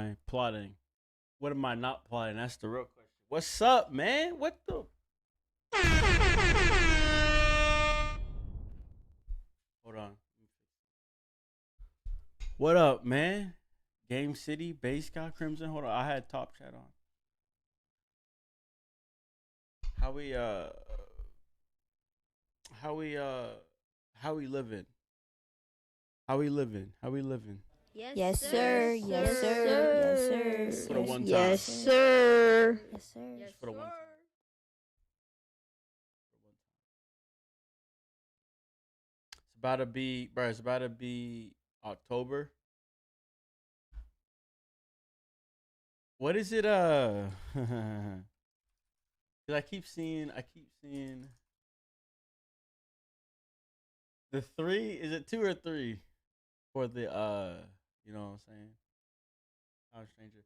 I plotting? What am I not plotting? That's the real question. What's up, man? What the? Hold on. What up, man? Game City, Base Guy, Crimson. Hold on, I had top chat on. How we how we uh how we living? How we living? How we living? Yes, sir. Yes, sir. Yes, For the sir. one time. Yes, sir. Yes, sir. Just for the one time. It's about to be, bro. It's about to be October. What is it? 'Cause I keep seeing the three. Is it 2 or 3 for the You know what I'm saying? I'm a stranger.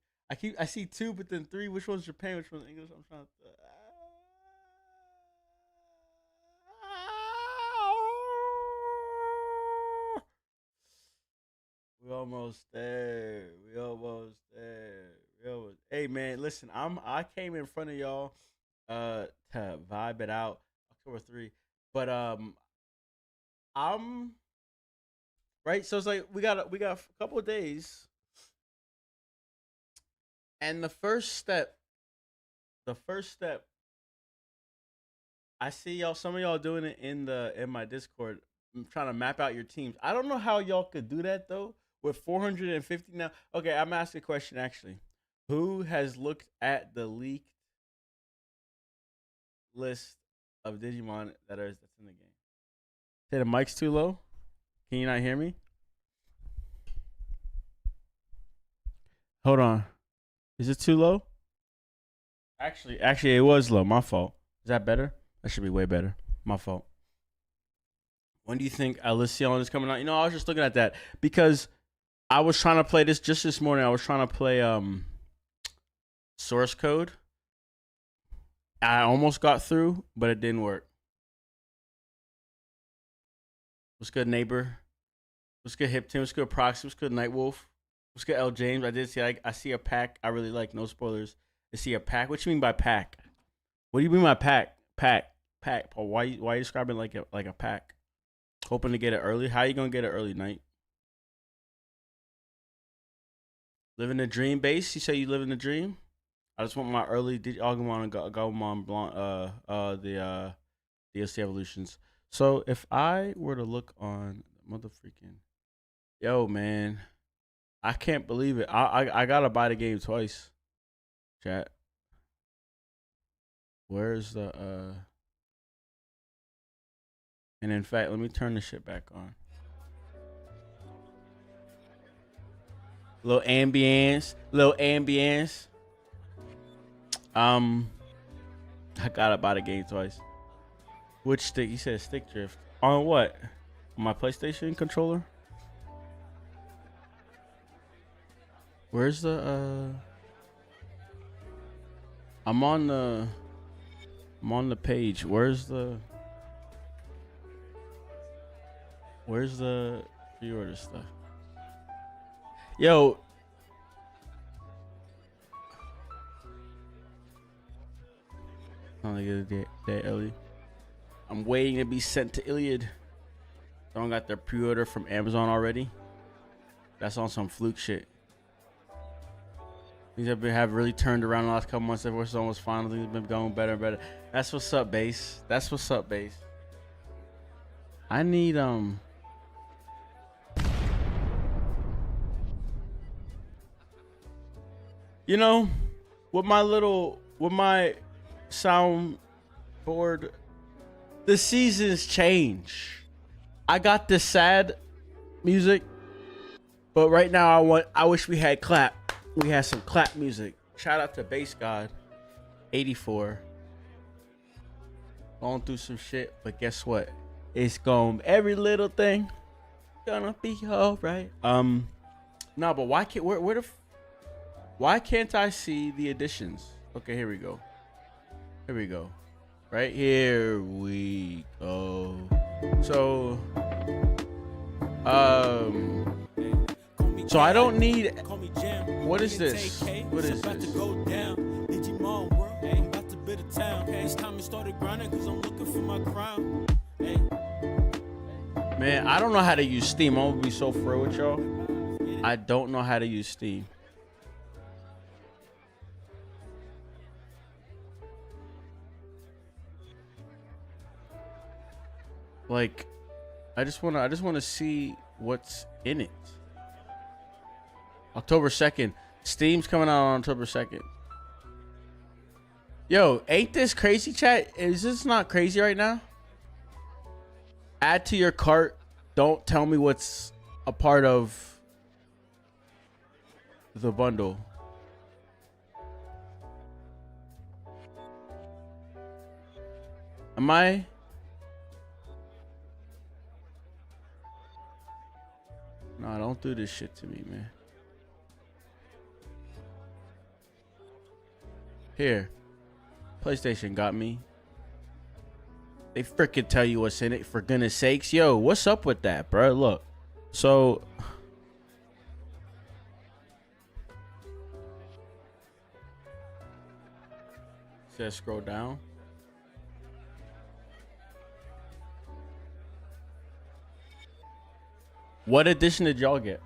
I see 2, but then 3. Which one's Japan? Which one's English? I'm trying to. We almost there. We almost there. We almost. Hey man, listen. I came in front of y'all to vibe it out October 3. But I'm right. So it's like we got a couple of days. And the first step I see y'all, some of y'all doing it in my Discord. I'm trying to map out your teams. I don't know how y'all could do that though. With 450 now. Okay, I'm asking a question actually. Who has looked at the leaked list of Digimon that's in the game? Say the mic's too low. Can you not hear me? Hold on. Is it too low? Actually, it was low. My fault. Is that better? That should be way better. My fault. When do you think Alicia is coming out? You know, I was just looking at that because I was trying to play this just this morning. I was trying to play Source Code. I almost got through, but it didn't work. What's good, neighbor? What's good, Hip Team? What's good, Proxy? What's good, Nightwolf? What's good, L James? I did see. I see a pack. I really like. No spoilers. I see a pack. What you mean by pack? What do you mean by pack? Pack. Paul, why you describing like a pack? Hoping to get it early. How you gonna get it early, Night? Living the dream base. You say you live in the dream. I just want my early Agumon and Agumon Blanc, the DLC evolutions. So if I were to look on motherfreaking, yo man, I can't believe it. I gotta buy the game twice. Chat. Where's the And in fact, let me turn this shit back on. Little ambience. I gotta buy the game twice. Which stick? You said stick drift. On what? On my PlayStation controller? Where's the I'm on the page. Where's the pre-order stuff? Yo. I don't get it that early. I'm waiting to be sent to Iliad. Someone got their pre-order from Amazon already. That's on some fluke shit. Things have really turned around in the last couple months. Everyone's almost finally been going better and better. That's what's up, base. I need you know, with my soundboard, the seasons change. I got this sad music, but right now I wish we had clap. We had some clap music. Shout out to Bass God 84. Going through some shit, but guess what? It's every little thing gonna be alright. No, but why can't I see the additions? Okay, here we go. Right here we go. So So I don't need. Call me Jam. What is this? What is about this? to go down. Digimon world, I'm about to bid a town. It's time to start grinding cause I'm looking for my crown. Hey. Man, I don't know how to use Steam. I'm gonna be so fair with y'all. I don't know how to use Steam. Like, I just wanna see what's in it. October 2nd. Steam's coming out on October 2nd. Yo, ain't this crazy, chat? Is this not crazy right now? Add to your cart. Don't tell me what's a part of the bundle. Am I? No, don't do this shit to me, man. Here. PlayStation got me. They freaking tell you what's in it, for goodness sakes. Yo, what's up with that, bro? Look. So says scroll down. What edition did y'all get?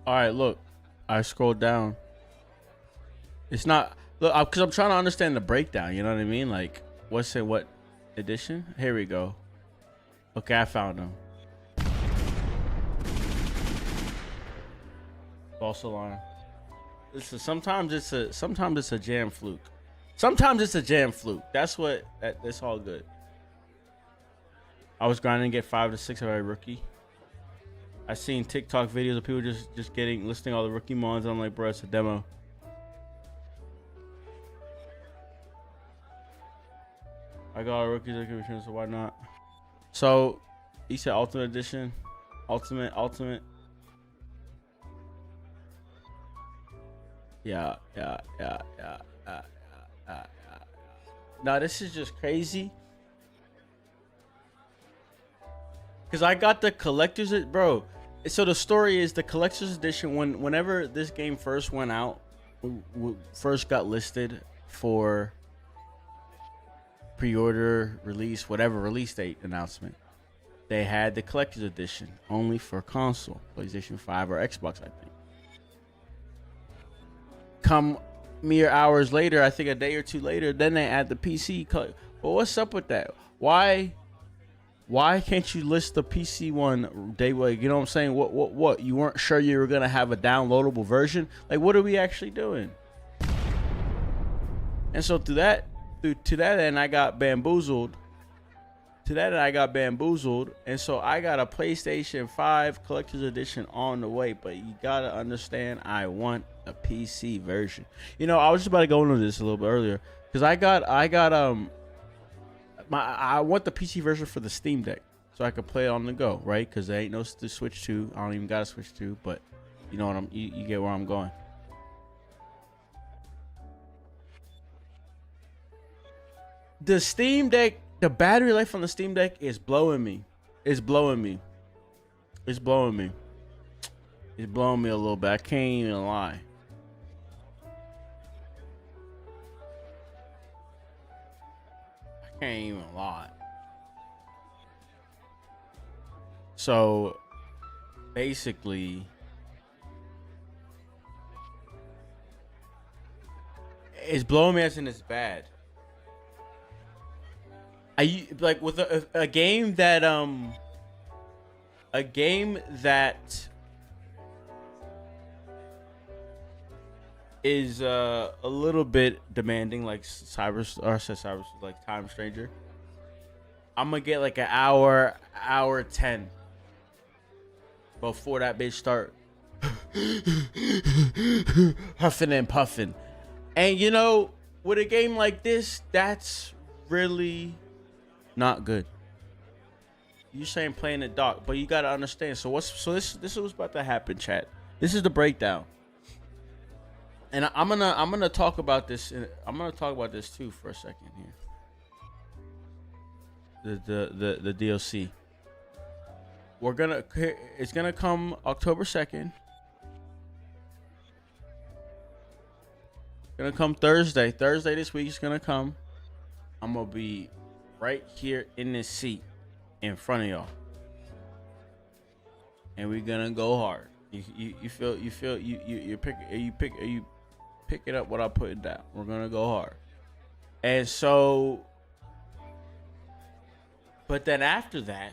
All right, look. I scrolled down. It's not, look, because I'm trying to understand the breakdown. You know what I mean? Like, what's it? What edition? Here we go. Okay, I found them. False alarm. Sometimes it's a jam fluke. Sometimes it's a jam fluke. That's all good. I was grinding to get 5 to 6 of every rookie. I seen TikTok videos of people just listing all the rookie mons. I'm like, bro, it's a demo. I got all rookies that can return, so why not? So he said Ultimate Edition, Ultimate. Yeah. Now this is just crazy. Cause I got the collector's, bro. So the story is the collector's edition. Whenever this game first went out, first got listed for pre-order, release, whatever release date announcement, they had the collector's edition only for console, PlayStation 5 or Xbox, I think. Come mere hours later, I think a day or two later, then they add the PC. But what's up with that? Why can't you list the PC one day? Like, you know what I'm saying? What? You weren't sure you were gonna have a downloadable version? Like, what are we actually doing? And so to that end, I got bamboozled. And so I got a PlayStation 5 Collector's Edition on the way. But you gotta understand, I want a PC version. You know, I was just about to go into this a little bit earlier because I want the PC version for the Steam Deck so I could play it on the go, right? Because there ain't no to switch to. I don't even got to switch to, but you know what you get where I'm going. The Steam Deck, the battery life on the Steam Deck is blowing me. It's blowing me a little bit. I can't even lie. So basically, it's blowing me as in it's bad. I like with a game that is a little bit demanding, like like Time Stranger. I'm gonna get like an hour 10 before that bitch start huffing and puffing. And you know, with a game like this, that's really not good. You're saying playing it dark, but you gotta understand. So this is what's about to happen, chat. This is the breakdown. And I'm gonna talk about this. I'm gonna talk about this too for a second here. the DLC. It's gonna come October 2nd. Gonna come Thursday. Thursday this week is gonna come. I'm gonna be right here in this seat in front of y'all, and we're gonna go hard. You pick it up what I put it down. We're gonna go hard, and so. But then after that,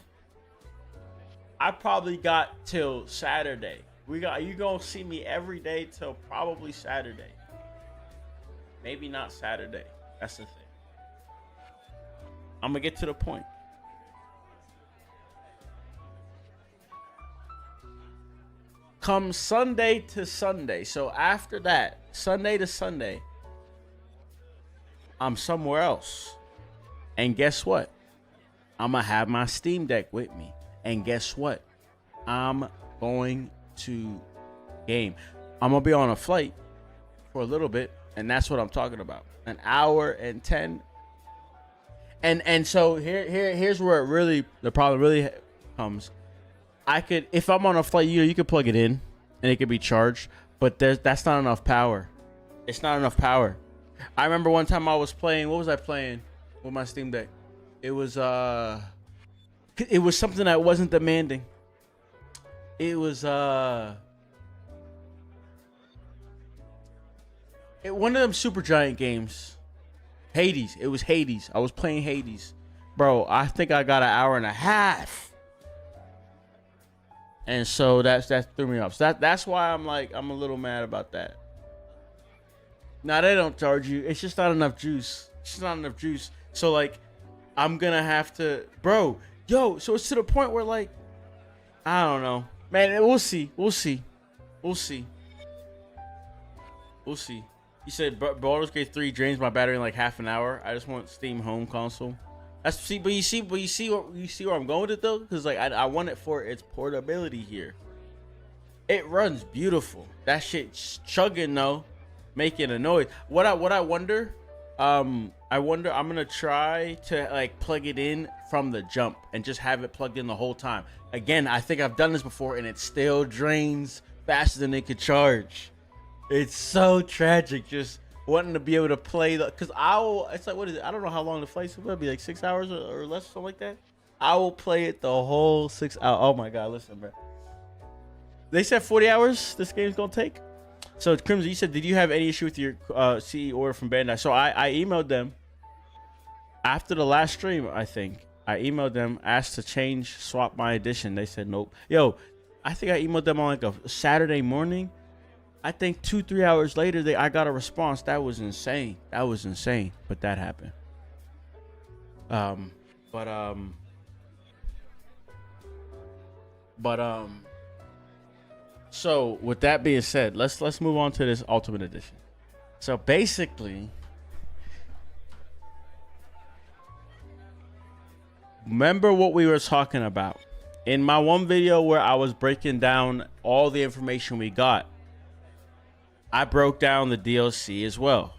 I probably got till Saturday. You gonna see me every day till probably Saturday. Maybe not Saturday. That's the thing. I'm gonna get to the point. Come Sunday to Sunday. So after that, Sunday to Sunday, I'm somewhere else. And guess what? I'm gonna have my Steam Deck with me. And guess what? I'm going to game. I'm gonna be on a flight for a little bit, and that's what I'm talking about. An hour and 10. And so here's where the problem really comes. I could, if I'm on a flight, you could plug it in and it could be charged, but that's not enough power. It's not enough power. I remember one time I was playing, what was I playing with my Steam Deck? It was something that wasn't demanding. It was one of them super giant games. Hades. It was Hades. I was playing Hades. Bro, I think I got an hour and a half. And so that threw me off. So that's why I'm a little mad about that. Now they don't charge you. It's just not enough juice. It's just not enough juice. So like I'm gonna have to, bro. Yo, so it's to the point where like I don't know. Man, we'll see. We'll see. We'll see. We'll see. You said Baldur's Gate 3 drains my battery in like half an hour. I just want Steam home console. But you see where I'm going with it though, because like I want it for its portability here. It runs beautiful. That shit's chugging though, making a noise. What I wonder, I'm gonna try to like plug it in from the jump and just have it plugged in the whole time. Again, I think I've done this before and it still drains faster than it could charge. It's so tragic just wanting to be able to play because it's like, what is it? I don't know how long the flight's gonna be, like 6 hours or less, something like that. I will play it the whole 6 hours. Oh my god, listen, bro. They said 40 hours this game's gonna take. So Crimson, you said, did you have any issue with your CE order from Bandai? So I emailed them after the last stream, I think. I emailed them, asked to swap my edition. They said nope. Yo, I think I emailed them on like a Saturday morning. I think 2-3 hours later, I got a response. That was insane. That was insane. But that happened. So with that being said, let's move on to this Ultimate Edition. So basically, remember what we were talking about in my one video where I was breaking down all the information we got. I broke down the DLC as well.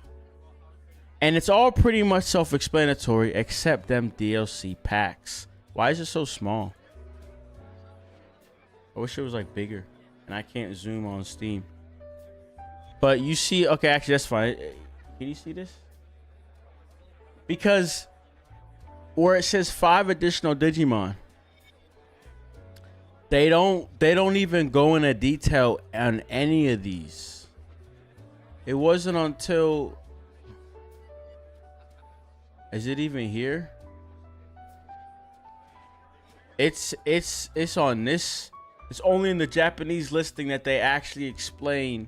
And it's all pretty much self-explanatory except them DLC packs. Why is it so small? I wish it was like bigger. And I can't zoom on Steam. But you see, okay, actually that's fine. Can you see this? Because where it says 5 additional Digimon, they don't even go into detail on any of these. It wasn't until, is it even here? It's on this. It's only in the Japanese listing that they actually explain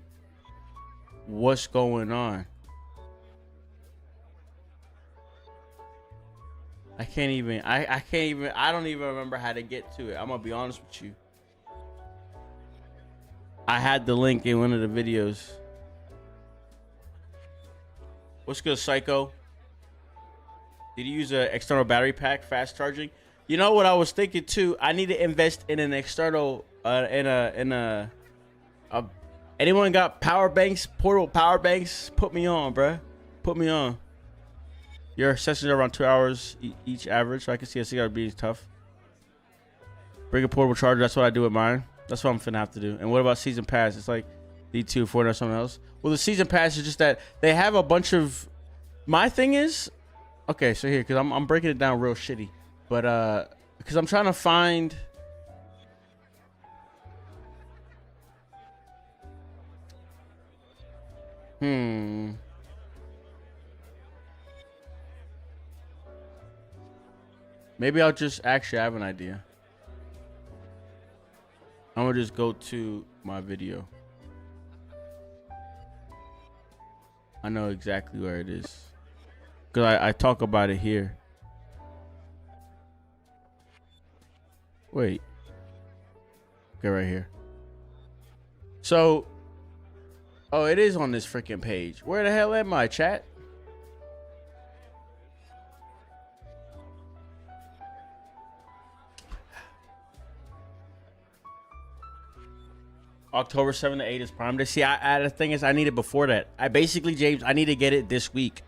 what's going on. I don't even remember how to get to it. I'm gonna be honest with you. I had the link in one of the videos. What's good, Psycho? Did you use an external battery pack, fast charging? You know what I was thinking too? I need to invest in an external, anyone got power banks, portable power banks? Put me on, bruh. Put me on. Your sessions are around 2 hours each average. So I can see a 6 hour being tough. Bring a portable charger. That's what I do with mine. That's what I'm finna have to do. And what about season pass? It's like D2, Fortnite, or something else. Well, the season pass is just that they have a bunch of. My thing is, okay. So here, because I'm breaking it down real shitty, but because I'm trying to find. Maybe I'll just actually have an idea. I'm gonna just go to my video. I know exactly where it is. Because I talk about it here. Wait. Okay, right here. So, oh, it is on this freaking page. Where the hell am I, chat? October 7th to 8th is Prime Day. See, the thing is, I need it before that. James, I need to get it this week.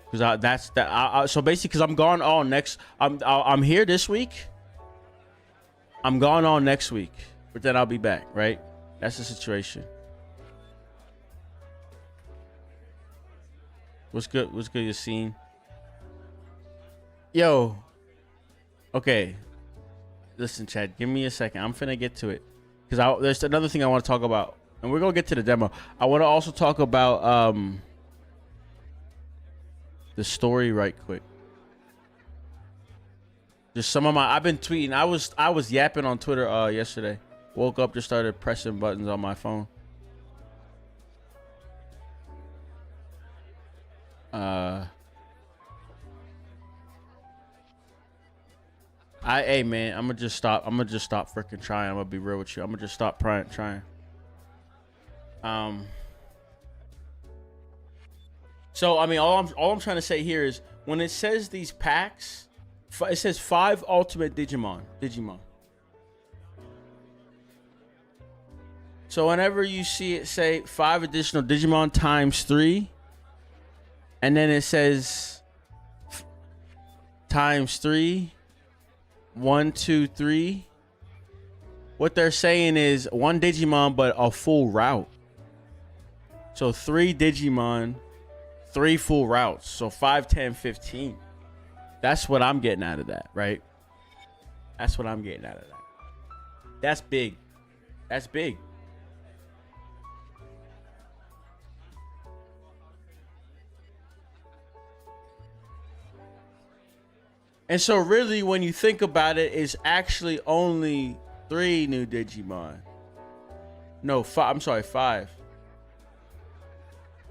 Because that's that. So basically, because I'm gone all next. I'm here this week. I'm gone all next week, but then I'll be back. Right? That's the situation. What's good? What's good? You seen? Yo. Okay. Listen, Chad. Give me a second. I'm finna get to it. Because there's another thing I want to talk about. And we're going to get to the demo. I want to also talk about the story right quick. Just some of my... I've been tweeting. I was yapping on Twitter yesterday. Woke up, just started pressing buttons on my phone. Hey man, I'm gonna just stop freaking trying. I'm gonna be real with you. I'm gonna just stop trying. So I mean, all I'm trying to say here is when it says these packs, it says 5 ultimate Digimon. So whenever you see it say 5 additional Digimon times 3, and then it says times 3. 1, 2, 3. What they're saying is 1 Digimon, but a full route. So 3 Digimon, 3 full routes. So 5, 10, 15. That's what I'm getting out of that, right? That's what I'm getting out of that. That's big. That's big. And so really, when you think about it, it's actually only 3 new Digimon. No, 5. I'm sorry, 5.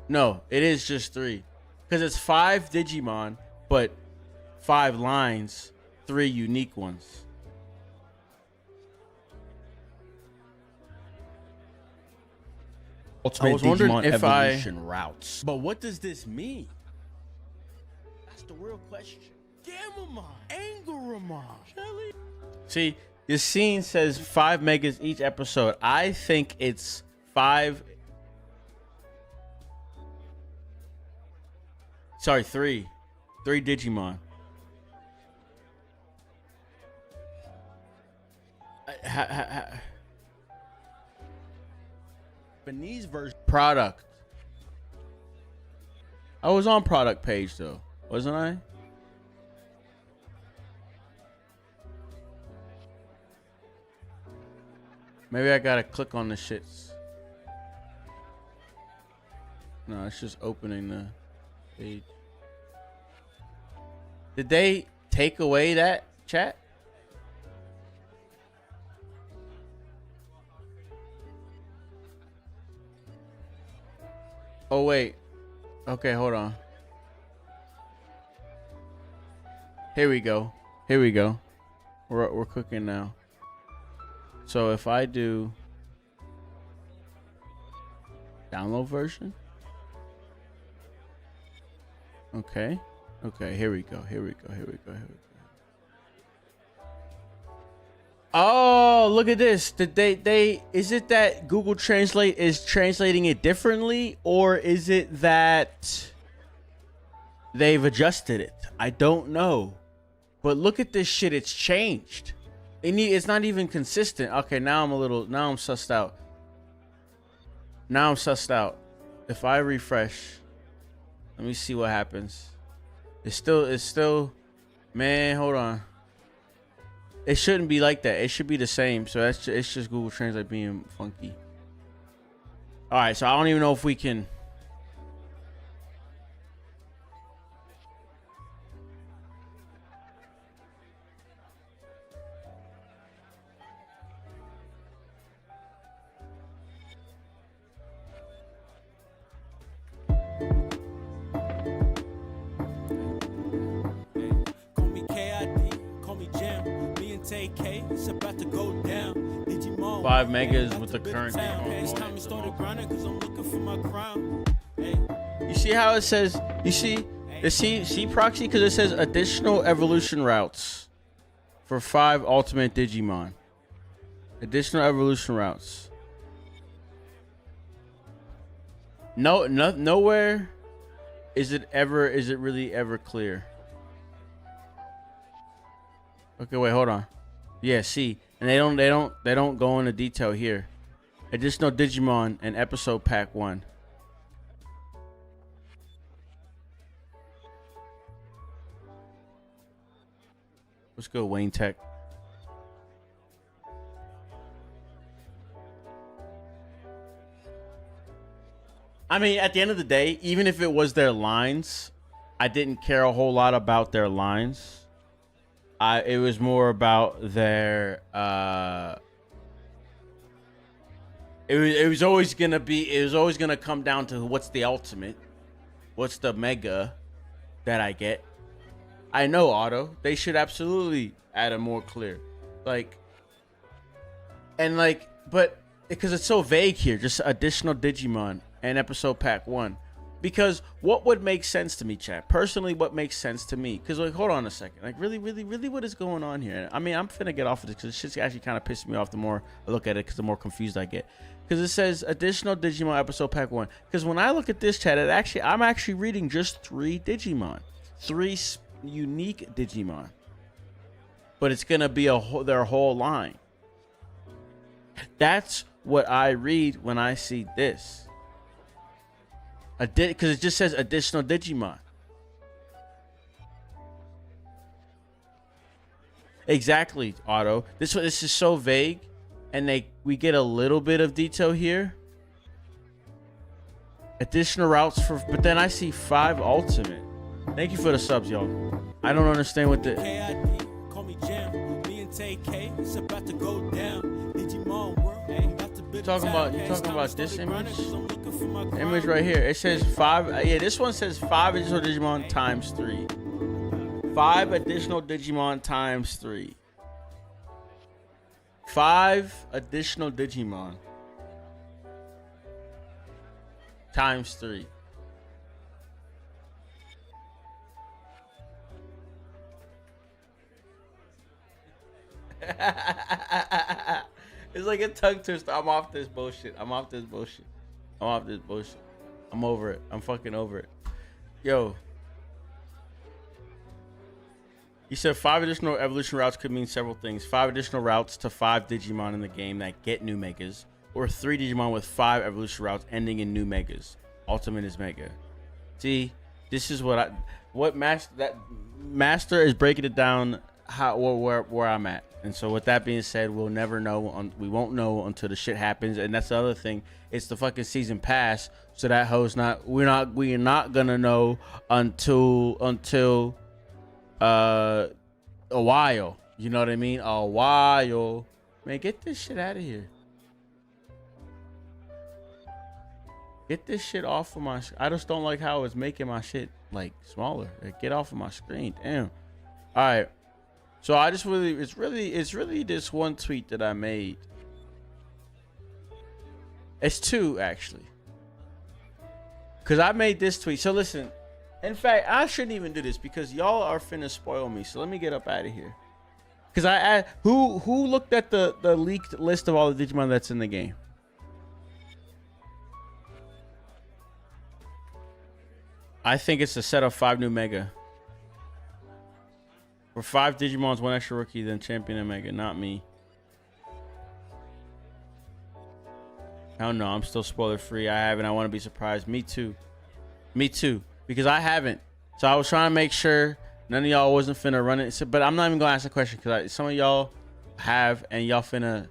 No, it is just 3. Because it's 5 Digimon, but 5 lines, 3 unique ones. Ultimate I was wondering Digimon if evolution routes. But what does this mean? That's the real question. Gamamon, Angermon, Shelly. See, this scene says 5 megas each episode. I think it's 5. Sorry, 3. 3 Digimon. Japanese version product. I was on product page though, wasn't I? Maybe I gotta click on the shits. No, it's just opening the page. Did they take away that chat? Oh wait. Okay, hold on. Here we go. We're cooking now. So if I do download version. Okay, here we go. Oh, look at this. Did they is it that Google Translate is translating it differently, or is it that they've adjusted it. I don't know. But look at this shit. It's changed. It's not even consistent. Okay, now I'm sussed out. Now I'm sussed out. If I refresh, let me see what happens. It's still, man, hold on. It shouldn't be like that. It should be the same. So it's just Google Translate being funky. All right, so I don't even know if we can. Call me KID, call me Jam. Me and TK, it's about to go down. Digimon. 5 megas with the current It's time we started grinding because I'm looking for my crown. Hey. You see how it says? You see the C proxy, because it says additional evolution routes for 5 ultimate Digimon. Additional evolution routes. Nowhere is it really ever clear. Okay, wait, hold on. Yeah, see, and they don't go into detail here. Additional Digimon and episode pack 1. Let's go, Wayne Tech. I mean, at the end of the day, even if it was their lines, I didn't care a whole lot about their lines. It was more about their it was always gonna come down to what's the ultimate, what's the mega that I get. I know, Otto, they should absolutely add a more clear, but because it's so vague here, just additional Digimon and episode pack 1. Because what would make sense to me, chat? Personally, what makes sense to me? Because, like, hold on a second. Like, really, what is going on here? I mean, I'm finna get off of this because shit's actually kind of pissing me off the more I look at it, because the more confused I get. Because it says additional Digimon episode pack 1. Because when I look at this, chat, I'm actually reading just 3 Digimon. 3 unique Digimon. But it's gonna be their whole line. That's what I read when I see this. Because it just says additional Digimon. Exactly, Otto. This is so vague, and we get a little bit of detail here. Additional routes but then I see 5 ultimate. Thank you for the subs, y'all. I don't understand what the. KID, call me Jam. Me and TK, it's about to go down. Digimon world, about to You talking about this image? Image right here. It says 5. Yeah, this one says 5 additional Digimon times 3. 5 additional Digimon times 3. 5 additional Digimon times 3. It's like a tongue twister. I'm off this bullshit. I'm over it. I'm fucking over it. Yo. You said 5 additional evolution routes could mean several things. 5 additional routes to 5 Digimon in the game that get new megas. Or 3 Digimon with 5 evolution routes ending in new megas. Ultimate is mega. See, this is Master is breaking it down where I'm at. And so with that being said, we'll never know. We won't know until the shit happens. And that's the other thing. It's the fucking season pass. So that hoe's we're not gonna know until a while. You know what I mean? A while. Man, get this shit out of here. Get this shit off of my. I just don't like how it's making my shit like smaller. Like, get off of my screen. Damn. All right. So I just it's really this one tweet that I made. It's 2 actually. Cause I made this tweet. So listen, in fact, I shouldn't even do this because y'all are finna spoil me. So let me get up out of here. Cause who looked at the leaked list of all the Digimon that's in the game? I think it's a set of 5 new Mega. For 5 Digimons, 1 extra rookie, then champion and Mega. Not me. I don't know. I'm still spoiler free. I haven't. I want to be surprised. Me too. Me too. Because I haven't. So I was trying to make sure none of y'all wasn't finna run it. So, but I'm not even gonna ask the question because some of y'all have and y'all finna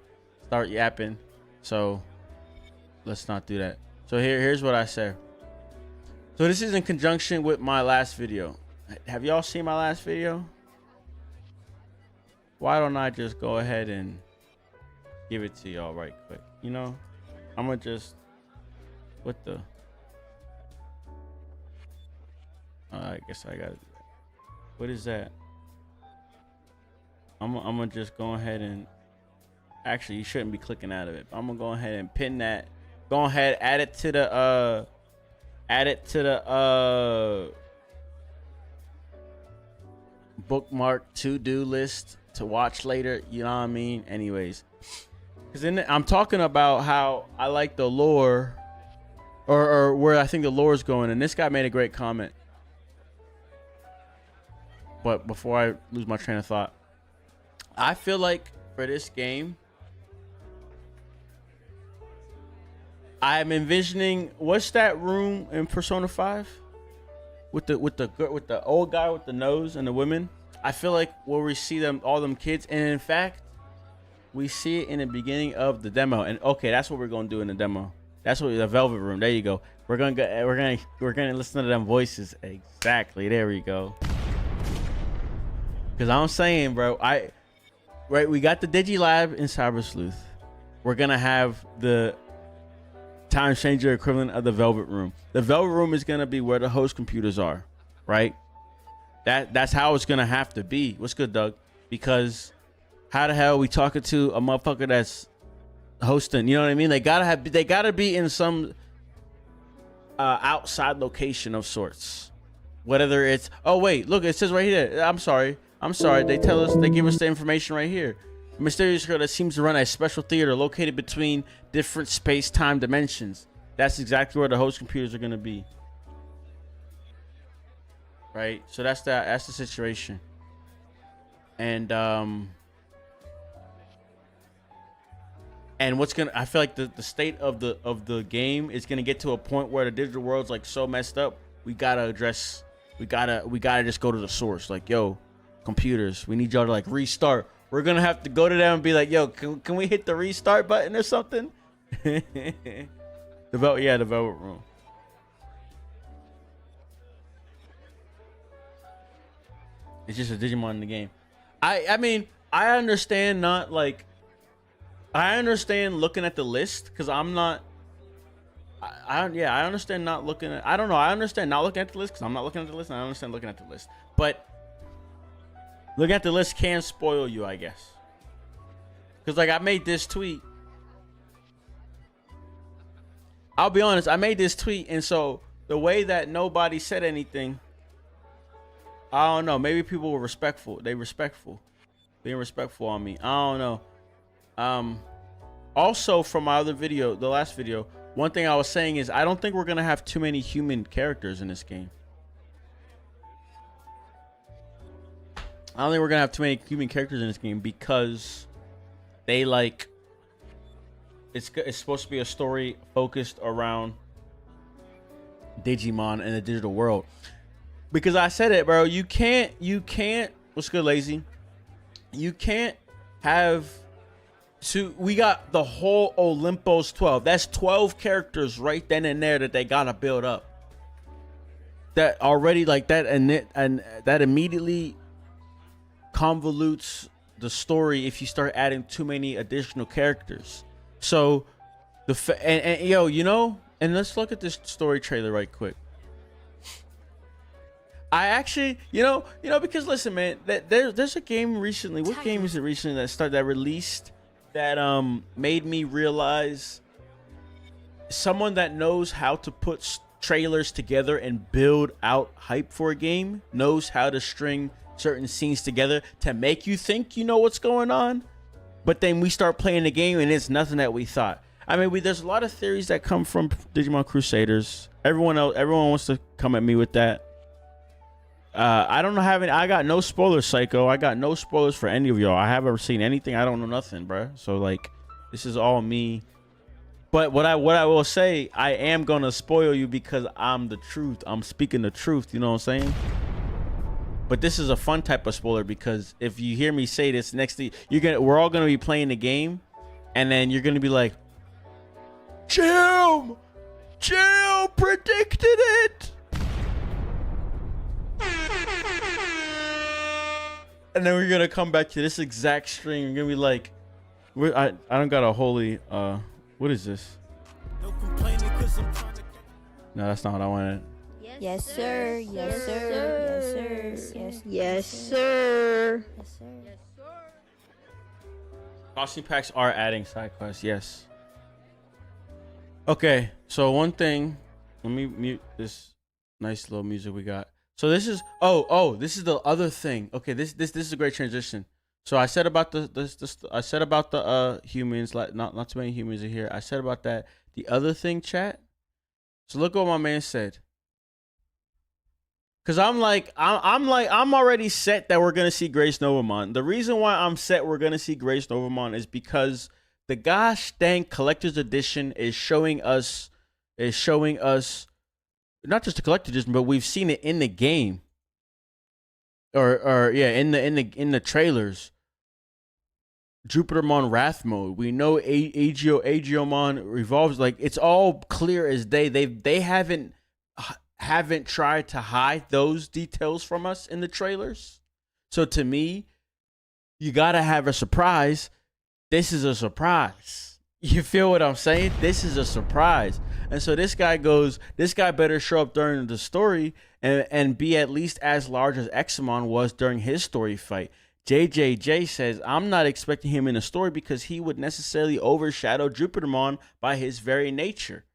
start yapping. So let's not do that. So here's what I said. So this is in conjunction with my last video. Have y'all seen my last video? Why don't I just go ahead and give it to y'all right quick? You know, I'm gonna just what the. I guess I gotta do that. What is that? I'm gonna just go ahead and actually you shouldn't be clicking out of it. I'm gonna go ahead and pin that. Go ahead, add it to the bookmark to-do list to watch later. You know what I mean? Anyways, because then I'm talking about how I like the lore, or where I think the lore is going, and this guy made a great comment. But before I lose my train of thought, I feel like for this game, I'm envisioning what's that room in Persona 5 with the old guy with the nose and the women. I feel like where we see them, all them kids, and in fact, we see it in the beginning of the demo. And okay, that's what we're gonna do in the demo. That's what the Velvet Room. There you go. We're gonna listen to them voices. Exactly. There we go. Because I'm saying, bro, we got the Digilab in Cyber Sleuth. We're gonna have the time changer equivalent of the Velvet Room. The Velvet Room is gonna be where the host computers are, right? That's how it's gonna have to be. What's good, Doug? Because how the hell are we talking to a motherfucker that's hosting? You know what I mean? They gotta be in some outside location of sorts. Whether it's wait, look, it says right here. I'm sorry. They give us the information right here. A mysterious girl that seems to run a special theater located between different space-time dimensions. That's exactly where the host computers are gonna be. Right? So that's the situation. And what's gonna, I feel like the state of the game is gonna get to a point where the digital world's like so messed up. We gotta just go to the source. Like, yo, computers, we need y'all to like restart. We're gonna have to go to them and be like, yo, can we hit the restart button or something? The Velvet Room. It's just a Digimon in the game. I mean, I understand I understand looking at the list because I'm not. I understand not looking at. I don't know. I understand not looking at the list because I'm not looking at the list, and I understand looking at the list. But looking at the list can spoil you, I guess. Because like I made this tweet. I'll be honest. I made this tweet, and so the way that nobody said anything, I don't know. Maybe people were respectful. Being respectful on me. I don't know. Also from my other video, the last video, one thing I was saying is I don't think we're gonna have too many human characters in this game. I don't think we're gonna have too many human characters in this game because they like it's supposed to be a story focused around Digimon and the digital world. Because I said it, bro. You can't. What's good, lazy? You can't have. We got the whole Olympos 12. That's 12 characters right then and there that they gotta build up. That already like that, and that immediately convolutes the story if you start adding too many additional characters. So yo, you know, and let's look at this story trailer right quick. I actually, you know, because listen, man, there's a game recently. What game is it recently that released that made me realize someone that knows how to put trailers together and build out hype for a game knows how to string certain scenes together to make you think you know what's going on, but then we start playing the game and it's nothing that we thought. I mean, there's a lot of theories that come from Digimon Crusaders. Everyone wants to come at me with that. I don't know I got no spoilers, Psycho. I got no spoilers for any of y'all. I haven't seen anything. I don't know nothing, bro. So like, this is all me. But what I will say, I am gonna spoil you because I'm the truth. I'm speaking the truth. You know what I'm saying? But this is a fun type of spoiler because if you hear me say this next thing, we're all gonna be playing the game, and then you're gonna be like, Jim predicted it. And then we're gonna come back to this exact stream. You're gonna be like, I don't got a holy what is this? No complaining 'cause I'm trying to. No, that's not what I wanted. Yes, sir. Yes, sir. Yes, sir. Yes, Yes, sir. yes, sir. Costume packs are adding side quests, yes. Okay, so one thing, let me mute this nice little music we got. So this is this is the other thing. Okay, this is a great transition. So I said about the humans, like not too many humans are here. I said about that. The other thing, chat. So look what my man said. Cause I'm already set that we're gonna see Grace Novamon. The reason why I'm set we're gonna see Grace Novamon is because the gosh dang collector's edition is showing us not just the collector's edition, but we've seen it in the game. Or in the trailers. Jupitermon Wrath mode. We know Aegiomon revolves. Like, it's all clear as day. They haven't tried to hide those details from us in the trailers. So to me, you gotta have a surprise. This is a surprise. You feel what I'm saying? This is a surprise. And so this guy better show up during the story and be at least as large as Examon was during his story fight. JJJ says, I'm not expecting him in the story because he would necessarily overshadow Jupitermon by his very nature.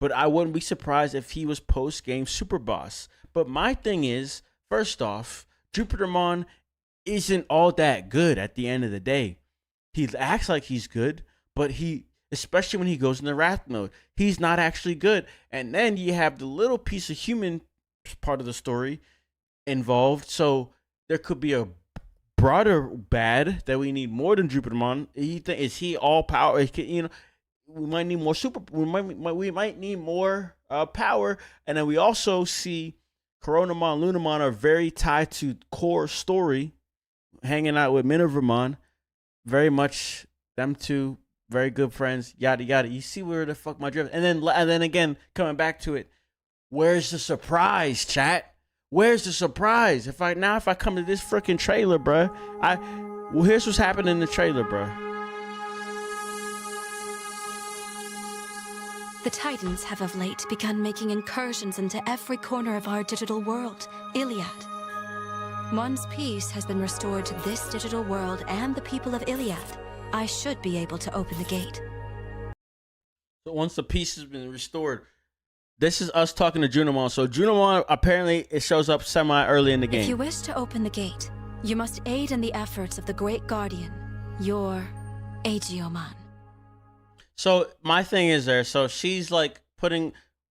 But I wouldn't be surprised if he was post-game super boss. But my thing is, first off, Jupitermon isn't all that good at the end of the day. He acts like he's good, but especially when he goes in the wrath mode, he's not actually good. And then you have the little piece of human part of the story involved. So there could be a broader bad that we need more than Jupitermon. Is he all power? You know, we might need more we might need more power. And then we also see Coronamon, Lunamon are very tied to core story, hanging out with Minervamon. Very much them two, very good friends, yada yada. You see where the fuck my drift. And then again, coming back to it, where's the surprise, chat? Where's the surprise? If I come to this freaking trailer, bruh, here's what's happening in the trailer, bruh. The Titans have of late begun making incursions into every corner of our digital world, Iliad. Once peace has been restored to this digital world and the people of Iliad, I should be able to open the gate. So once the peace has been restored, this is us talking to Junimon. So Junimon, apparently it shows up semi-early in the game. If you wish to open the gate, you must aid in the efforts of the Great Guardian, your Aegiomon. So my thing is there. So she's like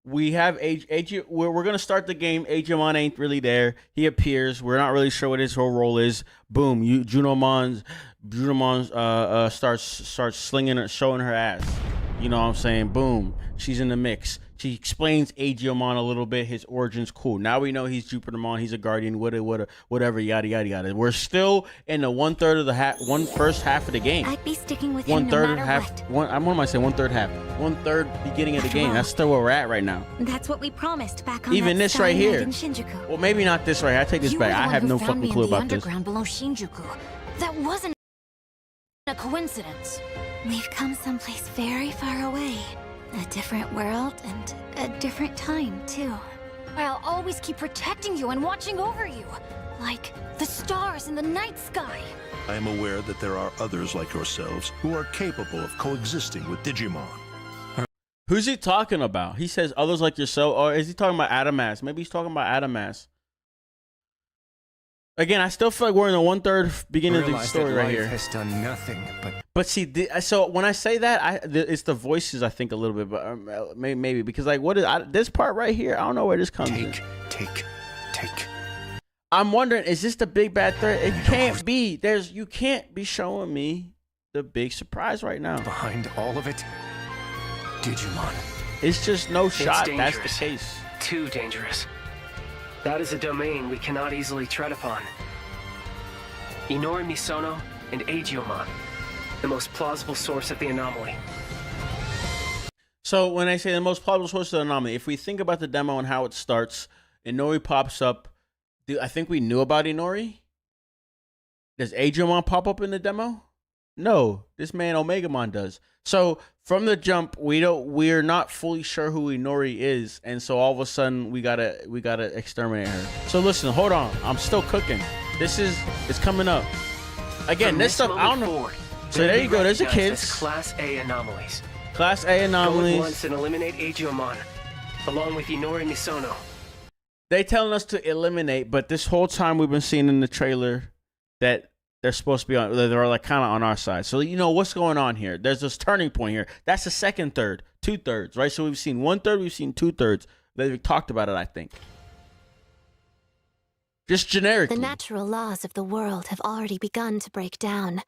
we have we're going to start the game. Aegiomon ain't really there. He appears. We're not really sure what his whole role is. Boom. Junimon starts slinging, showing her ass. You know what I'm saying? Boom. She's in the mix. She explains Aegiomon a little bit. His origins, cool. Now we know he's Jupitermon. He's a guardian. Whatever. Yada yada yada. We're still in the first half of the game. I'd be sticking with One him third no matter half. what. What am I saying? 1/3 half. 1/3 beginning of the game. That's still where we're at right now. That's what we promised back on Even that this right starry night here. in Shinjuku. Well, maybe not this right here. I take this You back. were the I one have who no found fucking me clue in the about this. underground below Shinjuku. That wasn't a coincidence. We've come someplace very far away. A different world and a different time, too. I'll always keep protecting you and watching over you. Like the stars in the night sky. I am aware that there are others like yourselves who are capable of coexisting with Digimon. Who's he talking about? He says others like yourself, or is he talking about Adamas? Maybe he's talking about Adamas. Again, I still feel like we're in the 1/3 beginning of the Realize story that right life here. has done nothing but But see, so when I say that, it's the voices I think a little bit, but maybe because like this part right here? I don't know where this comes in. take. I'm wondering, is this the big bad threat? It can't be. You can't be showing me the big surprise right now. Behind all of it, Digimon. It's just no shot. That's the dangerous. case. Too dangerous. That is a domain we cannot easily tread upon. Inori Misono and Agiomon, the most plausible source of the anomaly. So when I say the most plausible source of the anomaly, if we think about the demo and how it starts, Inori pops up. I think we knew about Inori. Does Agiomon pop up in the demo? No, this man Omegamon does. So from the jump, we're not fully sure who Inori is, and so all of a sudden we gotta exterminate her. So listen, hold on, I'm still cooking. It's coming up. Again, From this stuff I don't know. forward, So they'll there be you go. There's the recognized as kids. Class A anomalies. Class A Go at anomalies. once and eliminate Agiomon, along with Inori Misono. They telling us to eliminate, but this whole time we've been seeing in the trailer that they're supposed to be on. They're like kind of on our side. So you know what's going on here. There's this turning point here. That's the second third, 2/3, right? So we've seen 1/3, we've seen 2/3. They've talked about it, I think. Just generically. The natural laws of the world have already begun to break down.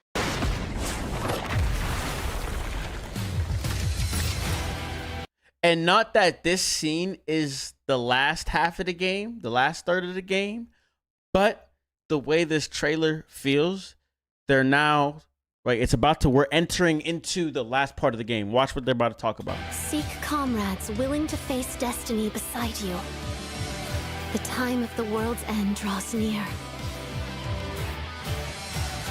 And not that this scene is the last half of the game, the last third of the game, but the way this trailer feels, they're now, right, we're entering into the last part of the game. Watch what they're about to talk about. Seek comrades willing to face destiny beside you. The time of the world's end draws near.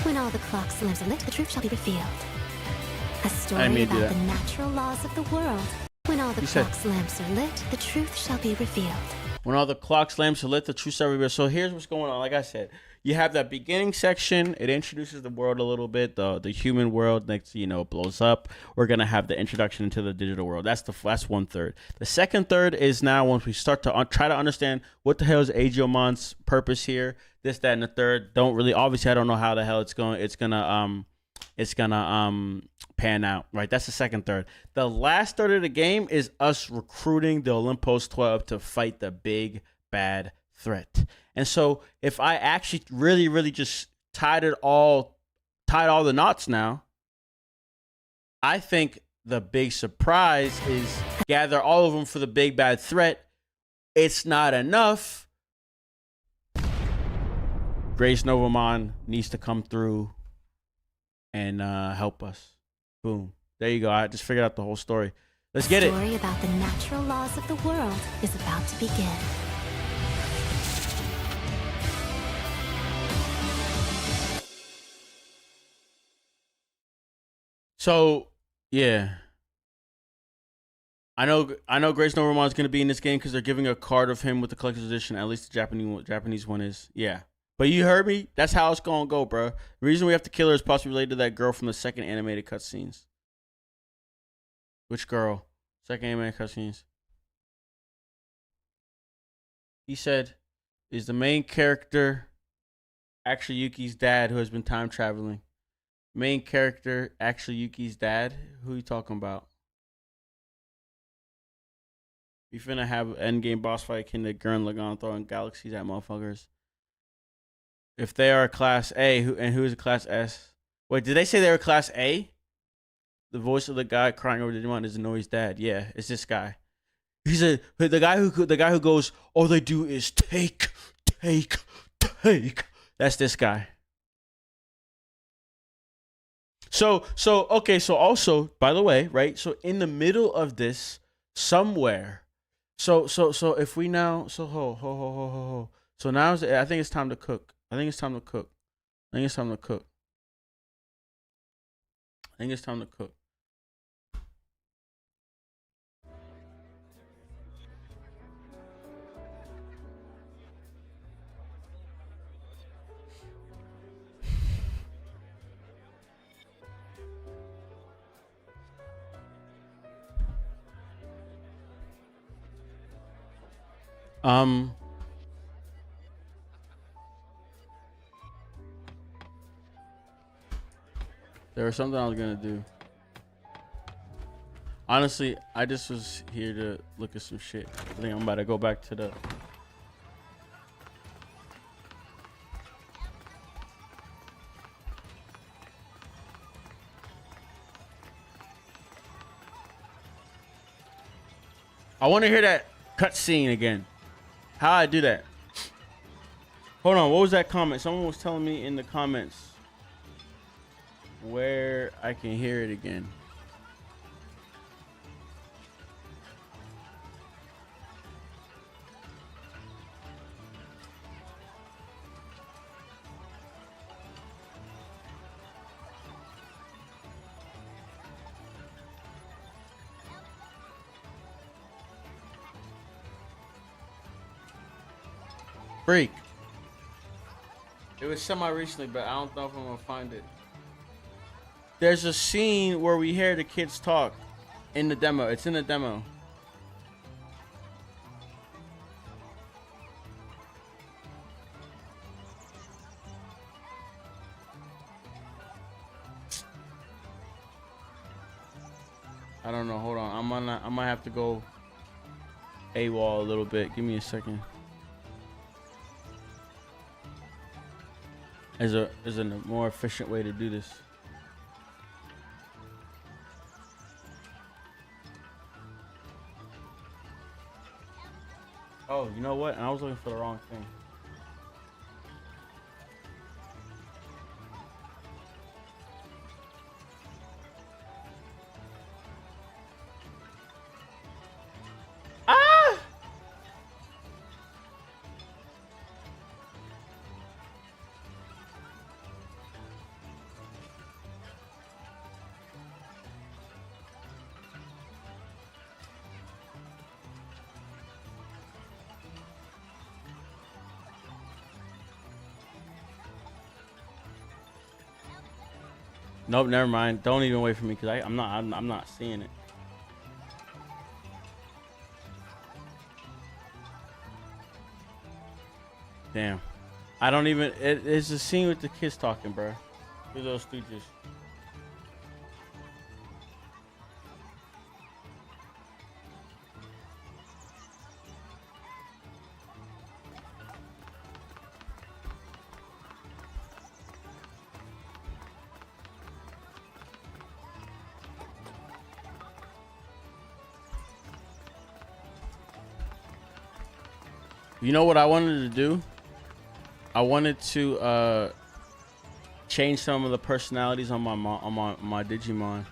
When all the clocks lamps are lit, the truth shall be revealed. A story mean to do about that. the natural laws of the world. When all the You said- clocks lamps are lit, the truth shall be revealed. When all the clocks, lamps are lit, the true story reveals. So here's what's going on. Like I said, you have that beginning section. It introduces the world a little bit, the human world. Next, it blows up. We're gonna have the introduction into the digital world. That's 1/3. The second third is now once we start to try to understand what the hell is Agiomon's purpose here. This, that, and the third. Obviously, I don't know how the hell it's gonna pan out, right? That's the second third. The last third of the game is us recruiting the Olympus 12 to fight the big bad threat. And so if I actually really, really just tied all the knots now, I think the big surprise is gather all of them for the big bad threat. It's not enough. Grace Novamon needs to come through and help us. Boom. There you go. I just figured out the whole story. Let's get The it. story about the natural laws of the world is about to begin. So, yeah. I know Grace Novamon's going to be in this game because they're giving a card of him with the collector's edition. At least the Japanese one is. Yeah. But you heard me? That's how it's going to go, bro. The reason we have to kill her is possibly related to that girl from the second animated cutscenes. Which girl? Second animated cutscenes. He said, is the main character actually Yuki's dad who has been time traveling? Main character actually Yuki's dad? Who are you talking about? We finna have an endgame boss fight akin to Gurren Lagann throwing galaxies at motherfuckers. If they are class A, who is a class S? Wait, did they say they were class A? The voice of the guy crying over Digimon is Inori's dad. Yeah, it's this guy. He's the guy who goes, all they do is take. That's this guy. So also, by the way, right? So in the middle of this, somewhere, so if we now, so ho. So now I think it's time to cook. I think it's time to cook. There was something I was gonna do. Honestly, I just was here to look at some shit. I think I'm about to go back to the. I want to hear that cutscene again. How I do that? Hold on. What was that comment? Someone was telling me in the comments where I can hear it again. Freak. It was semi recently, but I don't know if I'm gonna find it. There's a scene where we hear the kids talk in the demo. It's in the demo. I don't know. Hold on. I might have to go AWOL a little bit. Give me a second. There's a more efficient way to do this. Oh, you know what? I was looking for the wrong thing. Ah! Nope, never mind. Don't even wait for me because I'm not seeing it. Damn. I don't even. It's a scene with the kids talking, bro. Through those stooges. You know what I wanted to do? I wanted to change some of the personalities on my Digimon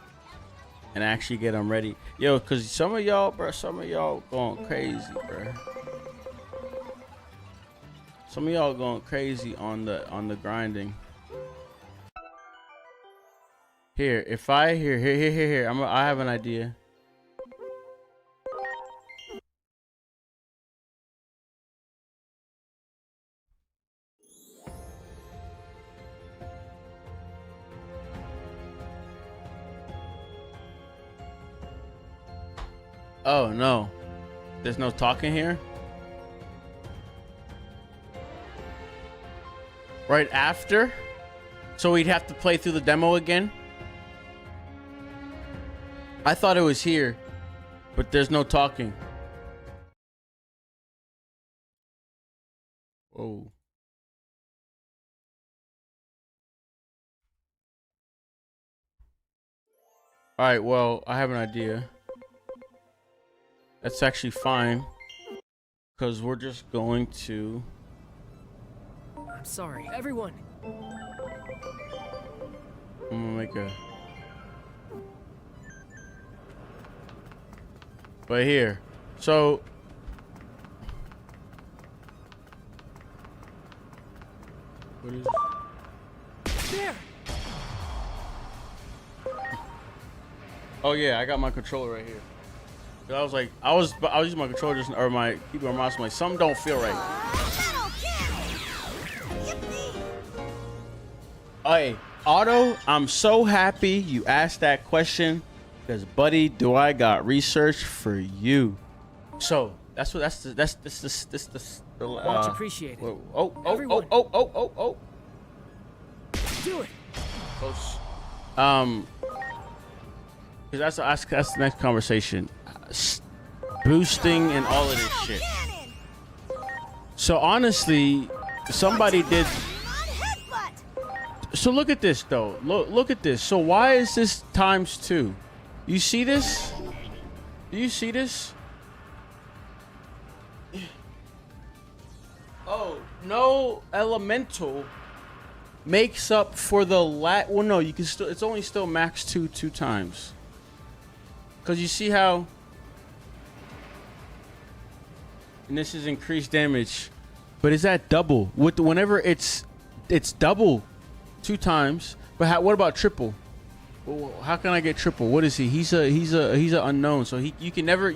and actually get them ready. Yo, cause some of y'all going crazy, bro. Some of y'all going crazy on the grinding. Here, if I here, I have an idea. Oh no, there's no talking here. Right after, so we'd have to play through the demo again. I thought it was here, but there's no talking. Whoa. All right, well, I have an idea. That's actually fine, because we're just going to... I'm sorry, everyone. I'm gonna make a... But here, so... What is... There! Oh yeah, I got my controller right here. I was like, I was using my controller just, or my keyboard and mouse. I'm like, something don't feel right. Hey, Otto, I'm so happy you asked that question, because buddy, do I got research for you. So that's the Much appreciated. Oh. Do it. Close. because that's the next conversation. Boosting and all of this shit. So honestly, somebody did. So look at this though. Look at this. So why is this ×2? You see this? Do you see this? Oh, no elemental makes up for the well, no, you can still, it's only still max 2 times. Cause you see how, and this is increased damage, but is that double? With whenever it's double 2 times, but what about triple? Well, how can I get triple? What is he? He's a unknown, so you can never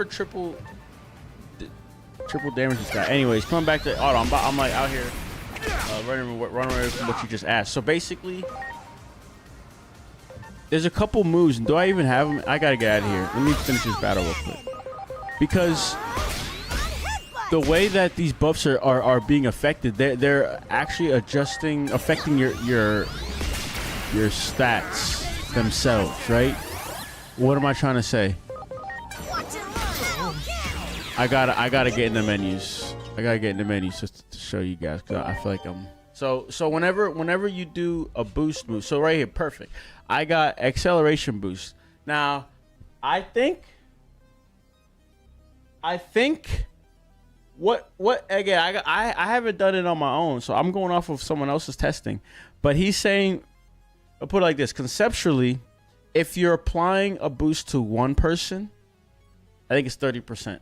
triple damage this guy. Anyways, coming back to auto, I'm like out here running away from what you just asked. So basically, there's a couple moves, and do I even have them? I gotta get out of here. Let me finish this battle real quick, because the way that these buffs are being affected, they're actually affecting your stats themselves, right? What am I trying to say? I gotta get in the menus. I gotta get in the menus just to show you guys, because I feel like I'm so whenever you do a boost move, so right here, perfect. I got acceleration boost. Now, I think what again, I haven't done it on my own, so I'm going off of someone else's testing. But he's saying, I'll put it like this: conceptually, if you're applying a boost to one person, I think it's 30%.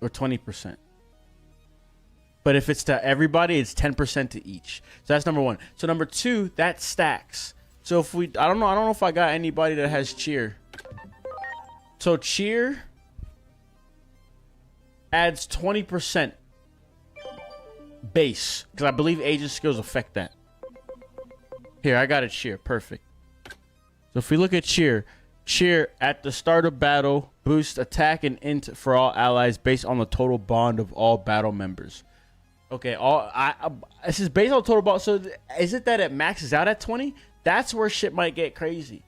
Or 20%. But if it's to everybody, it's 10% to each. So that's number one. So number two, that stacks. So if I don't know if I got anybody that has cheer. So cheer adds 20% base, because I believe agent skills affect that. Here, I got a cheer. Perfect. So if we look at cheer at the start of battle, boost attack and int for all allies based on the total bond of all battle members. Okay, this is based on total bond. So is it that it maxes out at 20? That's where shit might get crazy.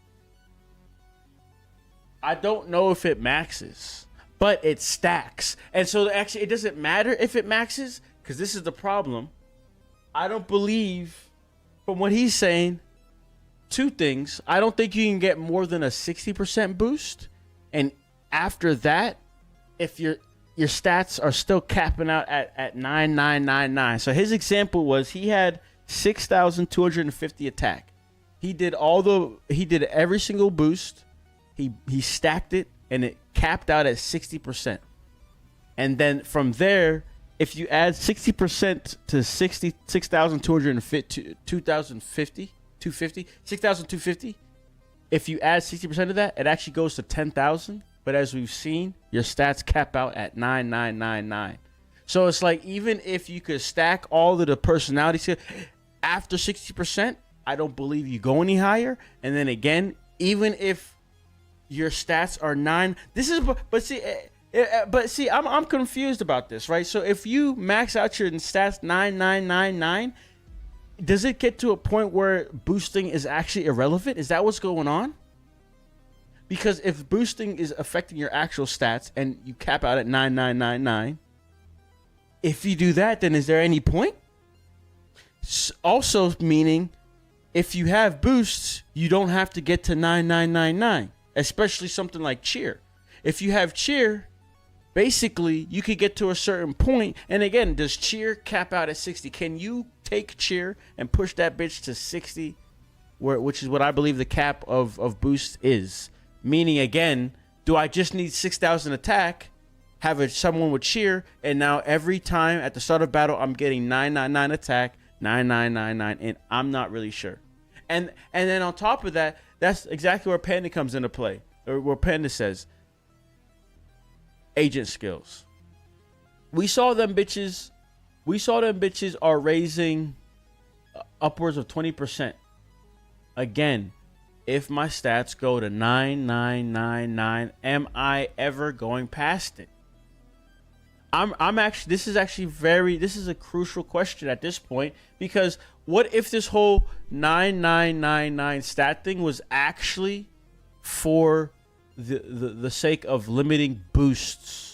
I don't know if it maxes, but it stacks. And so actually it doesn't matter if it maxes, because this is the problem. I don't believe, from what he's saying, two things. I don't think you can get more than a 60% boost. And after that, if your stats are still capping out at 9999. So his example was he had 6,250 attack. He did every single boost. He stacked it, and it capped out at 60%. And then from there, if you add 60% to 6,250, 6,250. If you add 60% of that, it actually goes to 10,000. But as we've seen, your stats cap out at 9999. So it's like, even if you could stack all of the personality skills after 60%, I don't believe you go any higher. And then again, even if your stats are 9, this is but see, I'm confused about this, right? So if you max out your stats 9999, does it get to a point where boosting is actually irrelevant? Is that what's going on? Because if boosting is affecting your actual stats and you cap out at 9999, if you do that, then is there any point? Also meaning, if you have boosts, you don't have to get to 9999, especially something like cheer. If you have cheer, basically you could get to a certain point. And again, does cheer cap out at 60? Can you take cheer and push that bitch to 60, which is what I believe the cap of boost is? Meaning, again, do I just need 6,000 attack, have someone with cheer, and now every time at the start of battle, I'm getting 999 attack, 9999, and I'm not really sure. And then on top of that, that's exactly where Panda comes into play, or where Panda says, agent skills. We saw them bitches are raising upwards of 20%. Again, if my stats go to 9999, am I ever going past it? I'm actually, this is a crucial question at this point, because what if this whole 9999 stat thing was actually for the sake of limiting boosts?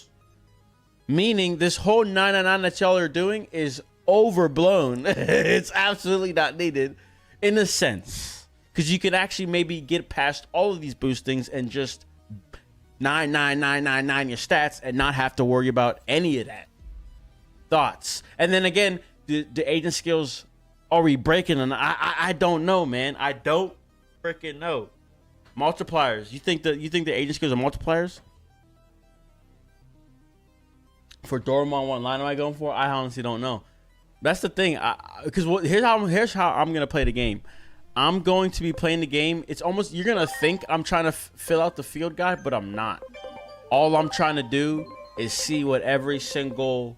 Meaning this whole 999 that y'all are doing is overblown. It's absolutely not needed in a sense. Because you could actually maybe get past all of these boostings and just 99999 your stats and not have to worry about any of that. Thoughts? And then again, the agent skills are we breaking? And I don't know, man. I don't freaking know. Multipliers. You think the agent skills are multipliers? For Doraemon, what line am I going for? I honestly don't know. That's the thing. Because here's how I'm gonna play the game. I'm going to be playing the game. It's almost, you're gonna think I'm trying to fill out the field guide, but I'm not. All I'm trying to do is see what every single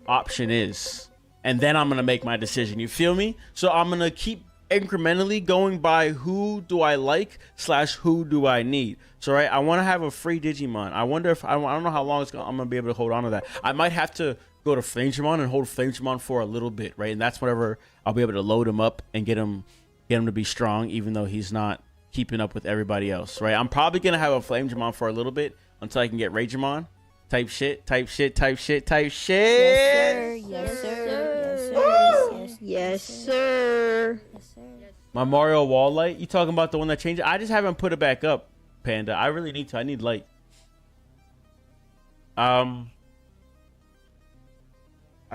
option is, and then I'm gonna make my decision. You feel me? So I'm gonna keep incrementally going by who do I like / who do I need. So right, I want to have a free Digimon. I wonder if I don't know how long I'm gonna be able to hold on to that. I might have to go to Flamedramon and hold Flamedramon for a little bit, right? And that's whenever I'll be able to load him up and get him to be strong, even though he's not keeping up with everybody else, right? I'm probably gonna have a Flamedramon for a little bit until I can get Ragemon. Type shit. Yes, sir. Yes, sir. Yes, sir. My Mario wall light. You talking about the one that changed? I just haven't put it back up, Panda. I really need to. I need light. I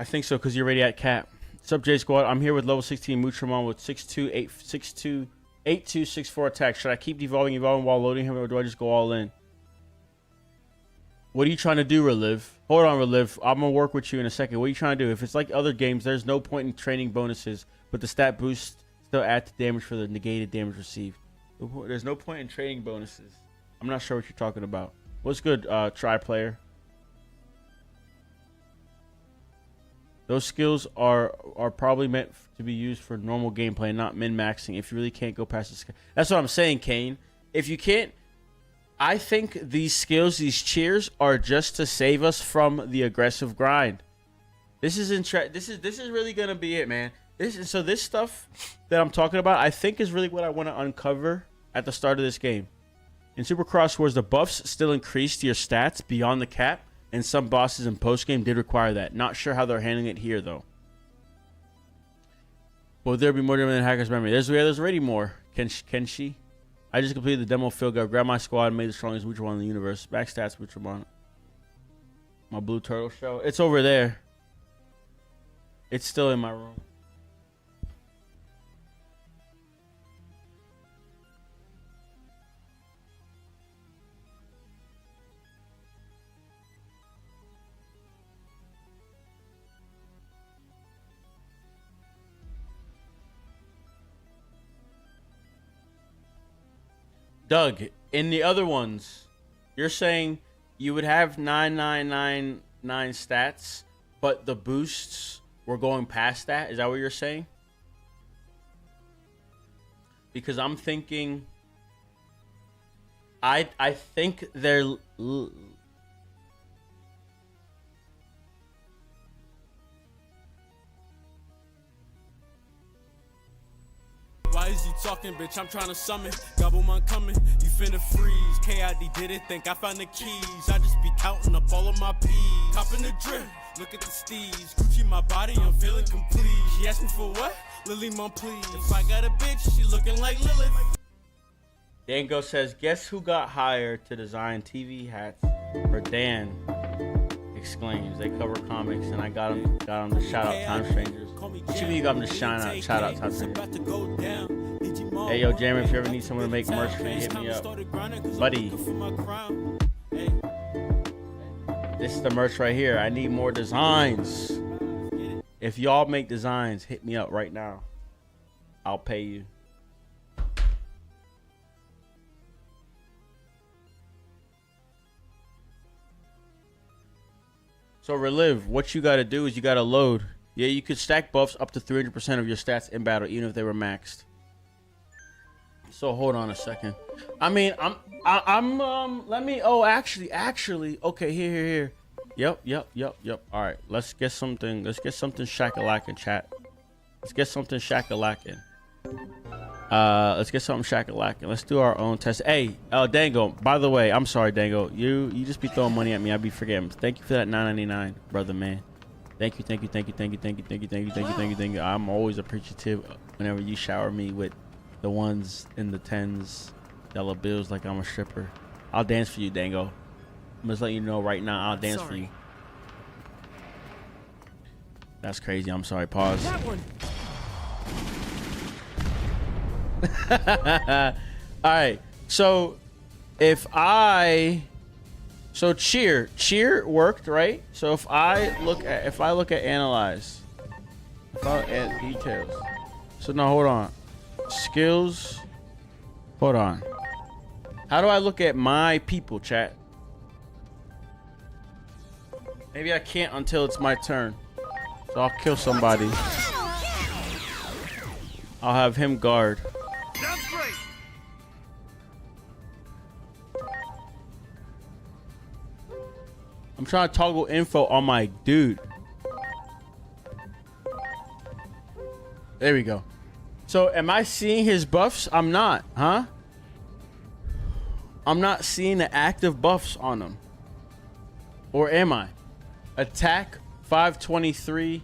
think so, because you're already at cap. What's up, J Squad? I'm here with level 16 Mutramon with 8264 attack. Should I keep evolving while loading him, or do I just go all in? What are you trying to do, Relive? Hold on, Relive. I'm going to work with you in a second. What are you trying to do? If it's like other games, there's no point in training bonuses, but the stat boost still add to damage for the negated damage received. There's no point in training bonuses. I'm not sure what you're talking about. What's good, Tri-Player? Those skills are probably meant to be used for normal gameplay, not min-maxing. If you really can't go past the skill. That's what I'm saying, Kane. If you can't, I think these skills, these cheers, are just to save us from the aggressive grind. This is really gonna be it, man. This stuff that I'm talking about, I think, is really what I want to uncover at the start of this game. In Supercross Wars, the buffs still increased your stats beyond the cap, and some bosses in post game did require that. Not sure how they're handling it here though. Will there be more than Hacker's Memory? There's already more. Can she? I just completed the demo field guide, grabbed my squad, and made the strongest Mutramon in the universe. Back stats, Mutramon. My blue turtle shell. It's over there. It's still in my room. Doug, in the other ones, you're saying you would have 9999 stats, but the boosts were going past that? Is that what you're saying? Because I'm thinking, I think they're Why is you talking, bitch? I'm trying to summon. Gobblemon coming, you finna freeze. KID didn't think I found the keys. I just be counting up all of my P's. Cop in the drip, look at the steeds. Gucci my body, I'm feeling complete. She asked me for what? Lily Mon, please. If I got a bitch, she looking like Lilith. Dango says, guess who got hired to design TV hats for Dan? Exclaims. They cover comics, and I got him to shout out Time Strangers. What you mean you got him to shout out Time Strangers? Hey, yo, Jeremy, if you ever need someone to make merch for you, hit me up. Buddy. This is the merch right here. I need more designs. If y'all make designs, hit me up right now. I'll pay you. So Relive, what you got to do is you got to load. Yeah, you could stack buffs up to 300% of your stats in battle, even if they were maxed. So hold on a second. I mean, let me. Oh, actually. Okay, here. Yep. All right, let's get something. Let's get something shakalak in chat. Let's get something shakalacking. Let's get something shakalacking. Let's do our own test. Hey, Dango. By the way, I'm sorry, Dango. You just be throwing money at me. I be forgetting. Thank you for that $9.99, brother, man. Thank you. I'm always appreciative whenever you shower me with the ones in the tens, dollar bills like I'm a stripper. I'll dance for you, Dango. I'm just letting you know right now. I'll dance for you. That's crazy. I'm sorry. Pause. That one. All right. So if cheer worked, right? So if I look at analyze, if I add details. So now hold on. Skills. Hold on. How do I look at my people, chat? Maybe I can't until it's my turn. So I'll kill somebody. I'll have him guard. That's great. I'm trying to toggle info on my dude. There we go. So am I seeing his buffs? I'm not, huh? I'm not seeing the active buffs on him. Or am I? Attack 523,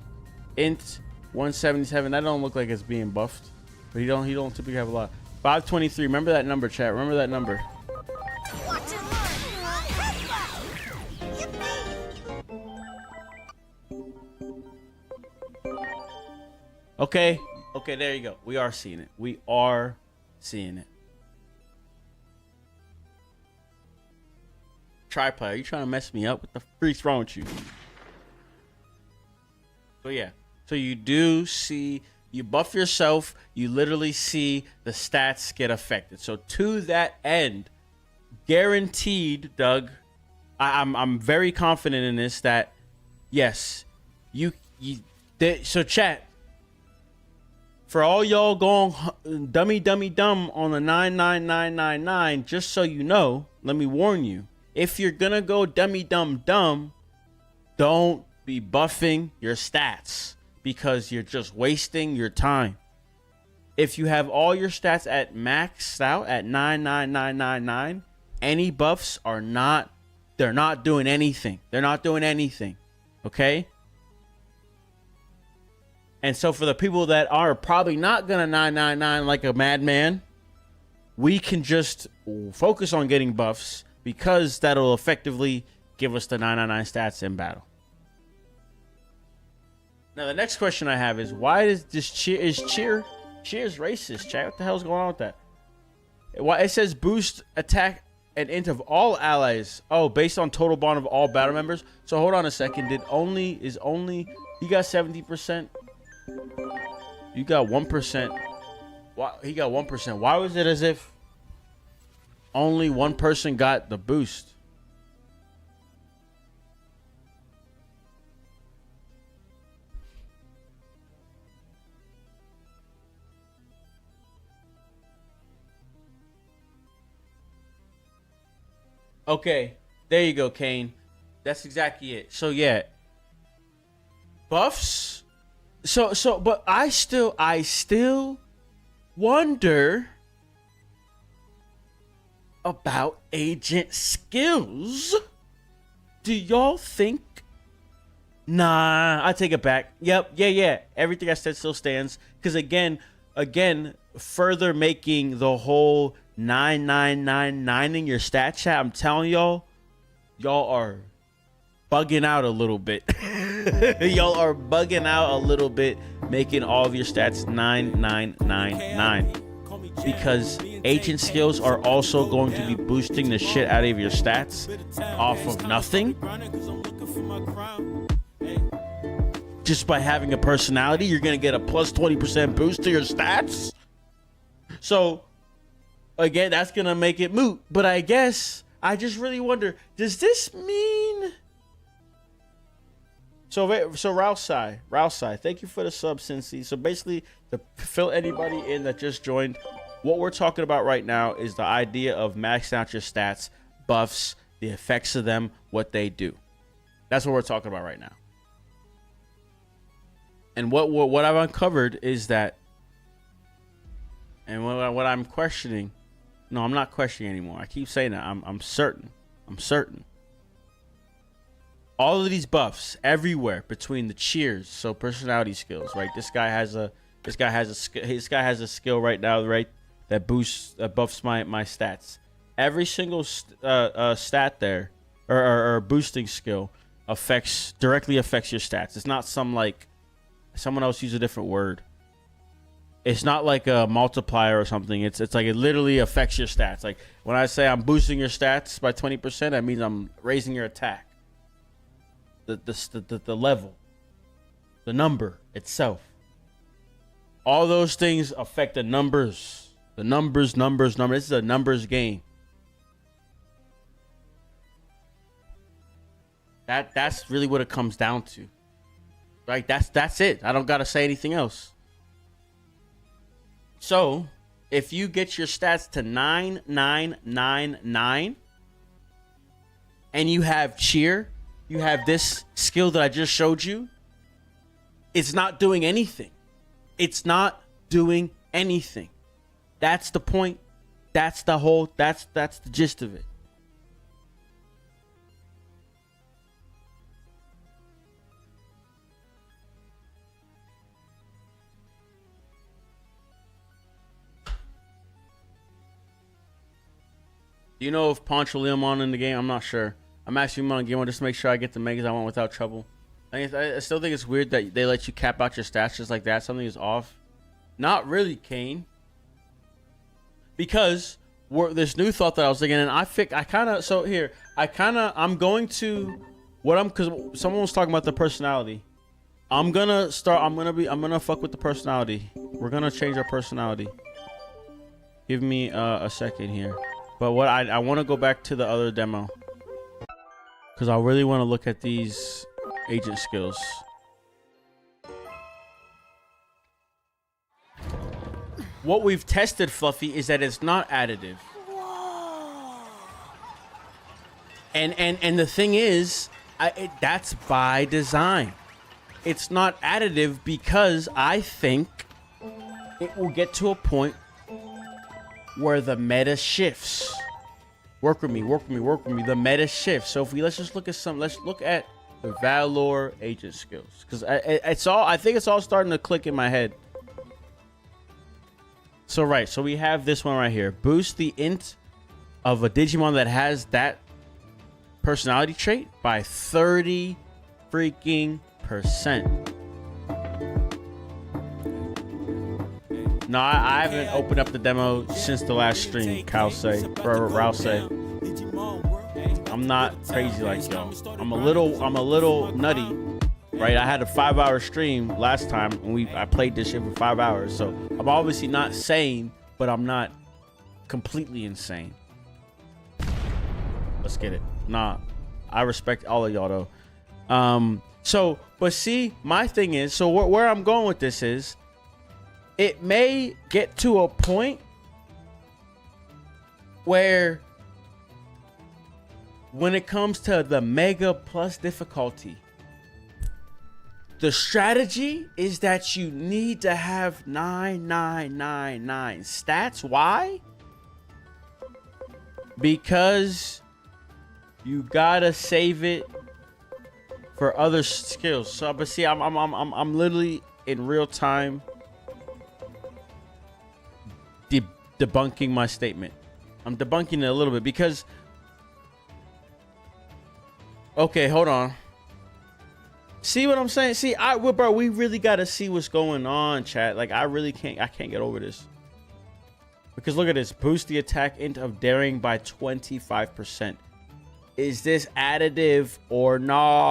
int 177. That don't look like it's being buffed. But he don't typically have a lot. 523. Remember that number, chat. Remember that number. Okay. Okay, there you go. We are seeing it. We are seeing it. Tripod, are you trying to mess me up? What the freak's wrong with you? So yeah. So you do see, you buff yourself, you literally see the stats get affected. So to that end, guaranteed, Doug, I'm very confident in this that yes, so chat, for all y'all going dummy dumb on the 99999, just so you know, let me warn you, if you're gonna go dummy dumb, don't be buffing your stats because you're just wasting your time. If you have all your stats at maxed out at 99999, any buffs are not, they're not doing anything. They're not doing anything. Okay? And so for the people that are probably not gonna 999 like a madman, we can just focus on getting buffs because that'll effectively give us the 999 stats in battle. Now the next question I have is, why is this cheer's racist, chat? What the hell's going on with that? Why it says boost attack and int of all allies. Oh, based on total bond of all battle members. So hold on a second. You got 70%? You got 1%. Why he got 1%? Why was it as if only one person got the boost? Okay, there you go, Kane. That's exactly it. So yeah, buffs. But I still wonder about agent skills. Do y'all think? Nah, I take it back. Yep, yeah. Everything I said still stands. Because again, further making the whole 9999ing your stat chat. I'm telling y'all are bugging out a little bit. Y'all are bugging out a little bit, making all of your stats 9999. Because agent skills are also going to be boosting the shit out of your stats off of nothing. Just by having a personality, you're gonna get a plus 20% boost to your stats. So again, that's gonna make it moot. But I guess I just really wonder, does this mean? So Rousai, thank you for the sub, Cincy. So basically, to fill anybody in that just joined, what we're talking about right now is the idea of maxing out your stats, buffs, the effects of them, what they do. That's what we're talking about right now. And what I've uncovered is that, and what I'm questioning, no, I'm not questioning anymore. I keep saying that. I'm certain. I'm certain. All of these buffs everywhere between the cheers, so personality skills, right? This guy has a skill right now, right? That buffs my stats. Every single stat there, or boosting skill, directly affects your stats. It's not some like someone else use a different word. It's not like a multiplier or something. It's like it literally affects your stats. Like when I say I'm boosting your stats by 20%, that means I'm raising your attack. The level, the number itself. All those things affect the numbers. The numbers. This is a numbers game. That's really what it comes down to. Right? That's it. I don't gotta say anything else. So, if you get your stats to 9999 and you have cheer, you have this skill that I just showed you, it's not doing anything. It's not doing anything. That's the point. That's the gist of it. Do you know if Poncho Leomon in the game? I'm not sure. I'm asking him on game one just to make sure I get the megas I want without trouble. I still think it's weird that they let you cap out your stats just like that. Something is off. Not really, Kane. Because this new thought that I was thinking, and I'm going to because someone was talking about the personality. I'm gonna fuck with the personality. We're gonna change our personality. Give me a second here. But what I want to go back to the other demo because I really want to look at these agent skills. What we've tested, Fluffy, is that it's not additive. And the thing is, that's by design. It's not additive because I think it will get to a point where the meta shifts. Work with me. The meta shifts. So let's look at the Valor agent skills. Because I think it's all starting to click in my head. So we have this one right here. Boost the int of a Digimon that has that personality trait by 30 freaking %. No, I haven't opened up the demo since the last stream, Rouse. I'm not crazy like y'all. I'm a little nutty, right? I had a 5-hour stream last time and I played this shit for 5 hours. So I'm obviously not sane, but I'm not completely insane. Let's get it. Nah, I respect all of y'all though. But see, my thing is, so where I'm going with this is, it may get to a point where when it comes to the Mega Plus difficulty, the strategy is that you need to have 9999 stats. Why? Because you gotta save it for other skills. So, but see, I'm literally in real time debunking my statement. I'm debunking it a little bit because, okay, hold on. See what I'm saying? See, bro, we really gotta see what's going on, chat. Like, I can't get over this. Because look at this. Boost the attack int of daring by 25%. Is this additive or not?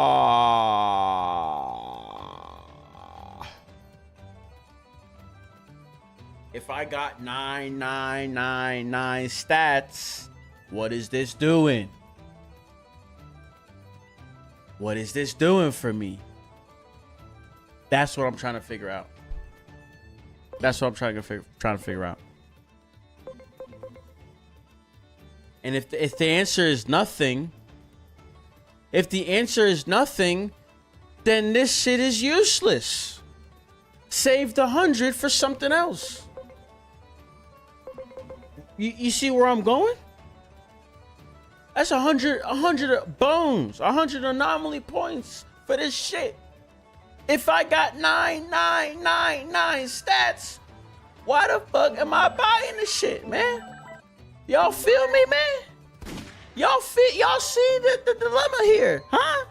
If I got 9999 stats, what is this doing? What is this doing for me? That's what I'm trying to figure out. That's what I'm trying to figure out. And if the answer is nothing, then this shit is useless. saved 100 for something else. You see where I'm going? That's 100 bones, 100 anomaly points for this shit. If I got 9999 stats, why the fuck am I buying this shit, man? Y'all feel me, man? Y'all see the dilemma here, huh?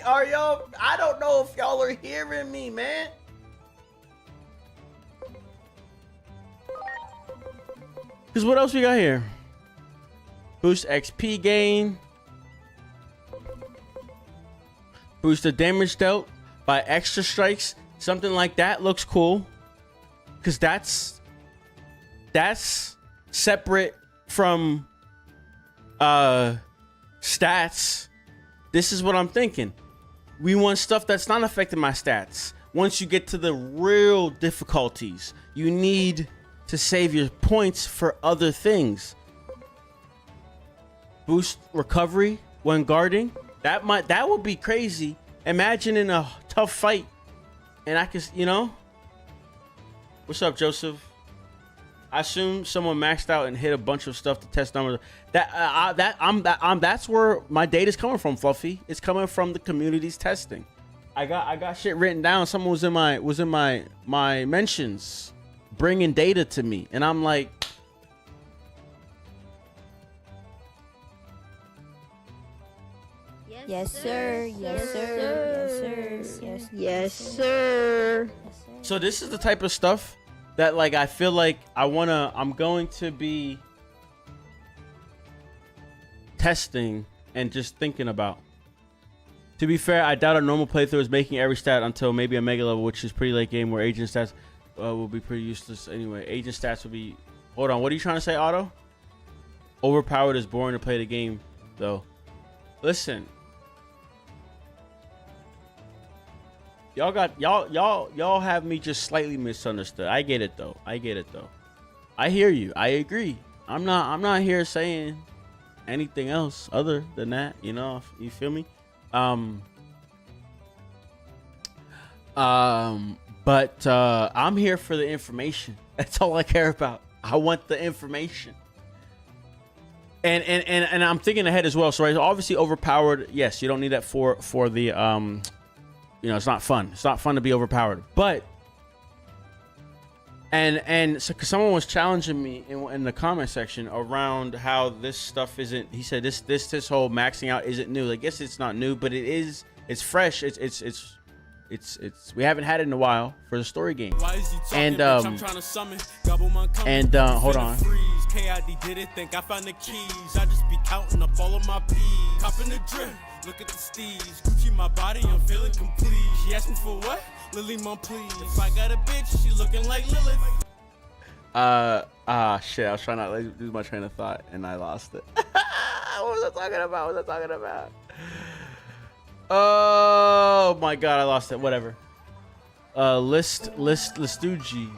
Are y'all? I don't know if y'all are hearing me, man. Cause what else we got here? Boost XP gain. Boost the damage dealt by extra strikes. Something like that looks cool. Cause that's separate from stats. This is what I'm thinking. We want stuff that's not affecting my stats. Once you get to the real difficulties, you need to save your points for other things. Boost recovery when guarding. That would be crazy. Imagine in a tough fight, and I can, you know. What's up, Joseph? I assume someone maxed out and hit a bunch of stuff to test numbers. That's where my data's coming from, Fluffy. It's coming from the community's testing. I got shit written down. Someone was in my mentions, bringing data to me, and I'm like, Yes, sir. Yes, sir. Yes, sir. Yes, sir. so this is the type of stuff that, like, I feel like I'm going to be testing and just thinking about. To be fair, I doubt a normal playthrough is making every stat until maybe a mega level, which is pretty late game, where agent stats will be pretty useless anyway. Agent stats will be... Hold on, what are you trying to say, Otto? Overpowered is boring to play the game, though. Listen. Y'all have me just slightly misunderstood. I get it though. I hear you. I agree. I'm not here saying anything else other than that, you know. You feel me? But I'm here for the information. That's all I care about. I want the information. And I'm thinking ahead as well. So, right, obviously overpowered. Yes, you don't need that for the you know, it's not fun. It's not fun to be overpowered. But and so, cause someone was challenging me in the comment section around how this stuff isn't. He said this whole maxing out isn't new. I guess it's not new, but it is. It's fresh. It's we haven't had it in a while for the story game. And hold on. KID didn't think I found the keys. I just be counting up all of my P's. Copping the drip, look at the steez. Gucci my body, I'm feeling complete. She asked me for what? Lily Mon, please. If I got a bitch, she looking like Lilith. Shit, I was trying not to lose my train of thought and I lost it. What was I talking about? Oh my god, I lost it. Whatever. Listuji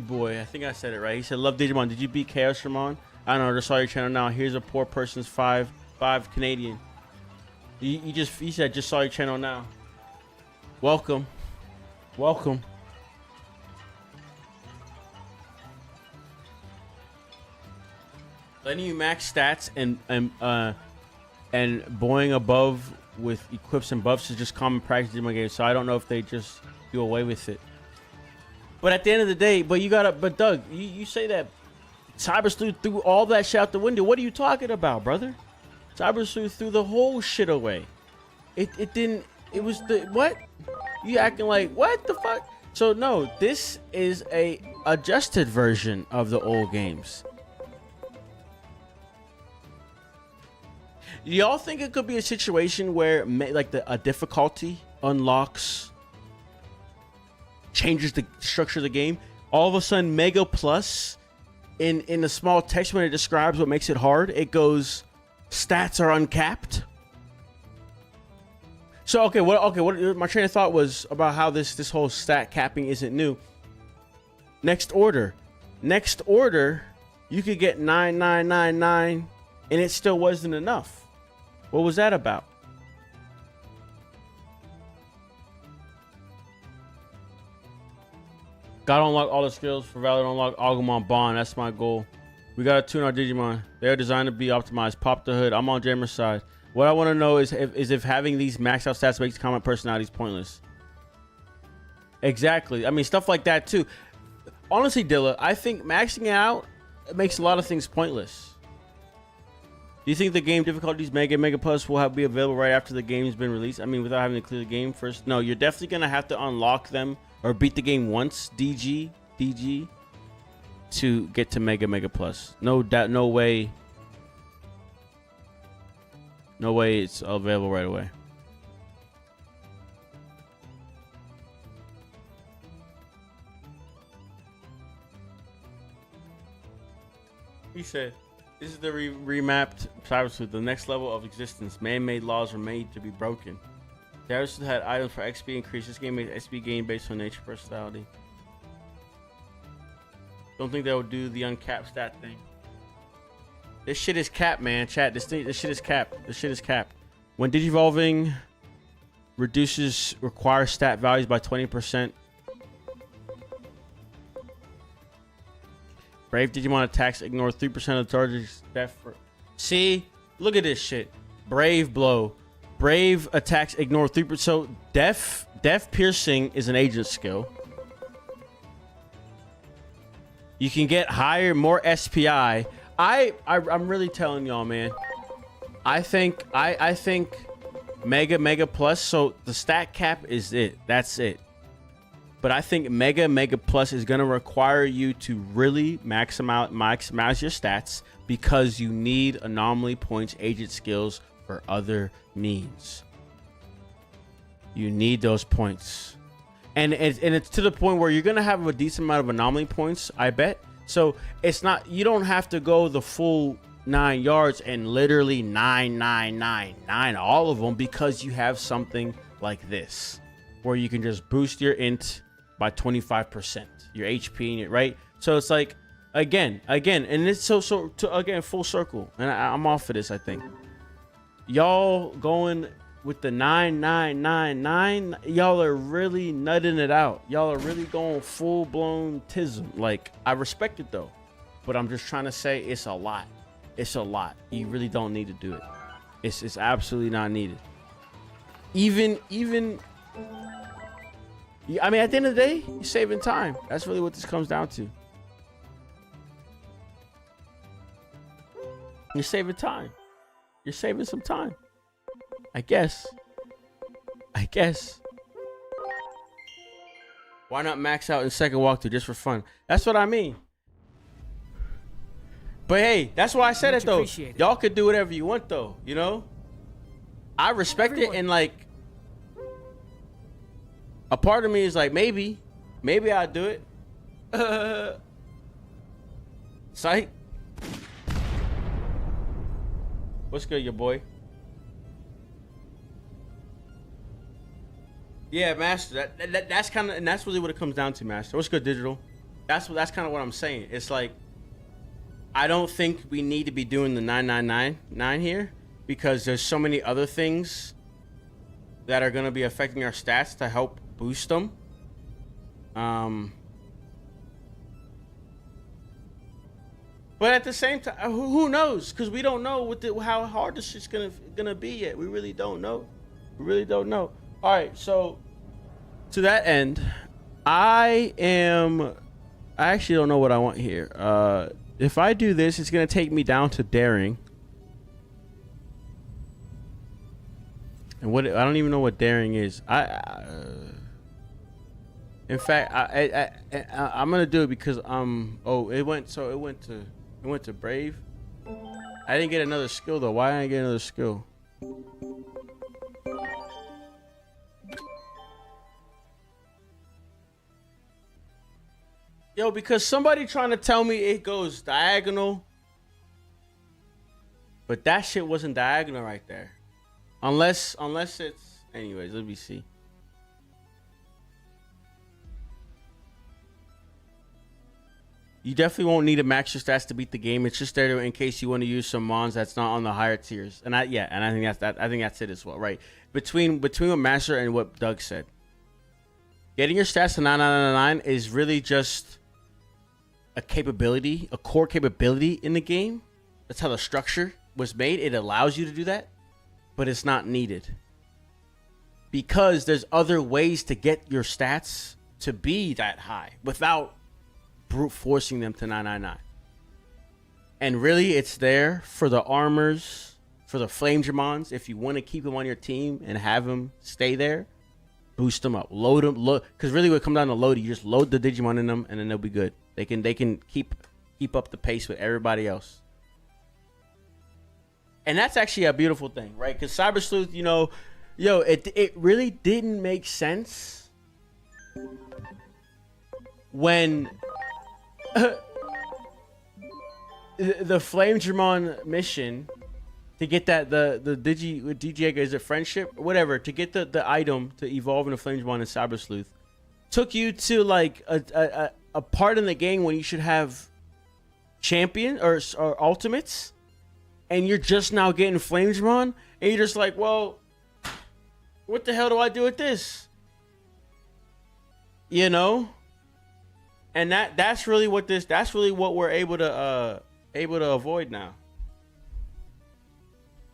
boy. I think I said it right. He said, "Love Digimon. Did you beat Chaos Ramon? I don't know. Just saw your channel now. Here's a poor person's five Canadian. He said just saw your channel now. Welcome. Letting you max stats and boing above with equips and buffs is just common practice in my game. So I don't know if they just do away with it. But at the end of the day, but Doug, you say that Cyber Sleuth threw all that shit out the window. What are you talking about, brother? Cyber Sleuth threw the whole shit away. It didn't. It was the what? You acting like what the fuck? So no, this is a adjusted version of the old games. Y'all think it could be a situation where like a difficulty unlocks, changes the structure of the game? All of a sudden, Mega Plus in the small text when it describes what makes it hard, it goes stats are uncapped. So what my train of thought was about how this whole stat capping isn't new. Next order, you could get 9999 and it still wasn't enough. What was that about? Gotta unlock all the skills for Valor to unlock Agumon Bond. That's my goal. We gotta tune our Digimon. They are designed to be optimized. Pop the hood. I'm on Jammer's side. What I want to know is if having these maxed out stats makes common personalities pointless. Exactly. I mean, stuff like that too. Honestly, Dilla, I think maxing it out makes a lot of things pointless. Do you think the game difficulties Mega Plus will be available right after the game has been released? I mean, without having to clear the game first? No, you're definitely gonna have to unlock them or beat the game once, DG, to get to Mega Plus. No doubt, no way it's available right away. He said, this is the remapped Cybersuit, the next level of existence. Man-made laws were made to be broken. Cybersuit had items for XP increase. This game makes XP gain based on nature personality. Don't think they'll do the uncapped stat thing. This shit is capped, man. Chat, this shit is capped. This shit is capped. When Digivolving requires stat values by 20%. Brave Digimon attacks ignore 3% of the charges. See? Look at this shit. Brave blow. Brave attacks ignore 3%. So Deaf Piercing is an agent skill. You can get higher, more SPI. I'm really telling y'all, man. I think Mega Plus. So the stat cap is it. That's it. But I think Mega Plus is gonna require you to really maximize your stats because you need anomaly points, agent skills for other means. You need those points, and it's to the point where you're gonna have a decent amount of anomaly points, I bet. So it's not, you don't have to go the full 9 yards and literally 9 all of them, because you have something like this where you can just boost your int by 25%, your HP, and your, right? So it's like, again, and it's again full circle, and I'm off for this. I think y'all going with the 9, y'all are really nutting it out. Y'all are really going full blown tism. Like, I respect it though, but I'm just trying to say it's a lot. It's a lot. You really don't need to do it. It's absolutely not needed. Even. I mean, at the end of the day, you're saving time. That's really what this comes down to. You're saving time. You're saving some time. I guess. Why not max out in second walkthrough just for fun? That's what I mean. But hey, that's why I said it though. Y'all could do whatever you want though, you know? I respect it, and like, a part of me is like, maybe I'll do it. Psych. What's good, your boy? Yeah, Master. That's kind of, and that's really what it comes down to, Master. What's good, Digital? That's kind of what I'm saying. It's like, I don't think we need to be doing the 9 here, because there's so many other things that are going to be affecting our stats to help boost them. But at the same time, who knows? Because we don't know how hard this shit's gonna be yet. We really don't know. All right, so to that end, I actually don't know what I want here. If I do this, it's gonna take me down to daring. And what, I don't even know what daring is. In fact, I'm gonna do it because it went to brave. I didn't get another skill though. Why didn't I get another skill? Yo, because somebody trying to tell me it goes diagonal, but that shit wasn't diagonal right there. Unless it's, anyways, let me see. You definitely won't need to max your stats to beat the game. It's just there in case you want to use some mons that's not on the higher tiers. And I think that's it as well, right? Between what Master and what Doug said. Getting your stats to 9999 is really just a capability, a core capability in the game. That's how the structure was made. It allows you to do that, but it's not needed. Because there's other ways to get your stats to be that high without brute forcing them to 999. And really, it's there for the armors, for the flame Digimons. If you want to keep them on your team and have them stay there, boost them up, load them, because really, when it comes down to loading, you just load the Digimon in them, and then they'll be good. They can keep up the pace with everybody else. And that's actually a beautiful thing, right? Because Cyber Sleuth, it really didn't make sense when the Flame Dramon mission to get that the DG is it friendship, whatever, to get the item to evolve into Flame Dramon and Cyber Sleuth took you to like a part in the game when you should have champion or ultimates, and you're just now getting Flame Dramon, and you're just like, well, what the hell do I do with this? And that's really what we're able to avoid now.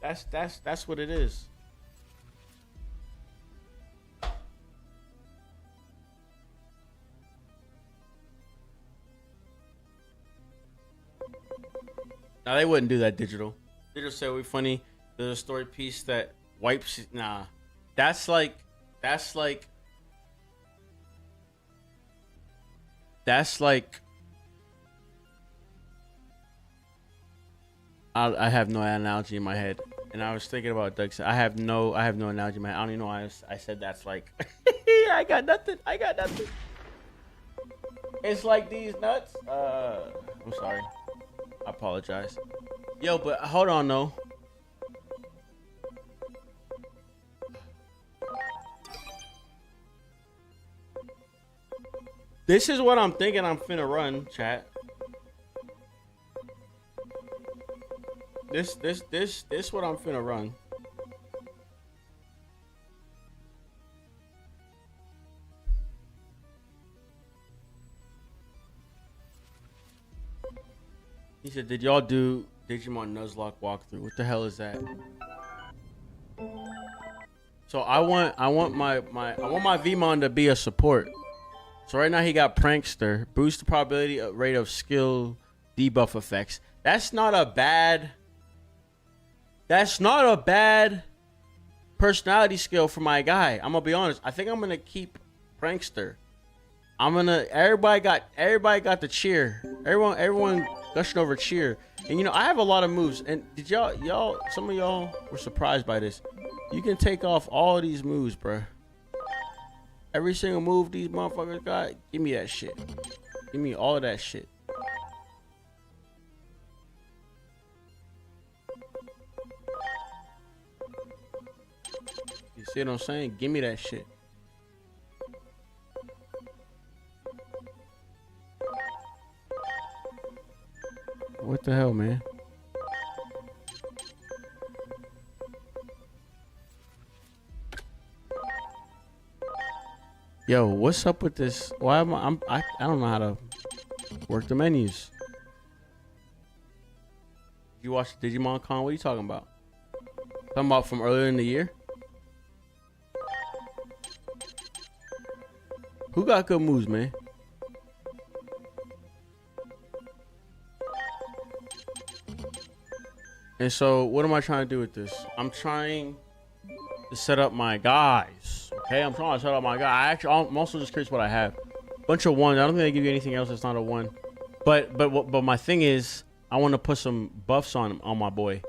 That's what it is. Now they wouldn't do that digital. Digital said we funny. There's a story piece that wipes. Nah, that's like. I have no analogy in my head, and I was thinking about Doug. I have no analogy in my head. I don't even know why I said that's like. I got nothing. It's like these nuts. I'm sorry. I apologize. Yo, but hold on though. This is what I'm thinking I'm finna run, chat. This what I'm finna run. He said, "Did y'all do Digimon Nuzlocke walkthrough? What the hell is that?" So I want my Vmon to be a support. So right now he got Prankster, boost the probability rate of skill debuff effects. That's not a bad personality skill for my guy. I'm gonna be honest. I think I'm gonna keep Prankster. Everybody got the cheer. Everyone gushing over cheer. And I have a lot of moves. And did y'all some of y'all were surprised by this. You can take off all of these moves, bruh. Every single move these motherfuckers got, give me that shit. Give me all of that shit. You see what I'm saying? Give me that shit. What the hell, man? Yo, what's up with this? Why am I don't know how to work the menus. You watch the Digimon Con? What are you talking about? Talking about from earlier in the year? Who got good moves, man? And so, what am I trying to do with this? I'm trying to set up my guys. Okay, I'm trying to set up my guy. I'm also just curious what I have. Bunch of ones. I don't think they give you anything else that's not a one. But my thing is, I want to put some buffs on my boy.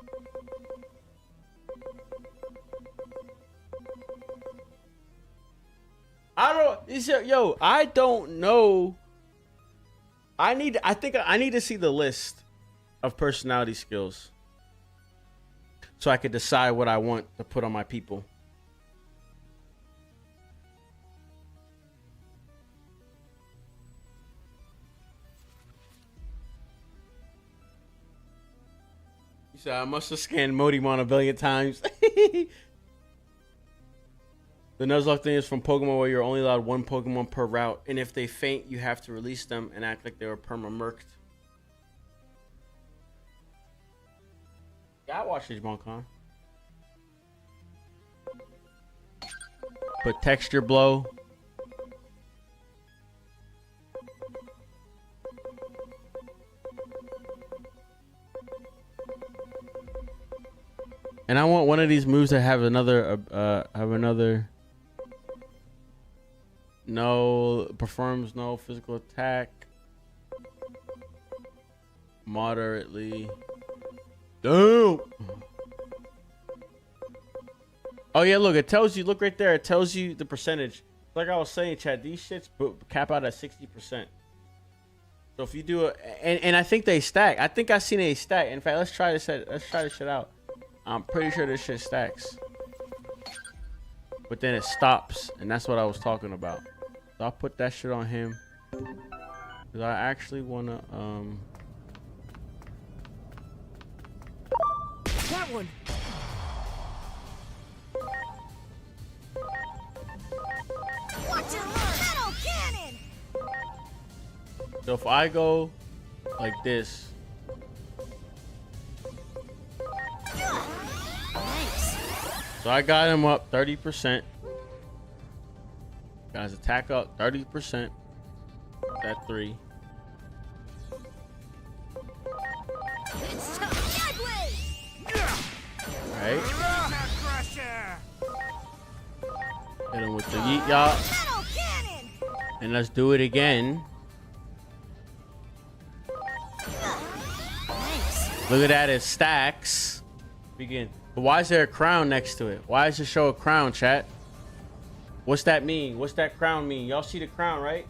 I don't know. I think I need to see the list of personality skills so I could decide what I want to put on my people. So I must have scanned Modimon a billion times. The Nuzlocke thing is from Pokemon where you're only allowed one Pokemon per route, and if they faint, you have to release them and act like they were perma-murked. Yeah, I watched Digimon Con. Put texture blow. And I want one of these moves to have another no, performs no physical attack. Moderately. Damn. Oh yeah, look, it tells you, look right there, it tells you the percentage. Like I was saying, Chad, these shits cap out at 60%. So if you do a, and I think they stack. I think I seen a stack. In fact, let's try this shit out. I'm pretty sure this shit stacks. But then it stops, and that's what I was talking about. So I'll put that shit on him. Cause I actually wanna That one. Watch and learn. Metal cannon. so if I go like this, Nice. so I got him up 30%. Got his attack up 30%. That 3. It's time. Alright. Hit him with the yeet yacht. Metal cannon. And let's do it again. Nice. Look at that, it stacks. Begin. But why is there a crown next to it? Why does it show a crown, chat? What's that mean? What's that crown mean? Y'all see the crown, right?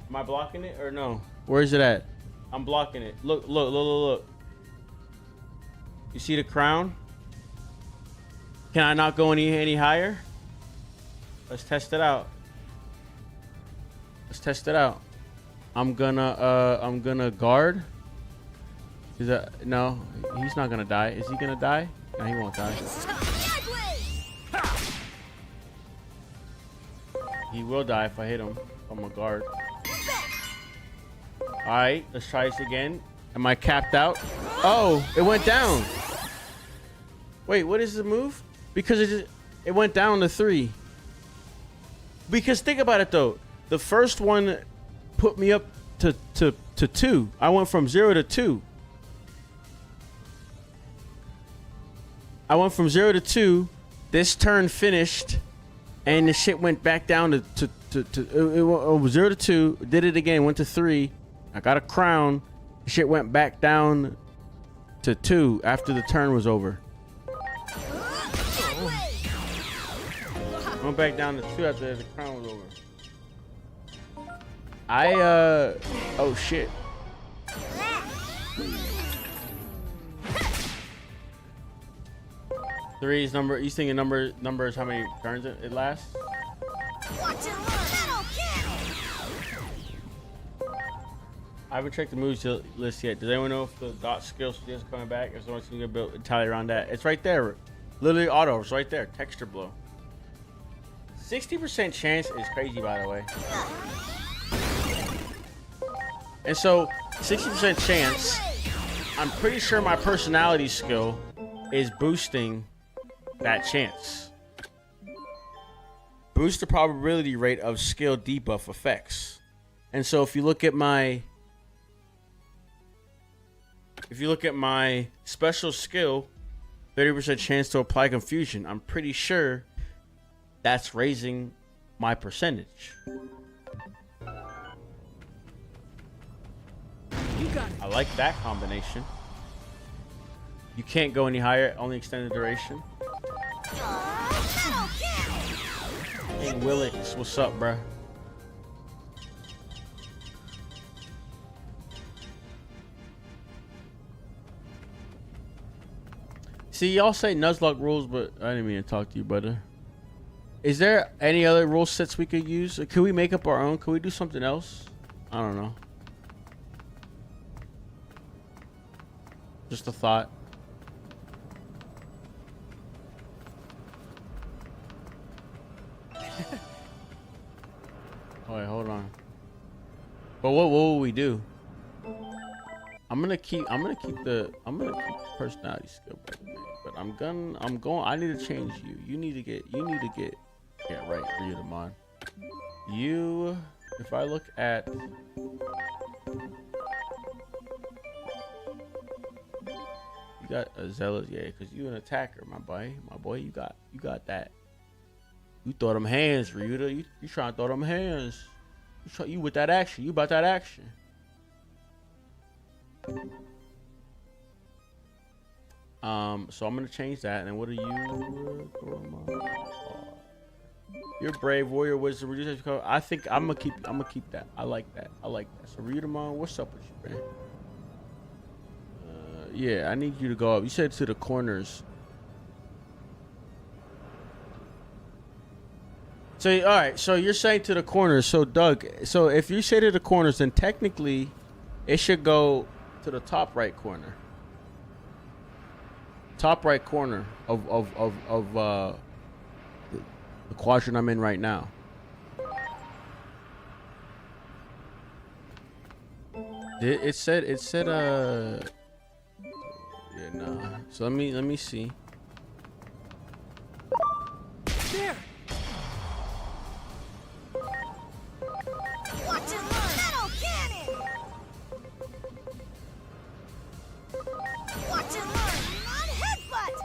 Am I blocking it or no? Where is it at? I'm blocking it. Look, look, look, look, look. You see the crown? Can I not go any higher? Let's test it out. Let's test it out. I'm gonna guard. Is that no? He's not gonna die. Is he gonna die? No, he won't die. It's time. He will die if I hit him. I'm a guard. All right, let's try this again. Am I capped out? Oh, it went down. Wait, what is the move? Because it went down to 3. Because think about it though, the first one put me up to 2. I went from 0 to 2. I went from 0 to 2. This turn finished, and the shit went back down to it was 0 to 2. Did it again, went to 3. I got a crown. The shit went back down to 2 after the turn was over. Went back down to 2 after the crown was over. Oh shit. Three's number. You thinking numbers? How many turns it lasts? Watch and learn. Metal cannon. I haven't checked the moves list yet. Does anyone know if the dot skill is coming back? If someone's gonna build entirely around that, it's right there. Literally auto. It's right there. Texture blow. 60% chance is crazy, by the way. And so, 60% chance. I'm pretty sure my personality skill is boosting that chance. Boost the probability rate of skill debuff effects. And so if you look at my special skill, 30% chance to apply confusion, I'm pretty sure that's raising my percentage. I like that combination. You can't go any higher, only extended duration. Hey Willix, what's up, bruh? See, y'all say Nuzlocke rules, but I didn't mean to talk to you, brother. Is there any other rule sets we could use? Could we make up our own? Could we do something else? I don't know. Just a thought. But what will we do? I'm gonna keep personality skill, but I need to change you. You need to get right, Ryutamon. You, if I look at, you got a zealous, yeah, because you an attacker, my boy, you got that. You throw them hands, Ryuta. You trying to throw them hands. You with that action. You about that action. So I'm gonna change that. And what are you? You're brave, warrior, wisdom. I think I'm gonna keep that. I like that. So Ryutamon, what's up with you, man? Yeah, I need you to go up. You said to the corners. So all right, so you're saying to the corners. So Doug, so if you say to the corners, then technically, it should go to the top right corner. Top right corner of the quadrant I'm in right now. It said yeah, nah. So let me see. There! Watch and learn! Metal cannon! Watch and learn! On headbutt!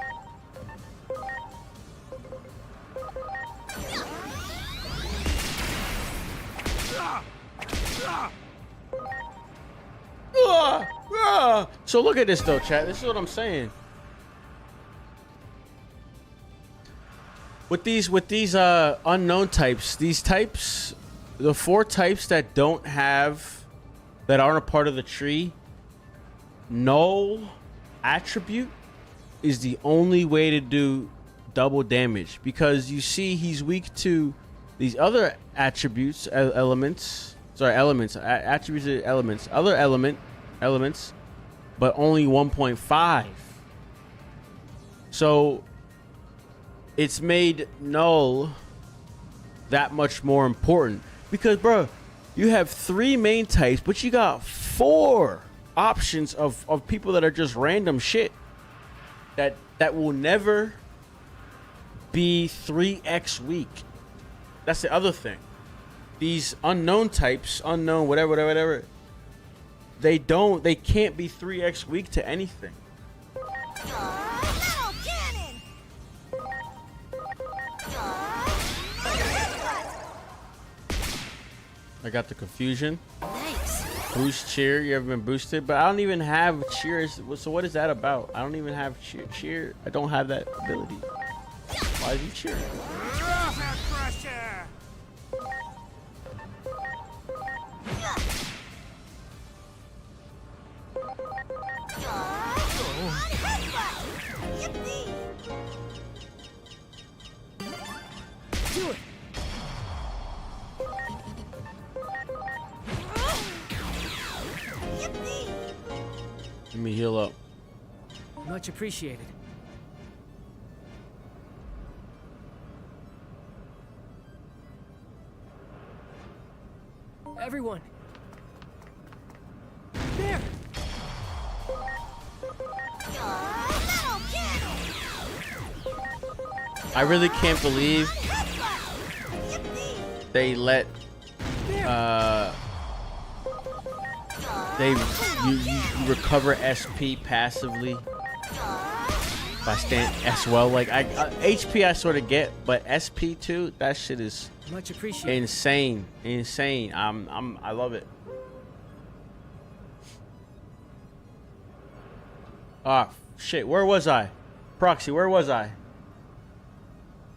So look at this though, chat. This is what I'm saying. With these unknown types, these types, the 4 types that aren't a part of the tree, null attribute is the only way to do double damage, because you see he's weak to these other attributes, elements, other elements, but only 1.5. So it's made null that much more important, because bro, you have 3 main types, but you got 4 options of people that are just random shit that will never be 3x weak. That's the other thing. These unknown types, whatever, they can't be 3x weak to anything. Metal cannon! I got the confusion. Nice. Boost cheer. You ever been boosted? But I don't even have cheers. So what is that about? I don't even have cheer. I don't have that ability. Why is he cheering? Do it! Let me heal up. Much appreciated. Everyone! There! I really can't believe they let you recover SP passively by stand as well. Like HP I sort of get, but SP too, that shit is Much appreciated. insane. I love it. Ah, shit, where was I? Proxy, where was I?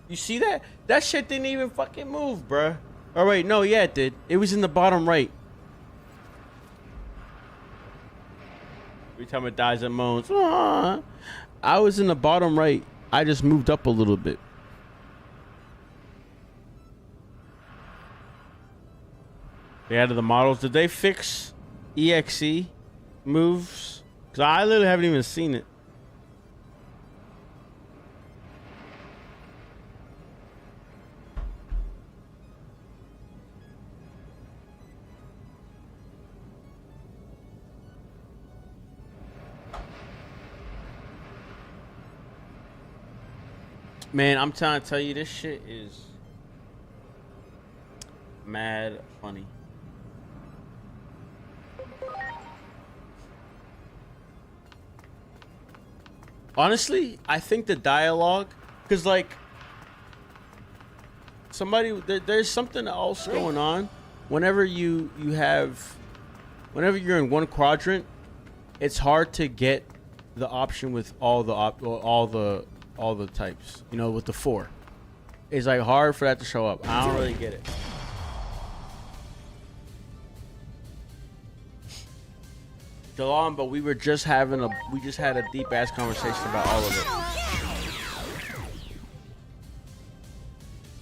You see that? That shit didn't even fucking move, bruh. Oh wait, no, yeah it did. It was in the bottom right. Every time it dies, it moans. "Ah." I was in the bottom right. I just moved up a little bit. They added the models. Did they fix EXE moves? Because I literally haven't even seen it. Man, I'm trying to tell you, this shit is mad funny. Honestly, I think the dialogue, because like there's something else going on. Whenever whenever you're in one quadrant, it's hard to get the option with all the types. You know, with the 4, it's like hard for that to show up. I don't really get it. Delon, but we just had a deep ass conversation about all of it.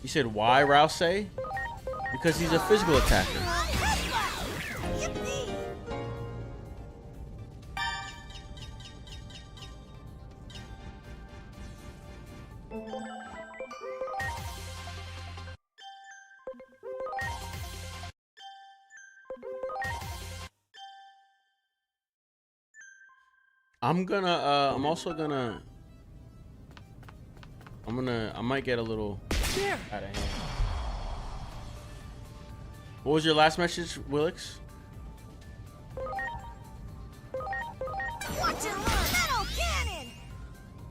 You said why Rouse? Because he's a physical attacker. I might get a little out of hand. What was your last message, Willix?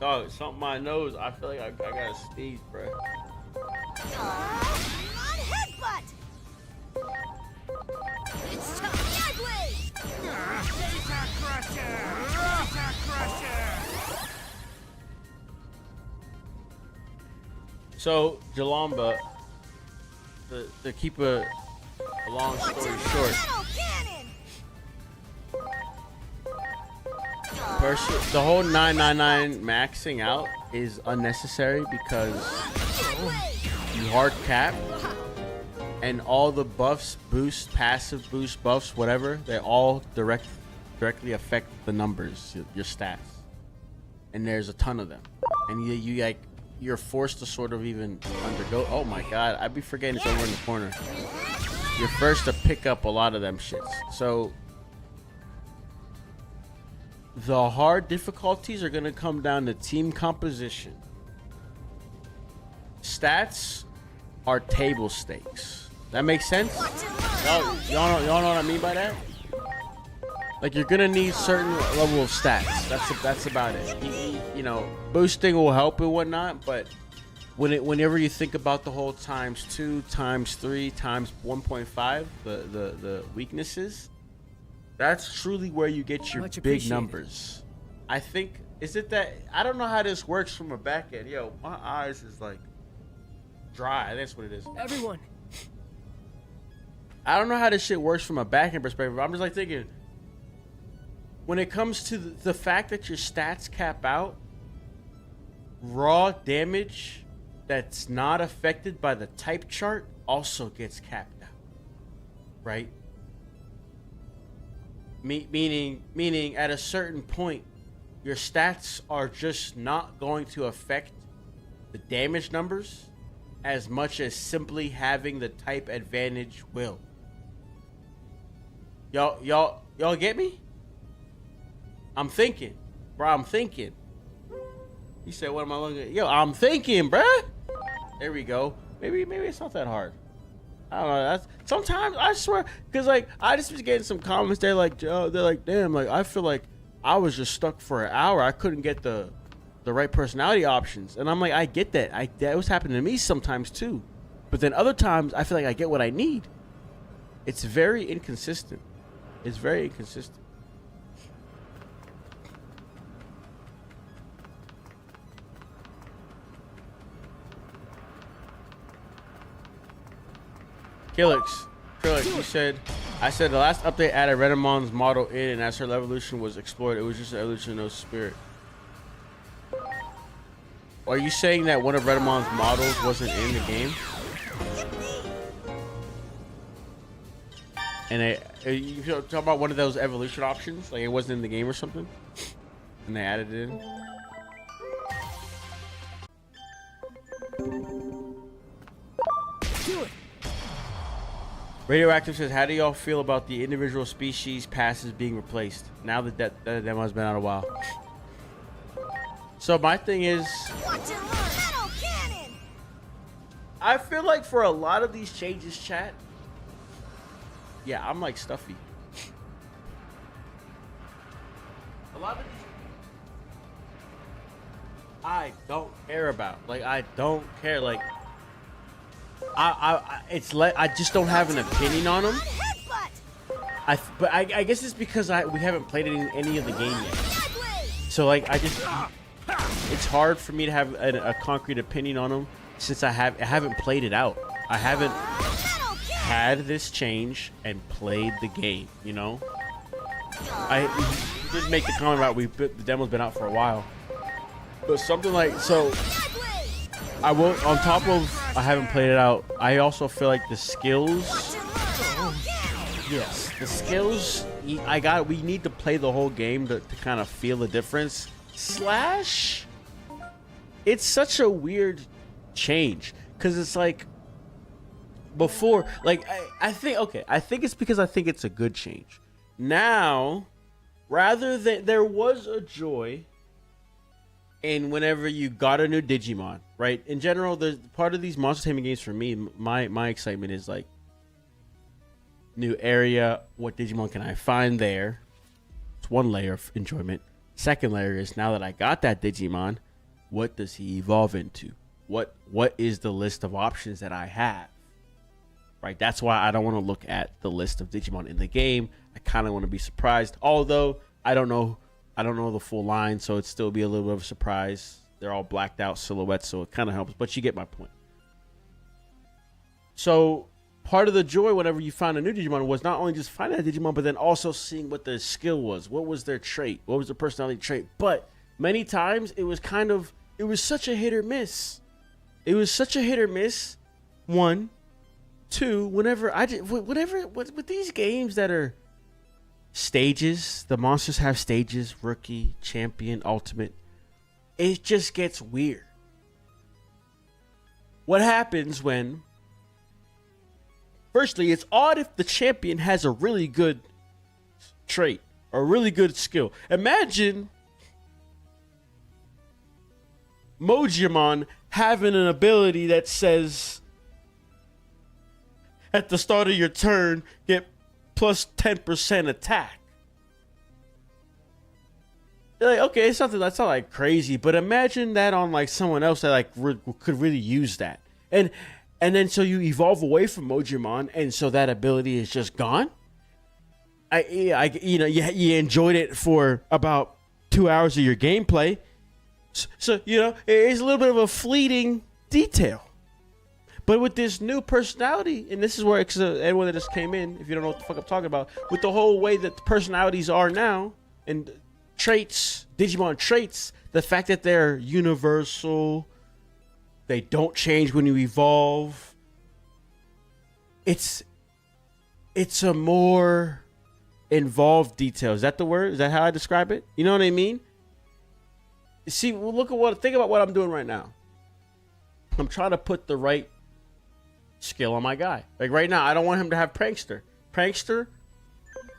Dog, something my nose. I feel like I gotta sneeze, bro. It's time sideways! So, Jalamba, to keep a long story short, the whole 999 maxing out is unnecessary because you hard cap and all the buffs, boost, passive boost, buffs, whatever, they all directly affect the numbers, your stats, and there's a ton of them, and you're forced to sort of even undergo. Oh my god, I'd be forgetting it's over in the corner. You're first to pick up a lot of them shits. So the hard difficulties are gonna come down to team composition. Stats are table stakes. That makes sense? Y'all know what I mean by that? Like, you're gonna need certain level of stats. That's about it. You know, boosting will help and whatnot, but whenever you think about the whole ×2, ×3, ×1.5, the weaknesses, that's truly where you get your big numbers. I think, is it that, I don't know how this works from a back end. Yo, my eyes is like dry. That's what it is. Everyone. I don't know how this shit works from a back end perspective. I'm just like thinking, when it comes to the fact that your stats cap out, raw damage that's not affected by the type chart also gets capped out, right? Meaning at a certain point, your stats are just not going to affect the damage numbers as much as simply having the type advantage will. Y'all get me? I'm thinking, bro. I'm thinking. He said, "What am I looking at?" Yo, I'm thinking, bruh. There we go. Maybe it's not that hard. I don't know. That's sometimes I swear, cause like I just was getting some comments. They're like, damn, like I feel like I was just stuck for an hour. I couldn't get the right personality options, and I'm like, I get that. That was happening to me sometimes too, but then other times I feel like I get what I need. It's very inconsistent. It's very inconsistent. Killix, you said, I said the last update added Redimon's model in, and as her evolution was explored, it was just an evolution of no spirit. Are you saying that one of Redimon's models wasn't in the game? And you talk about one of those evolution options, like it wasn't in the game or something, and they added it in? Do it. Radioactive says, how do y'all feel about the individual species passes being replaced now that that demo has been out a while? So my thing is, I feel like for a lot of these changes, chat. Yeah, I'm like Stuffy. A lot of these I don't care about. Like I don't care. Like it's like I just don't have an opinion on them. But I guess it's because we haven't played any of the game yet. So like it's hard for me to have a concrete opinion on them since I haven't played it out. I haven't had this change and played the game. You know, I did make the comment about the demo's been out for a while, but something like so. I will on top of I haven't played it out. I also feel like the skills. Yes, the skills. We need to play the whole game to kind of feel the difference. Slash, it's such a weird change because it's like before. Like I think it's because I think it's a good change. Now, rather than there was a joy in whenever you got a new Digimon, right? In general, the part of these monster taming games for me, my excitement is like. New area, what Digimon can I find there? It's one layer of enjoyment. Second layer is now that I got that Digimon, what does he evolve into? What is the list of options that I have? Right? That's why I don't want to look at the list of Digimon in the game. I kind of want to be surprised. Although I don't know the full line, so it'd still be a little bit of a surprise. They're all blacked out silhouettes, so it kind of helps, but you get my point. So part of the joy whenever you found a new Digimon was not only just finding that Digimon, but then also seeing what their skill was. What was their trait? What was their personality trait? But many times it was such a hit or miss. It was such a hit or miss. One, two, with these games that are stages, the monsters have stages, rookie, champion, ultimate. It just gets weird. What happens when firstly, it's odd if the champion has a really good trait or a really good skill. Imagine Mojimon having an ability that says at the start of your turn, get plus 10% attack. You're like, okay, it's something that's not like crazy, but imagine that on like someone else that like could really use that. And then so you evolve away from Mojimon, and so that ability is just gone. You enjoyed it for about 2 hours of your gameplay, so you know it's a little bit of a fleeting detail. But with this new personality, and this is where anyone that just came in, if you don't know what the fuck I'm talking about, with the whole way that the personalities are now and traits, Digimon traits, the fact that they're universal. They don't change when you evolve. It's a more involved detail. Is that the word? Is that how I describe it? You know what I mean? See, think about what I'm doing right now. I'm trying to put the right skill on my guy. Like right now, I don't want him to have Prankster. Prankster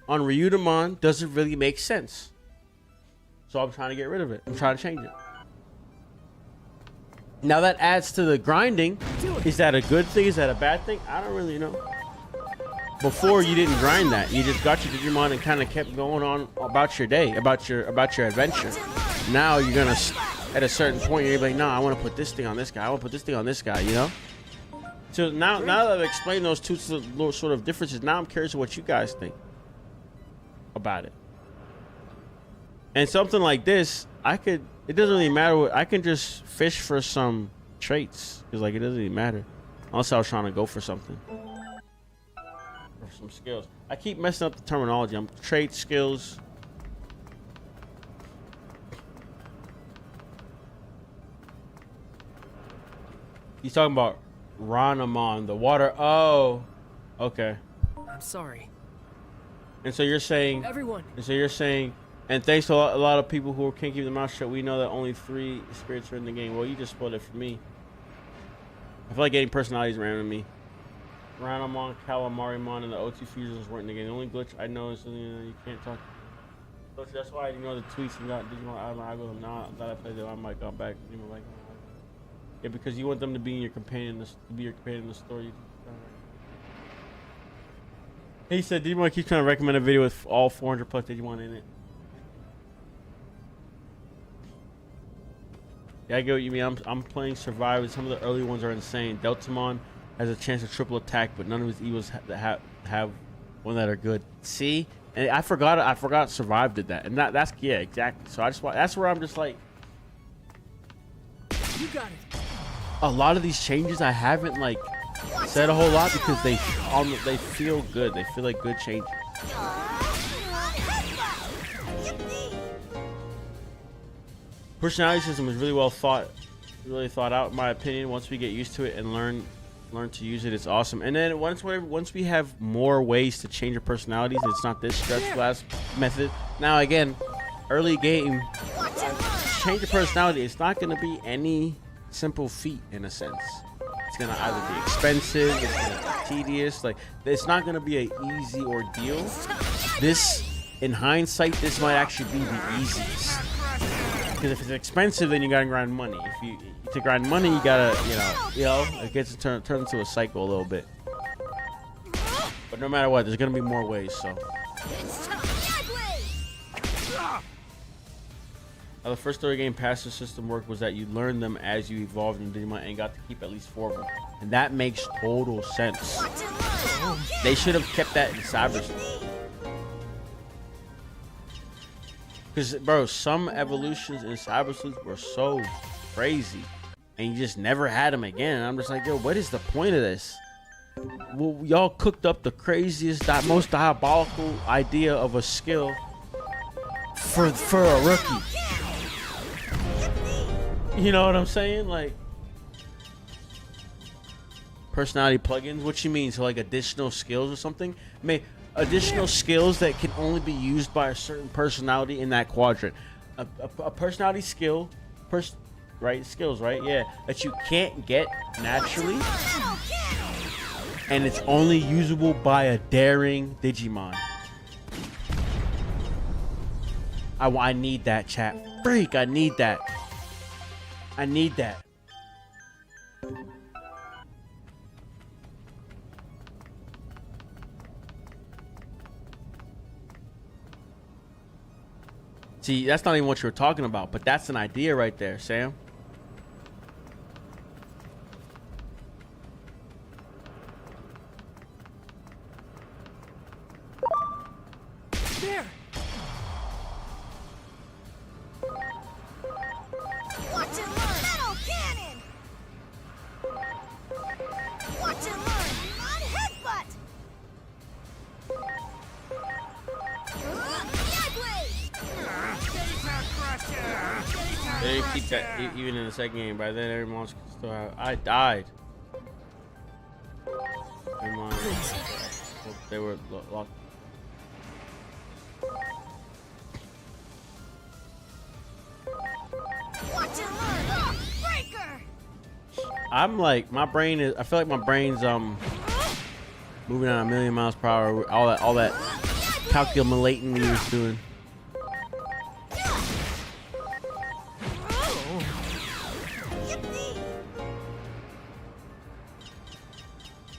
on Ryudamon doesn't really make sense. So I'm trying to get rid of it. I'm trying to change it. Now that adds to the grinding. Is that a good thing? Is that a bad thing? I don't really know. Before you didn't grind that. You just got your Digimon and kind of kept going on about your day, about your adventure. Now you're gonna, at a certain point, you're like, no, I want to put this thing on this guy. I want to put this thing on this guy. You know. So now that I've explained those two sort of differences, now I'm curious what you guys think about it. And something like this, it doesn't really matter. I can just fish for some traits because like it doesn't even matter unless I was trying to go for something or some skills. I keep messing up the terminology. I'm traits, skills. He's talking about Ranamon, the water. Oh, okay. I'm sorry. And so you're saying Everyone. And so you're saying. And thanks to a lot of people who can't keep their mouth shut, we know that only 3 spirits are in the game. Well, you just spoiled it for me. I feel like getting personalities random to me. Ranamon, Calamarimon, and the O2 fusions weren't in the game. The only glitch I know is you can't talk. So that's why I ignore the tweets and got Digimon out of my algorithm. Now that I played it, I might go back. Yeah, because you want them to be your companion, to be your companion in the story. He said, Digimon keeps trying to recommend a video with all 400 plus Digimon in it. Yeah, I get what you mean. I'm playing Survive, and some of the early ones are insane. Deltamon has a chance to triple attack, but none of his Evos have one that are good. See, and I forgot Survive did that, and that's yeah, exactly. So that's where I'm just like, You got it. a lot of these changes I haven't like said a whole lot because they feel good. They feel like good changes. Personality system is really really thought out in my opinion. Once we get used to it and learn to use it, it's awesome. And then once we have more ways to change your personalities, it's not this stretch glass method. Now again, early game, change your personality. It's not going to be any simple feat in a sense. It's going to either be expensive, it's going to be tedious. Like, it's not going to be an easy ordeal. This, in hindsight, this might actually be the easiest. Because if it's expensive, then you gotta grind money. If you to grind money, you gotta, it gets to turn into a cycle a little bit. But no matter what, there's gonna be more ways. So. How the first story game passive system worked was that you learned them as you evolved in Digimon and got to keep at least 4 of them, and that makes total sense. They should have kept that in Cyber. Because, bro, some evolutions in Cyber Sleuth were so crazy. And you just never had them again. And I'm just like, yo, what is the point of this? Well, y'all cooked up the craziest, most diabolical idea of a skill for a rookie. You know what I'm saying? Like, personality plugins? What you mean? So, like, additional skills or something? I mean, additional skills that can only be used by a certain personality in that quadrant. A personality skill, skills, right? Yeah, that you can't get naturally, and it's only usable by a daring Digimon. I need that, chat. Freak, I need that. I need that. See, that's not even what you were talking about, but that's an idea right there, Sam. There. Watch and learn. Metal cannon. Watch and learn. On headbutt. They didn't keep that even in the second game. By then, every monster could still have. I died. They were locked. Watch and learn. Breaker. I'm like, my brain is. I feel like my brain's moving at 1,000,000 miles per hour. All that calculating we was doing.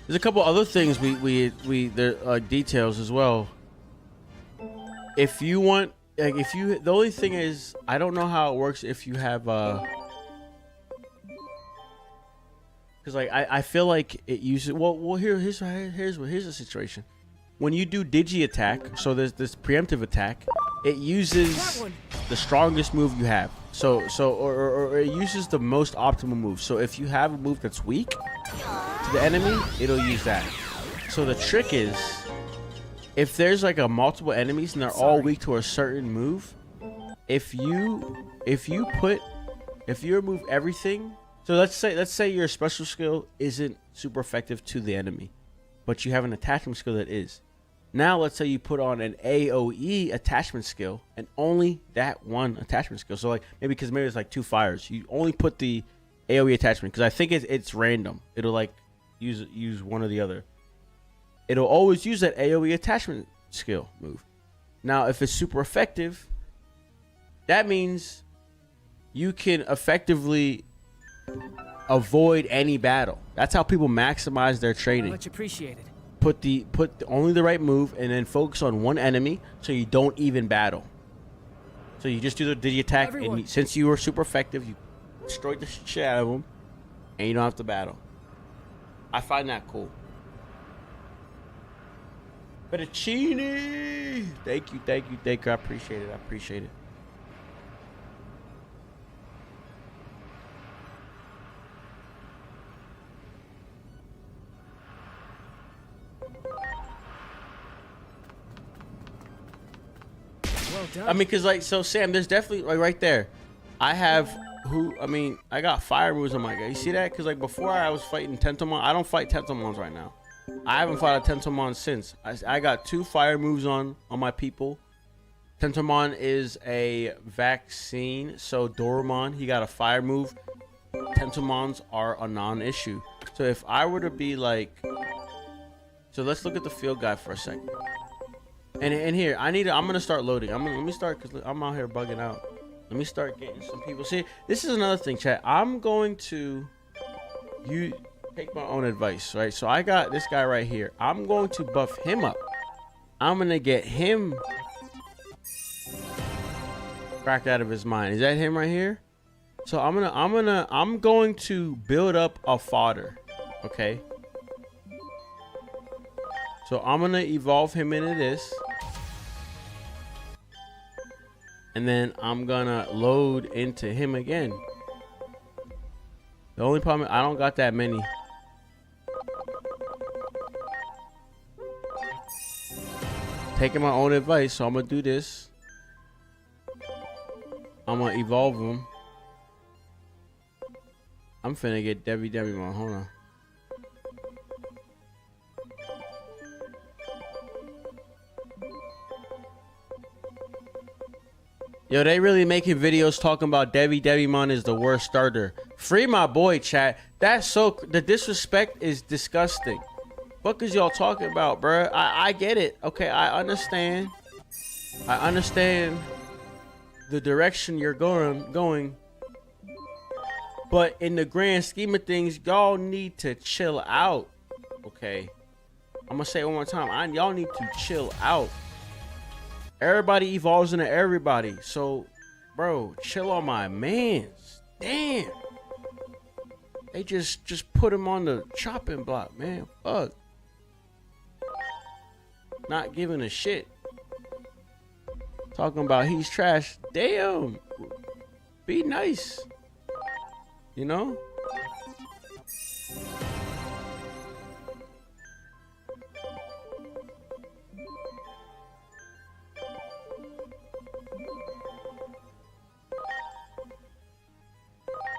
There's a couple other things there details as well. If you want, like, the only thing is, I don't know how it works if you have because like I feel like it uses here's the situation. When you do digi attack, so there's this preemptive attack, it uses the strongest move you have. Or it uses the most optimal move. So if you have a move that's weak to the enemy, it'll use that. So the trick is, if there's like a multiple enemies and they're all weak to a certain move, if you remove everything, so let's say your special skill isn't super effective to the enemy, but you have an attachment skill that is. Now let's say you put on an AoE attachment skill and only that one attachment skill. So like maybe it's like 2 fires. You only put the AoE attachment because I think it's random. It'll like use one or the other. It'll always use that AoE attachment skill move. Now if it's super effective, that means you can effectively avoid any battle. That's how people maximize their training. Much appreciated. Put only the right move and then focus on one enemy so you don't even battle. So you just do the digi attack, and since you were super effective, you destroyed the shit out of them, and you don't have to battle. I find that cool. Fettuccine! Thank you. I appreciate it. Well done. I mean, cause like, so Sam, there's definitely like right there. I got fire moves on my guy. You see that? Cause like before I was fighting Tentomon. I don't fight Tentomons right now. I haven't fought a Tentomon since. I got 2 fire moves on my people. Tentomon is a vaccine, so Dorumon, he got a fire move. Tentomons are a non-issue. So if I were to be like, so let's look at the field guide for a second. And here, I'm gonna start loading. Let me start, because I'm out here bugging out. Let me start getting some people. See, this is another thing, chat. I'm going to take my own advice, right? So I got this guy right here. I'm going to buff him up. I'm gonna get him cracked out of his mind. Is that him right here? So I'm going to build up a fodder. Okay. So I'm gonna evolve him into this. And then I'm gonna load into him again. The only problem, I don't got that many. Taking my own advice, so I'm gonna do this. I'm gonna evolve him. I'm finna get Digimon. Hold on. Yo, they really making videos talking about Digimon is the worst starter. Free my boy, chat. The disrespect is disgusting. What is y'all talking about, bruh? I get it. Okay, I understand. I understand the direction you're going. But in the grand scheme of things, y'all need to chill out. Okay. I'm gonna say it one more time. Y'all need to chill out. Everybody evolves into everybody. So, bro, chill on my mans. Damn. They just put him on the chopping block, man. Fuck. Not giving a shit. Talking about he's trash. Damn. Be nice. You know?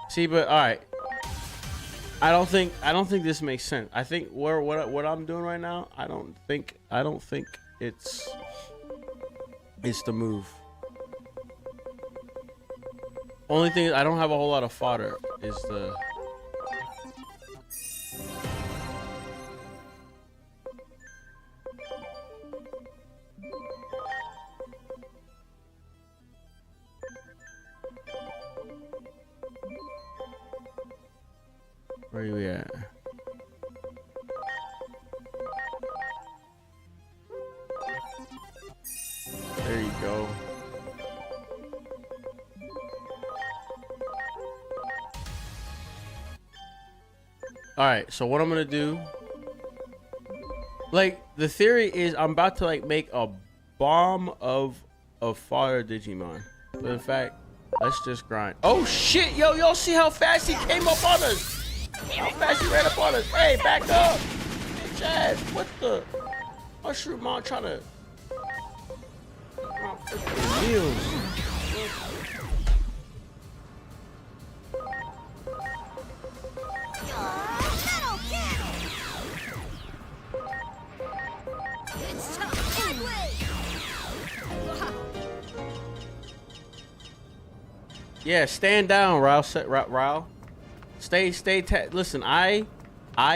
See, but all right. I don't think this makes sense. I think what I'm doing right now, I don't think it's the move. Only thing is I don't have a whole lot of fodder is the where you at? There you go. All right, so what I'm gonna do, like the theory is I'm about to like make a bomb of fire Digimon. But in fact, let's just grind. Oh shit, yo, y'all see how fast he came up on us? How fast he ran up on us? Hey, back up! Hey, Chad, what the? Mushroom on trying to my freaking wheels. Yeah, stand down, Rao. Stay. Listen, I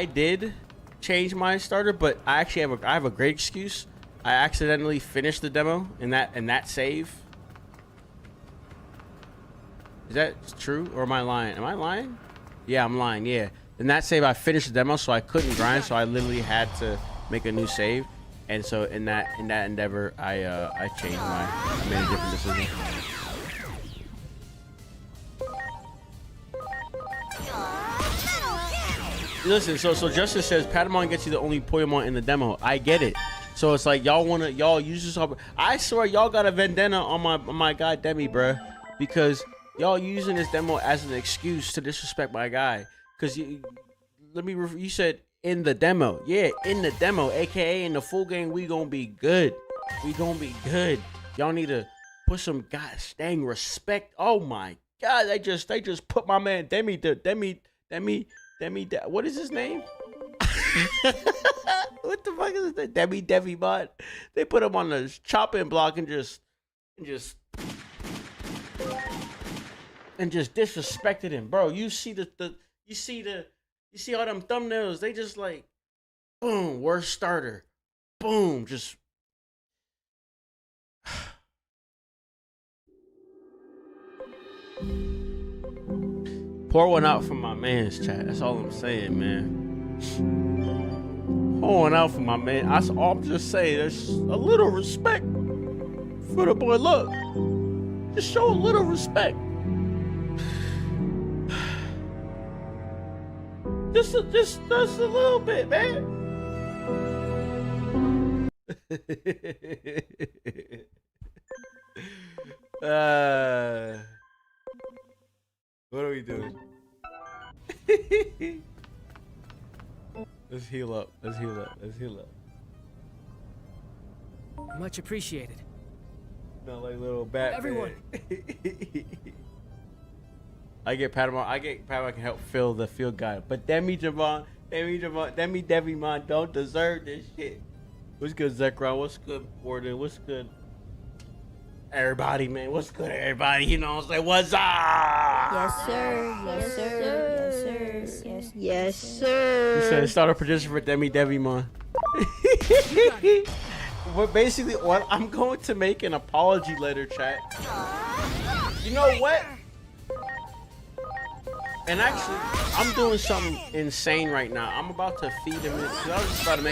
did change my starter, but I actually have a great excuse. I accidentally finished the demo in that save. Is that true, or am I lying? Am I lying? Yeah, I'm lying. Yeah. In that save, I finished the demo, so I couldn't grind. So I literally had to make a new save. And so in that endeavor, I changed I made a different decision. Listen, so Justice says Patamon gets you the only Pokémon in the demo. I get it. So it's like y'all use this. I swear y'all got a vendetta on my guy Demi, bruh, because y'all using this demo as an excuse to disrespect my guy. Cause you said in the demo, yeah, in the demo, aka in the full game, we gonna be good. We gonna be good. Y'all need to put some gosh dang respect. Oh my God, they just put my man Demi. What is his name? What the fuck is this? Digimon. They put him on the chopping block and just disrespected him, bro. You see you see all them thumbnails? They just like, boom, worst starter, boom, just. Pour one out for my man's chat. That's all I'm saying, man. Pour one out for my man. I'm just saying, there's a little respect for the boy. Look, just show a little respect. Just a little bit, man. What are we doing? Let's heal up. Let's heal up. Much appreciated. Not like little Batman. Everyone. I get Patamon can help fill the field guide. But Digimon don't deserve this shit. What's good, Zekron? What's good, Warden? What's good? Everybody, man. What's good, everybody? You know what I'm saying? What's up? Yes, sir. Yes, sir. Yes, sir. Yes, Yes, sir. He said start a petition for Digimon. But basically, what I'm going to make an apology letter, chat. You know what? And actually, I'm doing something insane right now. I'm about to feed him. I was about to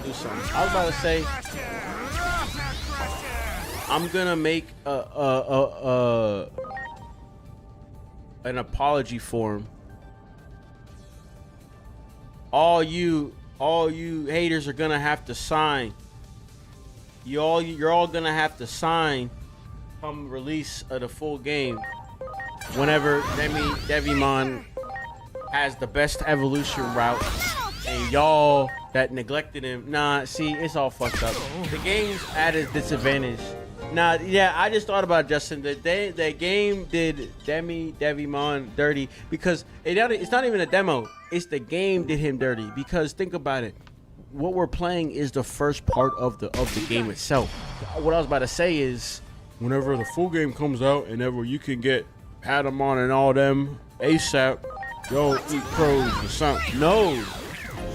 do something. I was about to say, I'm gonna make an apology form. All you haters are gonna have to sign. You're all gonna have to sign come release of the full game. Whenever Digimon has the best evolution route, and y'all that neglected him, nah, see, it's all fucked up. The game's at a disadvantage. Nah, yeah, I just thought about it, Justin. The game did Digimon dirty because it's not even a demo. It's the game did him dirty because think about it. What we're playing is the first part of the game itself. What I was about to say is, whenever the full game comes out, and ever you can get Patamon and all them ASAP, yo, eat crows or something. No,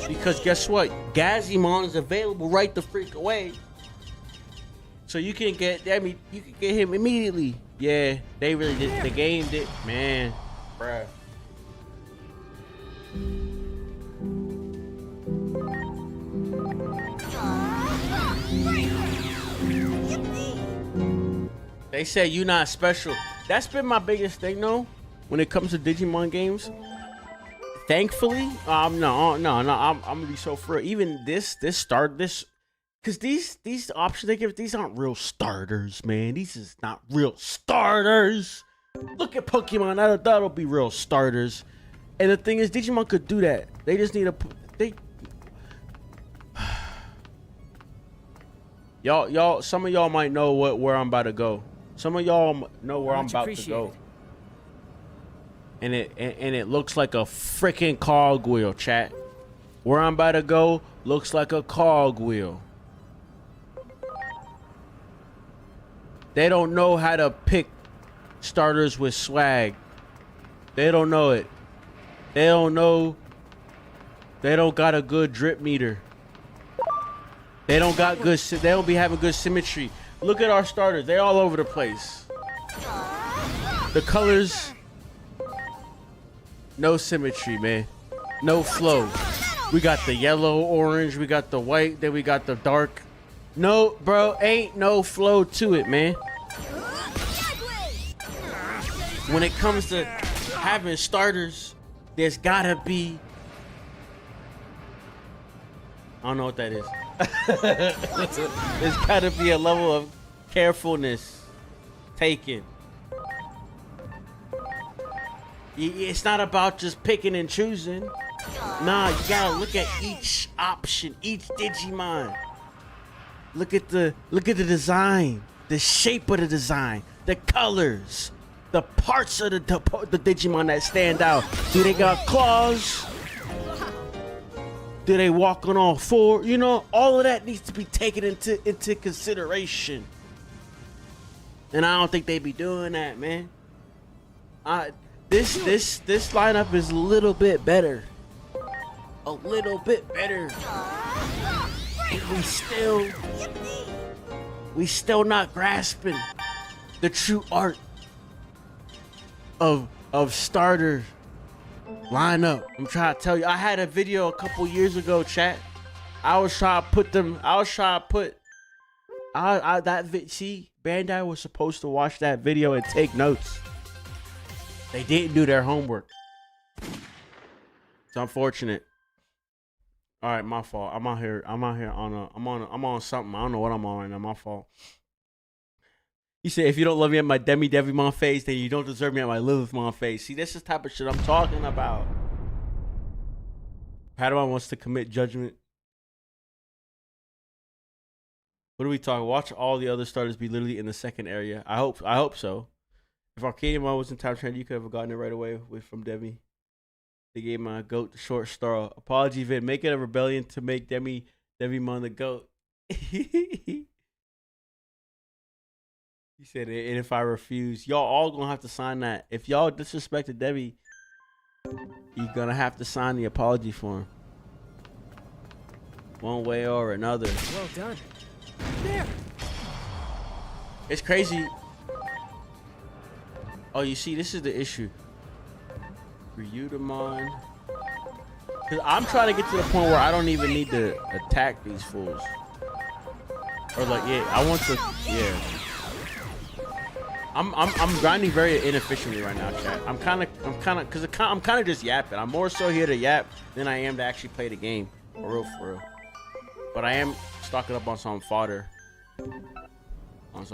because guess what? Gazimon is available right the freak away. So you can get you can get him immediately. Yeah, they really did. The game did, man, bruh. They say you not special. That's been my biggest thing though, when it comes to Digimon games. Thankfully, I'm gonna be so for even this, because these options they give, these aren't real starters, man. These is not real starters. Look at Pokemon, that'll be real starters. And the thing is, Digimon could do that. They just need y'all. Some of y'all might know where I'm about to go. Some of y'all know where I'm about to go. And it looks like a freaking cogwheel, chat. Where I'm about to go looks like a cogwheel. They don't know how to pick starters with swag. They don't know it. They don't know. They don't got a good drip meter. They don't got good. They don't be having good symmetry. Look at our starters. They're all over the place. The colors. No symmetry, man. No flow. We got the yellow, orange, we got the white, then we got the dark. No, bro, ain't no flow to it, man. When it comes to having starters, there's gotta be... I don't know what that is. There's gotta be a level of carefulness taken. It's not about just picking and choosing. Nah, you gotta look at each option, each Digimon. Look at the design, the shape of the design, the colors, the parts of the Digimon that stand out. Do they got claws? Do they walk on all four? You know, all of that needs to be taken into consideration. And I don't think they be doing that, man. This lineup is a little bit better. A little bit better. We still not grasping the true art of starter lineup. I'm trying to tell you. I had a video a couple years ago, chat. See, Bandai was supposed to watch that video and take notes. They didn't do their homework. It's unfortunate. All right, my fault. I'm on something. I don't know what I'm on right now. My fault. He said, if you don't love me at my Devimon phase, then you don't deserve me at my Lilithmon phase. See, this is the type of shit I'm talking about. Padawan wants to commit judgment. What are we talking? Watch all the other starters be literally in the second area. I hope so. If Arcadian was in Time Trend, you could have gotten it right away from Devi. They gave my goat the short straw. Apology, Vin. Make it a rebellion to make Devimon the goat. He said, and if I refuse, y'all all gonna have to sign that. If y'all disrespected Devi, you're gonna have to sign the apology form. One way or another. Well done. There. It's crazy. Oh, you see, this is the issue. Ryudamon. Cause I'm trying to get to the point where I don't even need to attack these fools. Or like, yeah, I want to, yeah. I'm grinding very inefficiently right now, chat. I'm kind of just yapping. I'm more so here to yap than I am to actually play the game, for real. But I am stocking up on some fodder. On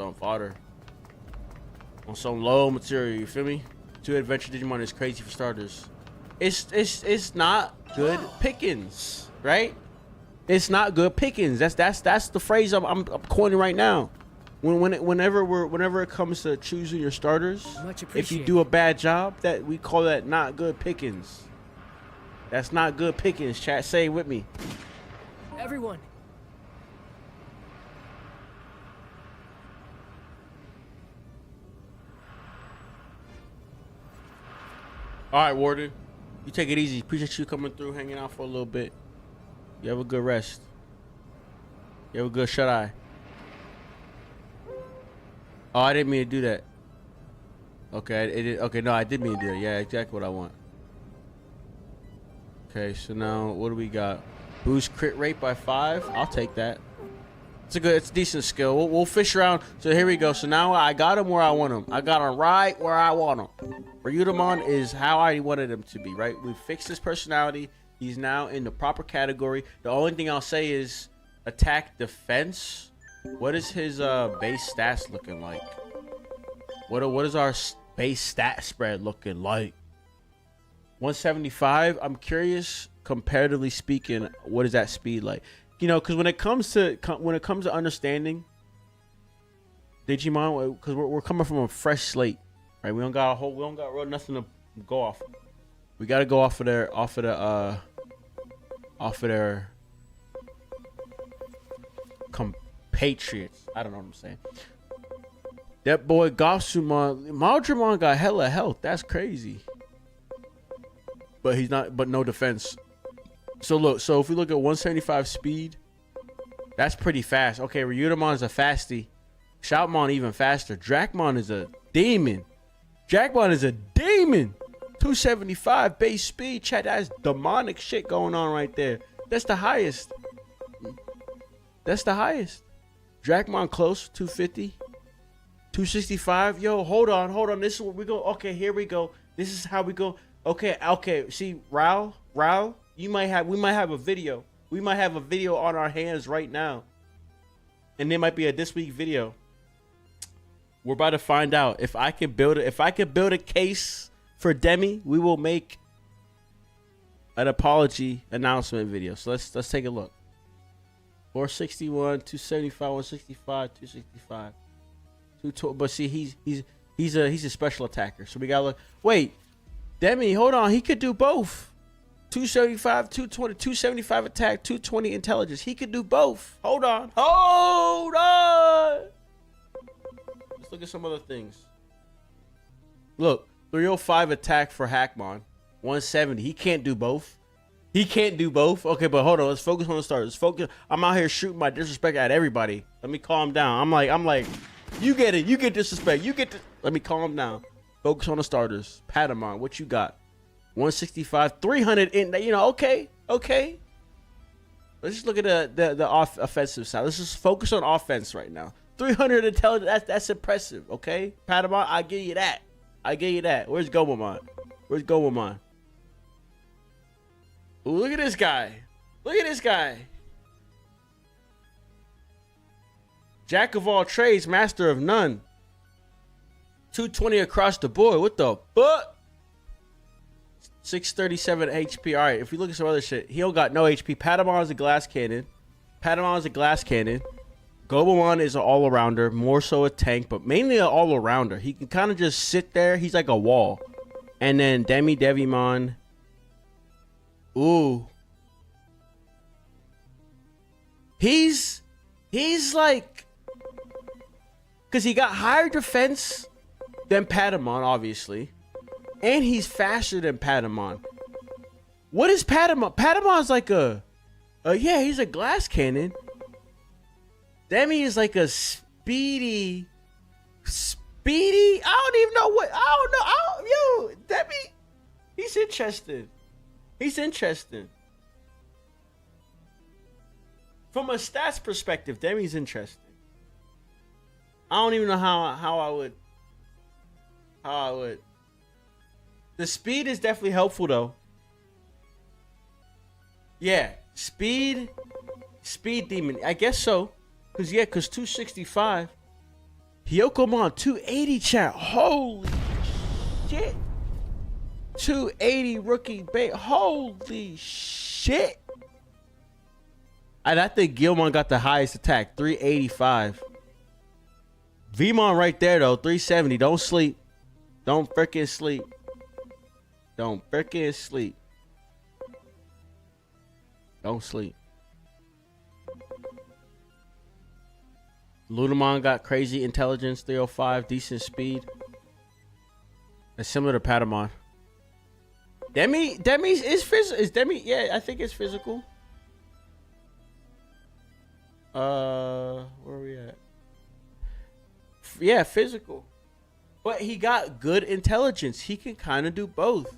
some low material. You feel me? 2 adventure Digimon is crazy for starters. It's not good pickings, right? It's not good pickings. That's the phrase I'm coining right now. Whenever it comes to choosing your starters, if you do a bad job, that we call that not good pickings. That's not good pickings. Chat, say it with me. Everyone. All right, Warden. You take it easy. Appreciate you coming through, hanging out for a little bit. You have a good rest. You have a good shut eye. Oh, I didn't mean to do that. Okay, okay, no, I did mean to do that. Yeah, exactly what I want. Okay, so now what do we got? Boost crit rate by 5. I'll take that. It's a decent skill. We'll fish around. So here we go. So now I got him where I want him. I got him right where I want him. Ryudamon is how I wanted him to be, right? We fixed his personality. He's now in the proper category. The only thing I'll say is attack defense. What is his base stats looking like? What is our base stat spread looking like? 175. I'm curious, comparatively speaking, what is that speed like? You know, because when it comes to understanding Digimon, because we're coming from a fresh slate, right? We don't got real nothing to go off of. We got to go off of their compatriots. I don't know what I'm saying. That boy Gosumon, Maldramon got hella health. That's crazy. But he's not. But no defense. So look. So if we look at 175 speed, that's pretty fast. Okay, Ryudamon is a fastie. Shoutmon even faster. Dracmon is a demon. Dracmon is a demon. 275 base speed, chat. That's demonic shit going on right there. That's the highest. That's the highest. Dracmon close, 250. 265. Yo, hold on. This is where we go. Okay, here we go. This is how we go. Okay. See, Raul, we might have a video. We might have a video on our hands right now. And there might be a this week video. We're about to find out if I can build a case for Demi, we will make an apology announcement video. So let's take a look. 461, 275, 165, 265. 220, but see he's a special attacker. So we gotta look. Wait, Demi, hold on. He could do both. 275, 220, 275 attack, 220 intelligence. He could do both. Hold on. Let's look at some other things. Look, 305 attack for Hackmon. 170. He can't do both. Okay, but hold on. Let's focus on the starters. Focus. I'm out here shooting my disrespect at everybody. Let me calm down. I'm like, you get it. You get disrespect. Let me calm down. Focus on the starters. Patamon, what you got? 165, 300 in. Okay. Let's just look at the offensive side. Let's just focus on offense right now. 300 intelligence. That's impressive. Okay, Patamon, I give you that. Where's Gomamon? Ooh, look at this guy. Jack of all trades, master of none. 220 across the board. What the fuck? 637 HP. All right, if we look at some other shit, he don't got no HP. Patamon is a glass cannon. Gomamon is an all-arounder, more so a tank, but mainly an all-arounder. He can kind of just sit there. He's like a wall. And then Devimon. Ooh. He's like, because he got higher defense than Patamon, obviously. And he's faster than Patamon. What is Patamon? Patamon's like he's a glass cannon. Demi is like a speedy. I don't even know what. Demi, he's interesting. From a stats perspective, Demi's interesting. I don't even know how I would. The speed is definitely helpful though. Yeah, speed demon. I guess so. Cause 265. Hyokomon 280 chat. Holy shit. 280 rookie bait. Holy shit. And I think Gilmon got the highest attack. 385. Vmon right there though. 370. Don't sleep. Don't freaking sleep. Lunamon got crazy intelligence, 305, decent speed. It's similar to Patamon. Demi is physical. Is Demi? Yeah, I think it's physical. Where are we at? Yeah, physical. But he got good intelligence. He can kind of do both.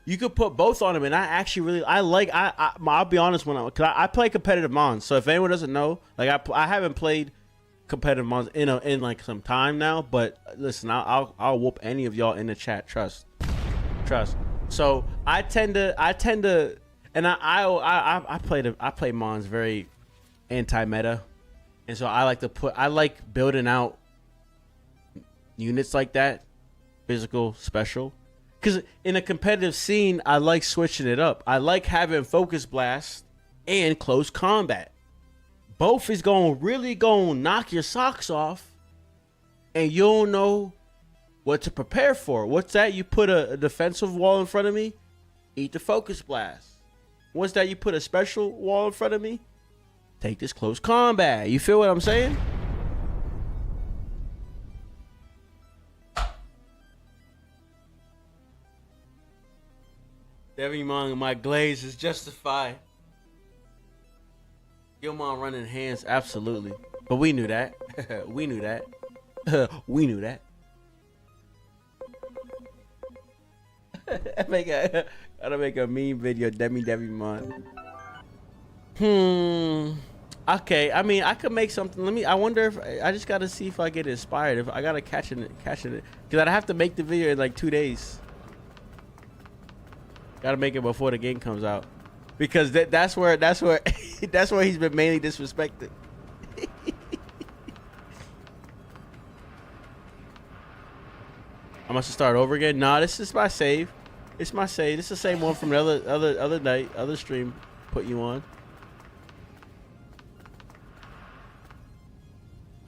You could put both on him, and I actually I'll be honest cause I play competitive Mons. So if anyone doesn't know, like I haven't played competitive Mons in like some time now. But listen, I'll whoop any of y'all in the chat. Trust. So I tend to, and I play Mons very anti-meta, and so I like building out units like that, physical, special. Because in a competitive scene, I like switching it up. I like having Focus Blast and Close Combat. Both is really going to knock your socks off. And you don't know what to prepare for. What's that? You put a defensive wall in front of me? Eat the Focus Blast. What's that? You put a special wall in front of me? Take this Close Combat. You feel what I'm saying? Devimon, my glaze is justified. Gilmon running hands, absolutely. But we knew that. We knew that. Gotta make a meme video, Digimon. Okay, I mean, I could make something. I wonder if I just gotta see if I get inspired. If I gotta catch it, because I'd have to make the video in like 2 days. Gotta make it before the game comes out, because that's where that's where he's been mainly disrespected. I must start over again. Nah, this is my save. It's my save. This is the same one from the other night, other stream. Put you on.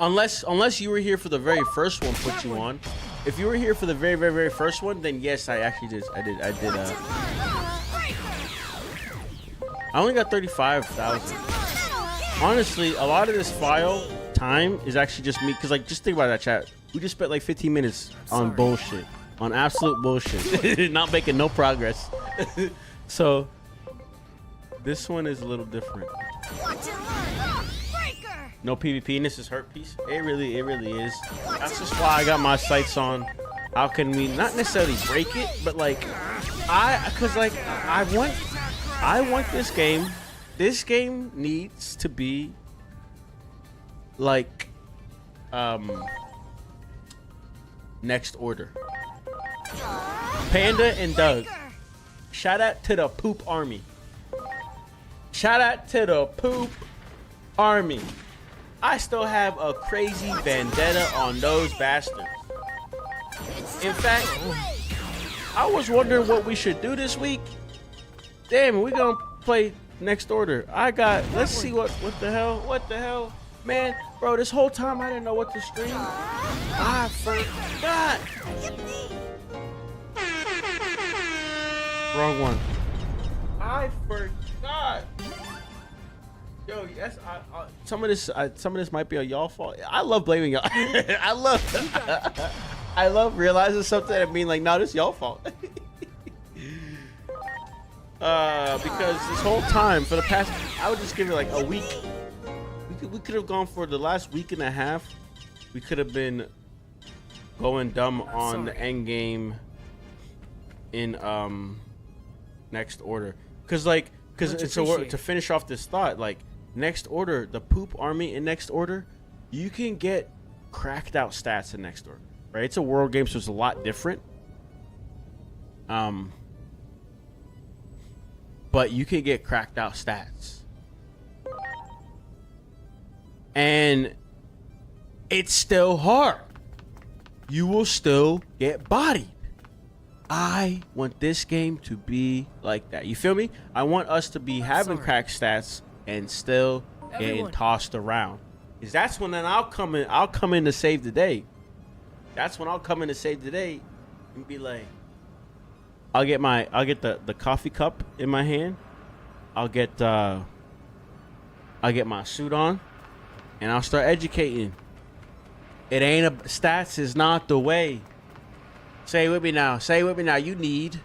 Unless you were here for the very first one, put you on. If you were here for the very first one, then yes, I actually did. I did. I only got 35,000. Honestly, a lot of this file time is actually just me, cause like just think about that, chat. We just spent like 15 minutes on bullshit, on absolute bullshit, not making no progress. So this one is a little different. No PvP, and this is hurt piece. It really is. That's just why I got my sights on. How can we not necessarily break it, but like I want this game. This game needs to be like Next Order. Panda and Doug. Shout out to the Poop Army. Shout out to the Poop Army. I still have a crazy vendetta on those bastards. In fact, I was wondering what we should do this week. Damn, we're gonna play Next Order. Let's see what the hell, man, bro. This whole time I didn't know what to stream. I forgot. Wrong one. I forgot. Yo, yes, some of this might be a y'all fault. I love blaming y'all. I love realizing something and being like, no, this y'all fault. Because this whole time for the past, I would just give it like a week. We could have gone for the last week and a half. We could have been going dumb on the end game in Next Order, to finish off this thought, like Next Order, the Poop Army in Next Order, you can get cracked out stats in Next Order, right? It's a world game, so it's a lot different. But you can get cracked out stats. And it's still hard. You will still get bodied. I want this game to be like that. You feel me? I want us to be having cracked stats and still getting tossed around. Because that's when then I'll come in to save the day. That's when I'll come in to save the day and be like, I'll get the coffee cup in my hand. I'll get my suit on, and I'll start educating. It ain't stats is not the way. Say it with me now. Say it with me now. You need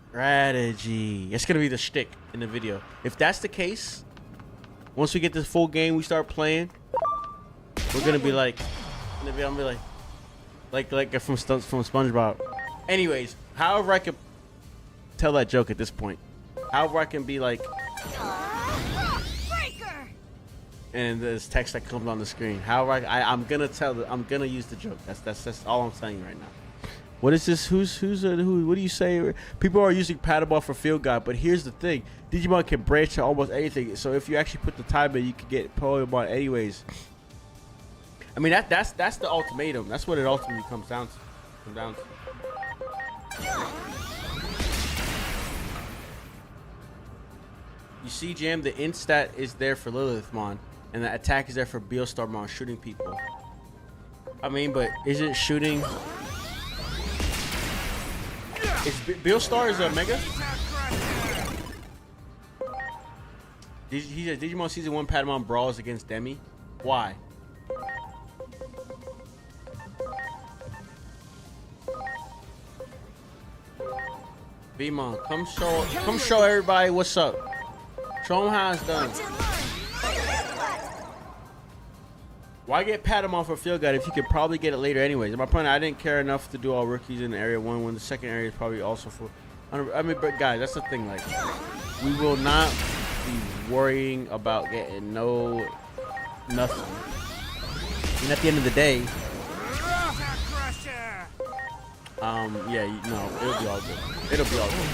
strategy. It's gonna be the shtick in the video. If that's the case, once we get this full game, we start playing. We're gonna be like, I'm gonna be like from SpongeBob. Anyways, however I can tell that joke at this point, however I can be like, and there's text that comes on the screen. However, I'm gonna use the joke. That's all I'm saying right now. What is this? Who? What do you say? People are using paddleball for field guide, but here's the thing: Digimon can branch to almost anything. So if you actually put the time in, you can get Pokemon anyways. I mean that's the ultimatum. That's what it ultimately comes down to. You see, Jam, the int stat is there for Lilithmon, and the attack is there for Beelstarmon shooting people. I mean, but isn't shooting... Beelstar is a mega? Digimon Season 1 Patamon brawls against Demi. Why? Beemon, come show everybody what's up. Show them how it's done. Why get Patamon for field guide if you could probably get it later anyways? At my point, I didn't care enough to do all rookies in Area 1 when the second area is probably also for... I mean, but guys, that's the thing. Like, we will not be worrying about getting nothing. And at the end of the day, yeah, no, it'll be all good. It'll be all good.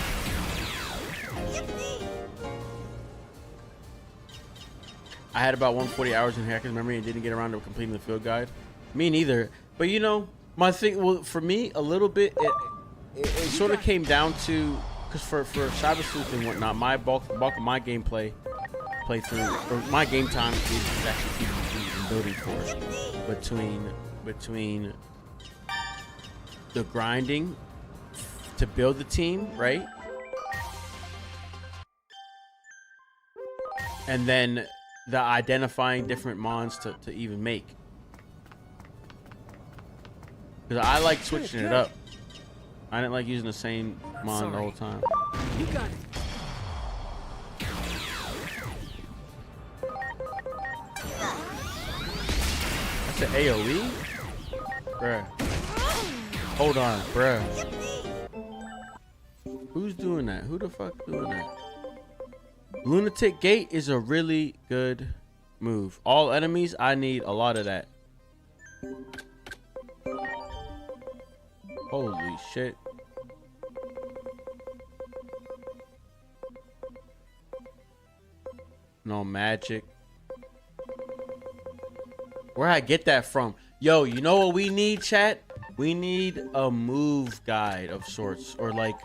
I had about 140 hours in Hacker's memory and didn't get around to completing the field guide. Me neither. But you know, my thing, well, for me, a little bit, it sort of came down to, because for Cyber Sleuth and whatnot, my bulk of my gameplay playthrough, or my game time is actually keeping building for it. Between the grinding to build the team, right? And then the identifying different mons to even make. Because I like switching it up. I didn't like using the same mon the whole time. You got it. That's an AoE? Bruh. Hold on, bruh. Who's doing that? Who the fuck doing that? Lunatic Gate is a really good move. All enemies, I need a lot of that. Holy shit. No magic. Where I get that from? Yo, you know what we need, chat? We need a move guide of sorts. Or like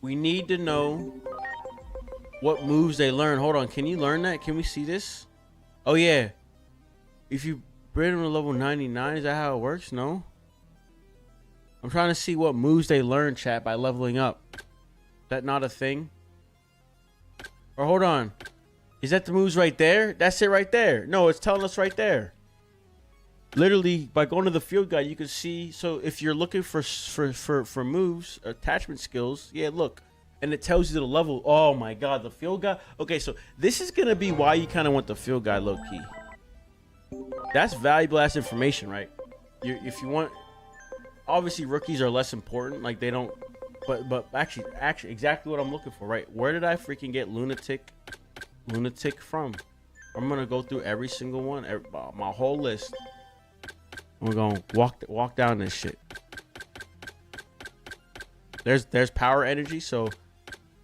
we need to know what moves they learn. Hold on, can you learn that? Can we see this? Oh yeah. If you bring them to level 99, is that how it works? No. I'm trying to see what moves they learn, chat, by leveling up. Is that not a thing? Or hold on. Is that the moves right there? That's it right there. No, it's telling us right there. Literally, by going to the field guide, you can see. So if you're looking for moves, attachment skills, yeah, look. And it tells you the level. Oh my god, the field guide. Okay, so this is going to be why you kind of want the field guide low-key. That's valuable ass information, right? If you want... Obviously, rookies are less important. Like, they don't... But actually, exactly what I'm looking for, right? Where did I freaking get Lunatic from? I'm going to go through every single one. My whole list. We're going to walk down this shit. There's power energy. So,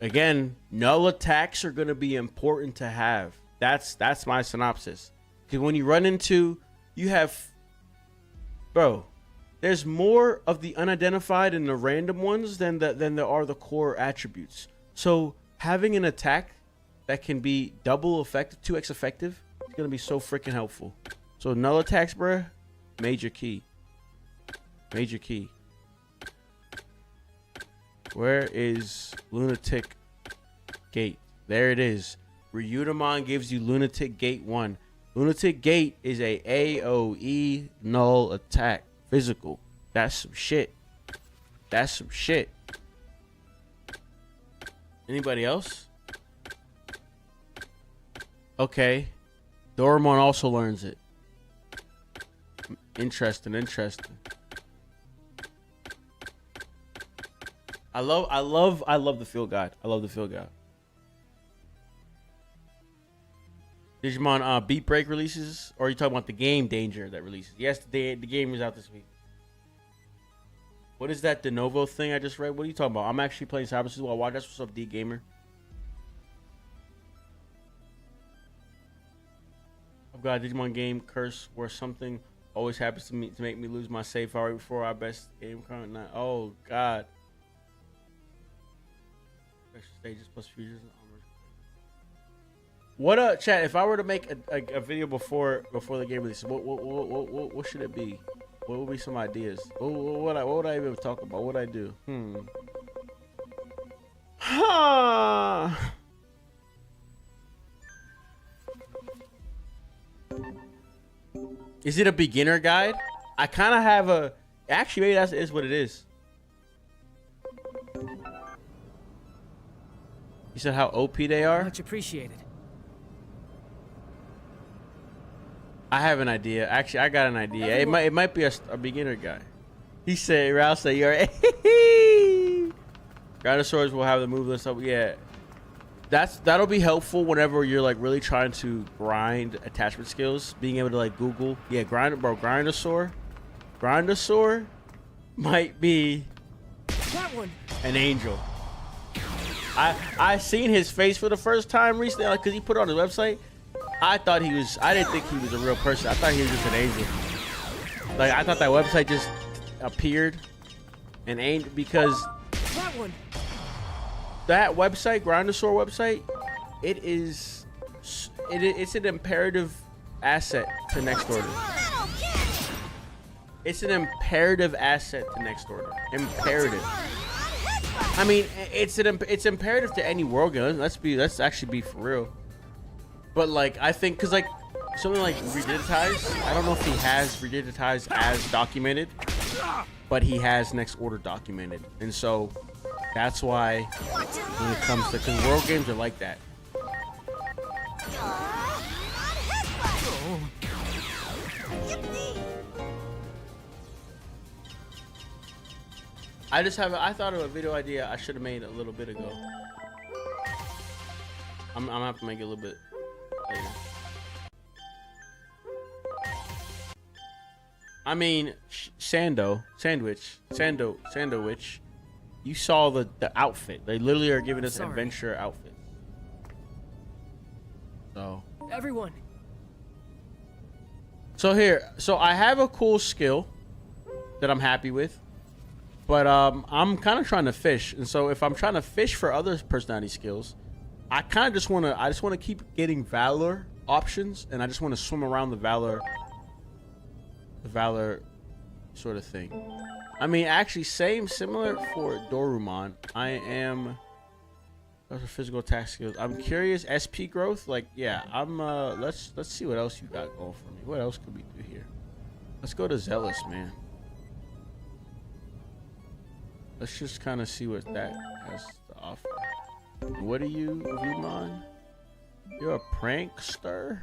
again, null attacks are going to be important to have. That's my synopsis. Because when you run into... You have... Bro... There's more of the unidentified and the random ones than there are the core attributes. So having an attack that can be double effective, 2x effective, is gonna be so freaking helpful. So null attacks, bruh, major key. Major key. Where is Lunatic Gate? There it is. Ryutamon gives you Lunatic Gate 1. Lunatic Gate is a AoE null attack. Physical. That's some shit. That's some shit. Anybody else? Okay. Doraemon also learns it. Interesting. I love the field guide. I love the field guide. Digimon Beat Break releases, or are you talking about the game Danger that releases? Yes, the game is out this week. What is that de novo thing I just read? What are you talking about? I'm actually playing Cyber Sleuth while I watch. That's what's up, D Gamer. I've got a Digimon game curse where something always happens to me to make me lose my save file right before our best game current night. Oh God. Special stages plus futures and armors. What chat? If I were to make a video before the game releases, what should it be? What would be some ideas? What would I even talk about? What would I do? Is it a beginner guide? I kind of have a... Actually, maybe that is what it is. You said how OP they are? Much appreciated. I have an idea. Actually, I got an idea. It might be a beginner guy. He said, Ralph said, you're Dinosaurs will have the move list up. Yeah. That'll be helpful whenever you're like really trying to grind attachment skills. Being able to like Google. Yeah, Grindosaur might be an angel. I seen his face for the first time recently, like, cause he put it on his website. I didn't think he was a real person. I thought he was just an angel. Like, I thought that website just appeared and aimed because that website, Grindosaur website, it's an imperative asset to next order. It's an imperative asset to next order. Imperative. I mean, it's imperative to any world game. Let's actually be for real. But like, I think because like something like Redigitize, I don't know if he has Redigitize as documented, but he has next order documented, and so that's why when it comes to, because world games are like that. I thought of a video idea I should have made a little bit ago. I'm gonna have to make it a little bit later. I mean, Sandwich. You saw the outfit. They literally are giving us adventure outfits. So Everyone. So I have a cool skill that I'm happy with. But I'm kind of trying to fish, and so if I'm trying to fish for other personality skills, I kind of just want to keep getting Valor options, and I just want to swim around the Valor sort of thing. I mean, actually, similar for Dorumon. I am those are physical attack skills. I'm curious, SP growth. Like, yeah, I'm. Let's see what else you got going for me. What else could we do here? Let's go to Zealous, man. Let's just kind of see what that has to offer. What are you, Digimon? You're a prankster?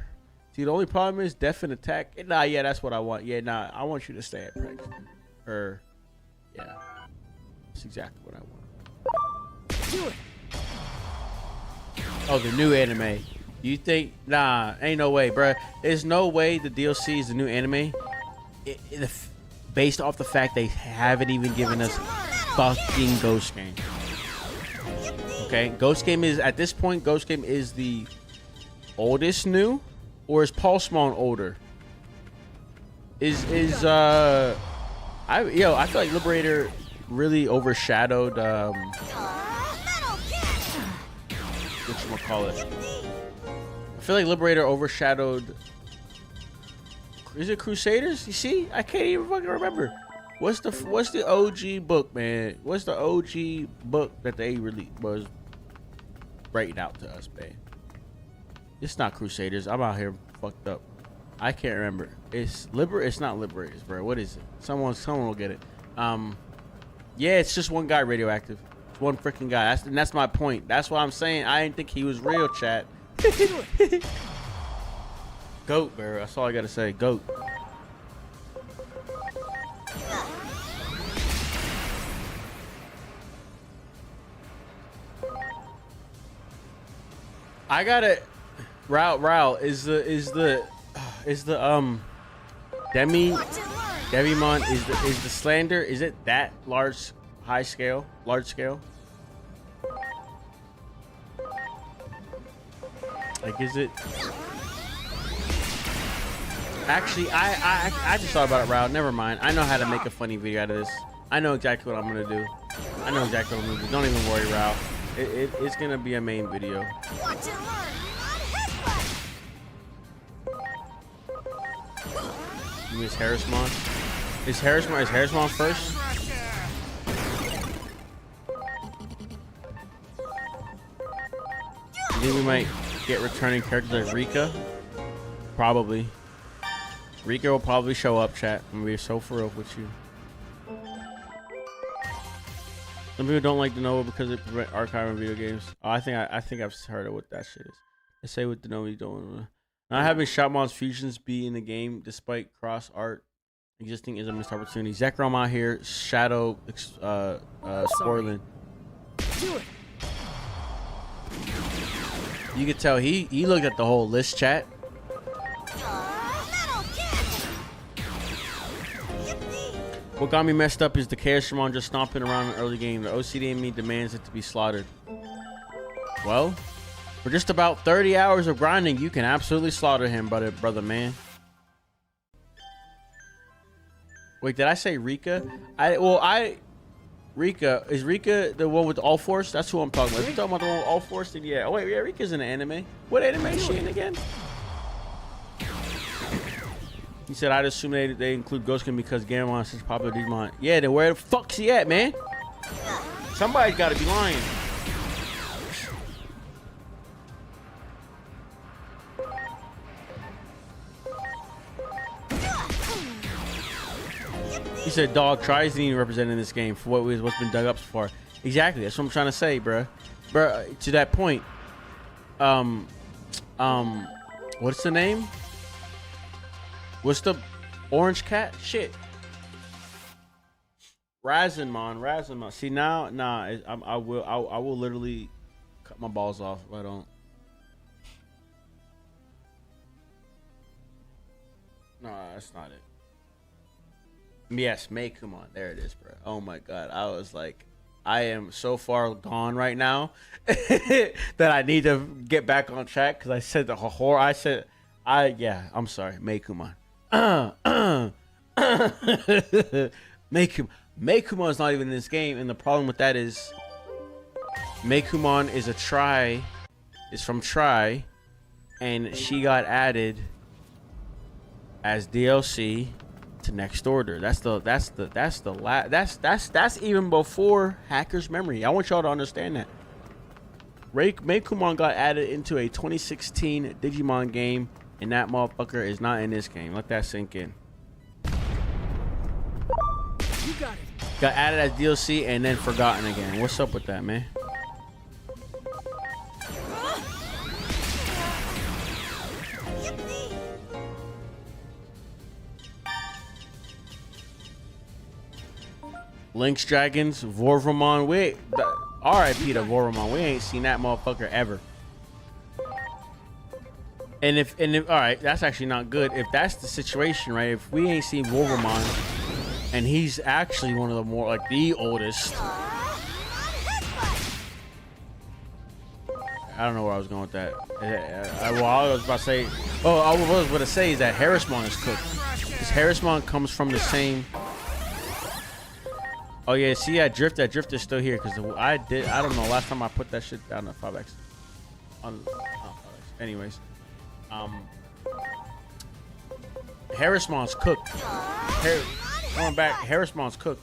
See, the only problem is def and attack. Nah, yeah, that's what I want. Yeah, nah, I want you to stay at prankster. Yeah. That's exactly what I want. Oh, the new anime. You think? Nah, ain't no way, bruh. There's no way the DLC is the new anime. Based off the fact they haven't even given us fucking Ghost Game. Okay, Ghost Game is at this point. Ghost Game is the oldest new, or is Pulsemon older? I feel like Liberator really overshadowed whatchamacallit. I feel like Liberator overshadowed. Is it Crusaders? You see, I can't even fucking remember. What's the OG book, man? What's the OG book that they really was writing out to us, man? It's not Crusaders. I'm out here fucked up. I can't remember. It's not Liberators, bro. What is it? Someone will get it. Yeah, it's just one guy radioactive. It's one freaking guy. That's my point. That's why I'm saying I didn't think he was real, chat. Goat, bro. That's all I gotta say. Goat. I gotta Raul is the Devimon is the Slander, is it that large scale? Like, is it? Actually, I just thought about it, Raul. Never mind. I know how to make a funny video out of this. I know exactly what I'm gonna do. Don't even worry, Raul. It's gonna be a main video. You miss Harrismon? Is Harrismon first? You think we might get returning characters like Rika? Probably. Rika will probably show up, chat. I'm gonna be so for real with you. Some people don't like Denoa because it prevent archiving video games. Oh, I think I've heard of what that shit is. They say with Denoa you don't. Not having Shopmon's fusions be in the game despite cross art existing is a missed opportunity. Zekrom out here, Shadow, spoiling. Do it. You could tell he looked at the whole list chat. What got me messed up is the Chaos Shimon just stomping around in the early game. The OCD in me demands it to be slaughtered. Well, for just about 30 hours of grinding, you can absolutely slaughter him, brother man. Wait, did I say Rika? Rika, is Rika the one with all force? That's who I'm talking about. If you're talking about the one with all force, then yeah. Oh wait, yeah, Rika's in an anime. What anime is she in again? He said, I'd assume they include Ghostkin because Gamon is such a popular Digimon. Yeah, then where the fuck's he at, man? Somebody's gotta be lying. He said, dog tries to even represent in this game for what's been dug up so far. Exactly, that's what I'm trying to say, bruh. Bruh, to that point, what's the name? What's the orange cat? Shit. Razanmon. See now, nah. I will literally cut my balls off if I don't. No, that's not it. Yes, Meikumon. There it is, bro. Oh my god, I was like, I am so far gone right now that I need to get back on track because I said the horror. I'm sorry, Meikumon. Meikumon is not even in this game, and the problem with that is Meikumon is from Tri, and she got added as DLC to Next Order. That's even before Hacker's Memory. I want y'all to understand that. Meikumon got added into a 2016 Digimon game, and that motherfucker is not in this game. Let that sink in. You got it. Got added as DLC and then forgotten again. What's up with that, man? Lynx Dragons, Vorvamon. R.I.P. to Vorvamon. We ain't seen that motherfucker ever. And if all right, that's actually not good. If that's the situation, right? If we ain't seen Vorvamon, and he's actually one of the more like the oldest. I don't know where I was going with that. I was about to say. Oh, I was going to say is that Harrismon is cooked. Because Harrismon comes from the same. Oh yeah, see that drift is still here because I don't know, last time I put that shit down at 5x. Anyways. Harrismon's cooked. Going back, Harrismon's cooked.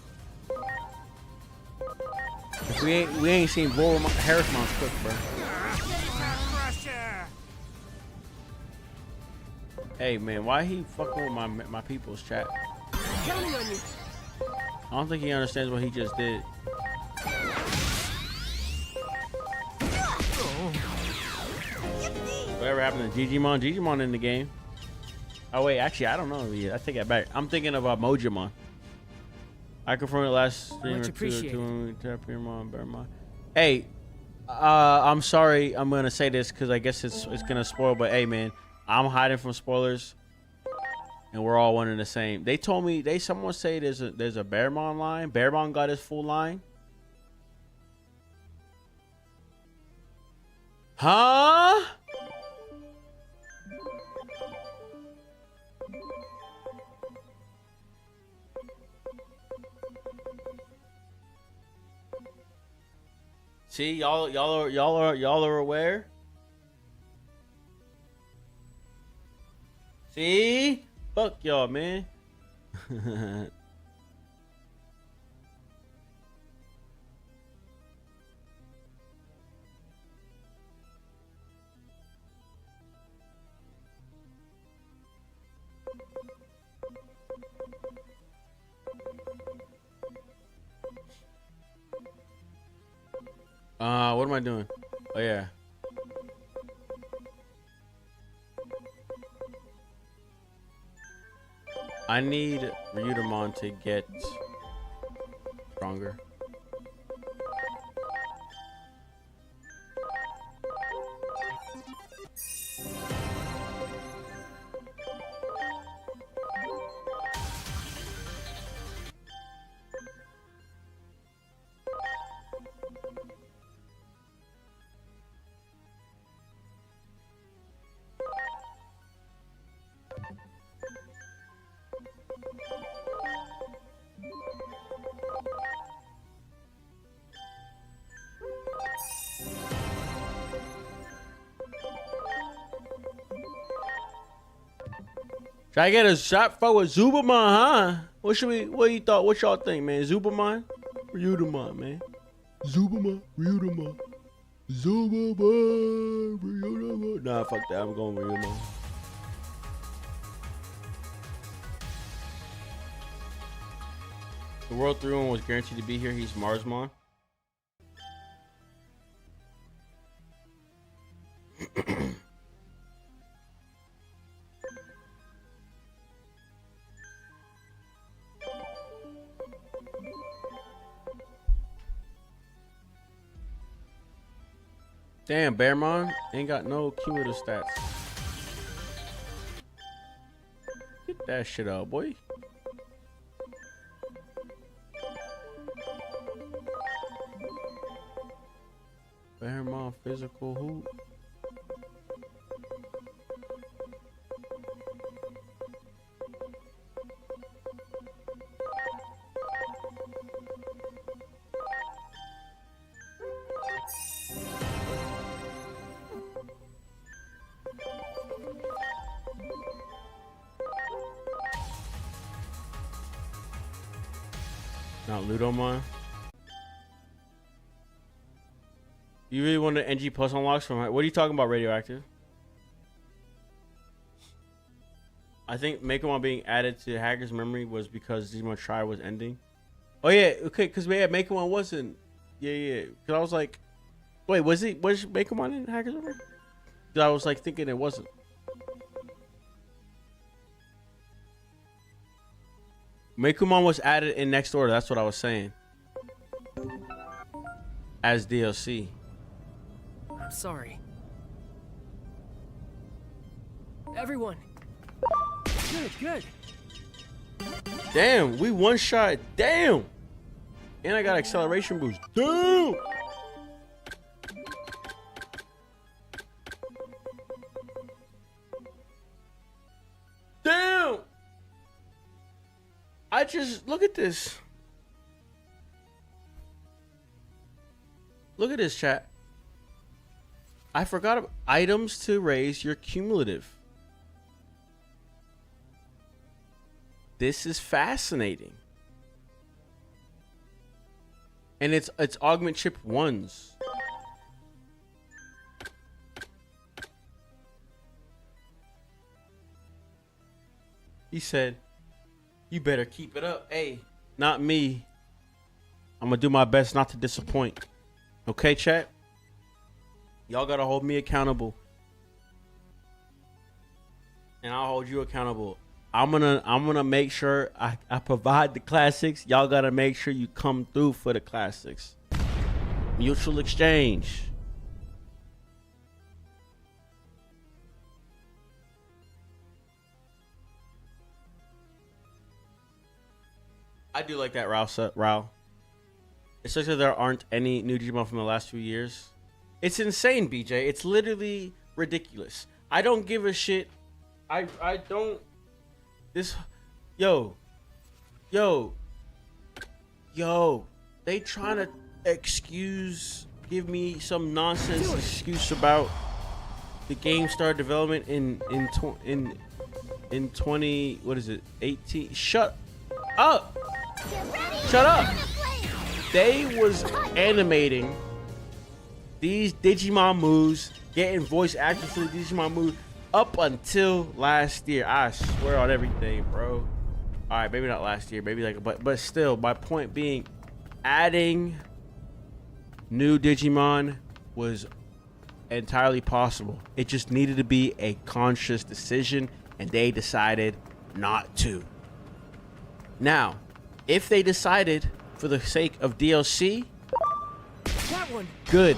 If we ain't seen Harrismon's cooked, bro. Hey man, why he fucking with my people's chat? Counting on you. I don't think he understands what he just did. Whatever happened to Digimon? Digimon in the game. Oh wait, actually I don't know. I take that back. I'm thinking of Mojimon. I confirmed it last stream Much or two appreciated. when we tap your mom, bear mom. Hey, I'm sorry. I'm gonna say this because I guess it's gonna spoil. But hey, man, I'm hiding from spoilers. And we're all one and the same. They told me someone say there's a Bearmon line. Bearmon got his full line. Huh? See, y'all are aware. See? Fuck y'all, man. What am I doing? Oh yeah. I need Ryudomon to get stronger. Should I get a shot for a Zuberman, huh? What should we? What you thought? What y'all think, man? Zuberman, Ryudomon, man. Zuberman, Ryudomon, Zuberman, Ryudomon. Nah, fuck that. I'm going Ryudomon. The World 3 one was guaranteed to be here. He's Marsmon. Damn, Bearmon ain't got no cumulative stats. Get that shit out, boy. Bearmon physical hoop. Not Ludomon. You really want the NG plus unlocks from what are you talking about, Radioactive? I think Megamon being added to Hagrid's memory was because Digimon Tri was ending. Oh yeah, okay, because Megamon wasn't. Yeah. Because I was like, wait, was Megamon in Hagrid's memory? Because I was like thinking it wasn't. Mekumon was added in next order. That's what I was saying. As DLC. I'm sorry. Everyone. Good. Damn, we one shot. Damn. And I got acceleration boost. Damn. Damn. I just look at this. Look at this, chat. I forgot about items to raise your cumulative. This is fascinating. And it's augment chip 1s. He said, "You better keep it up." Hey, not me. I'm gonna do my best not to disappoint. Okay, chat? Y'all gotta hold me accountable. And I'll hold you accountable. I'm gonna make sure I provide the classics. Y'all gotta make sure you come through for the classics. Mutual exchange. I do like that Rao. It's just that there aren't any new Digimon from the last few years. It's insane, BJ. It's literally ridiculous. I don't give a shit. I don't. This, yo. They trying to give me some nonsense excuse about the game started development in 20. What is it? 18. Shut up. Shut up. They was animating these Digimon moves, getting voice actors for the Digimon moves up until last year. I swear on everything, bro. All right, maybe not last year, maybe like, but still, my point being, adding new Digimon was entirely possible. It just needed to be a conscious decision, and they decided not to. Now, if they decided for the sake of DLC, That one. good.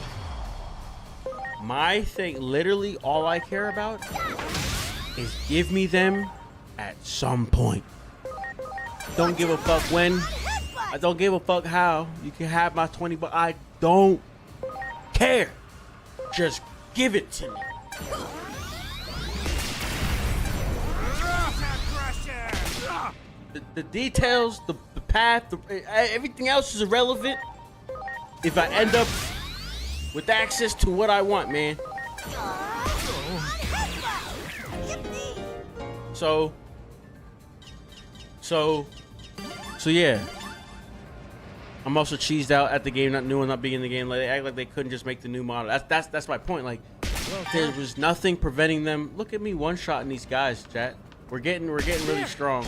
My thing, literally all I care about is give me them at some point. Don't give a fuck when. I don't give a fuck how. You can have my 20 bucks. I don't care. Just give it to me. The details, the path, everything else is irrelevant if I end up with access to what I want, man. So yeah. I'm also cheesed out at the game, not being in the game. Like, they act like they couldn't just make the new model. That's my point. Like, there was nothing preventing them. Look at me one-shotting these guys, chat. We're getting really strong.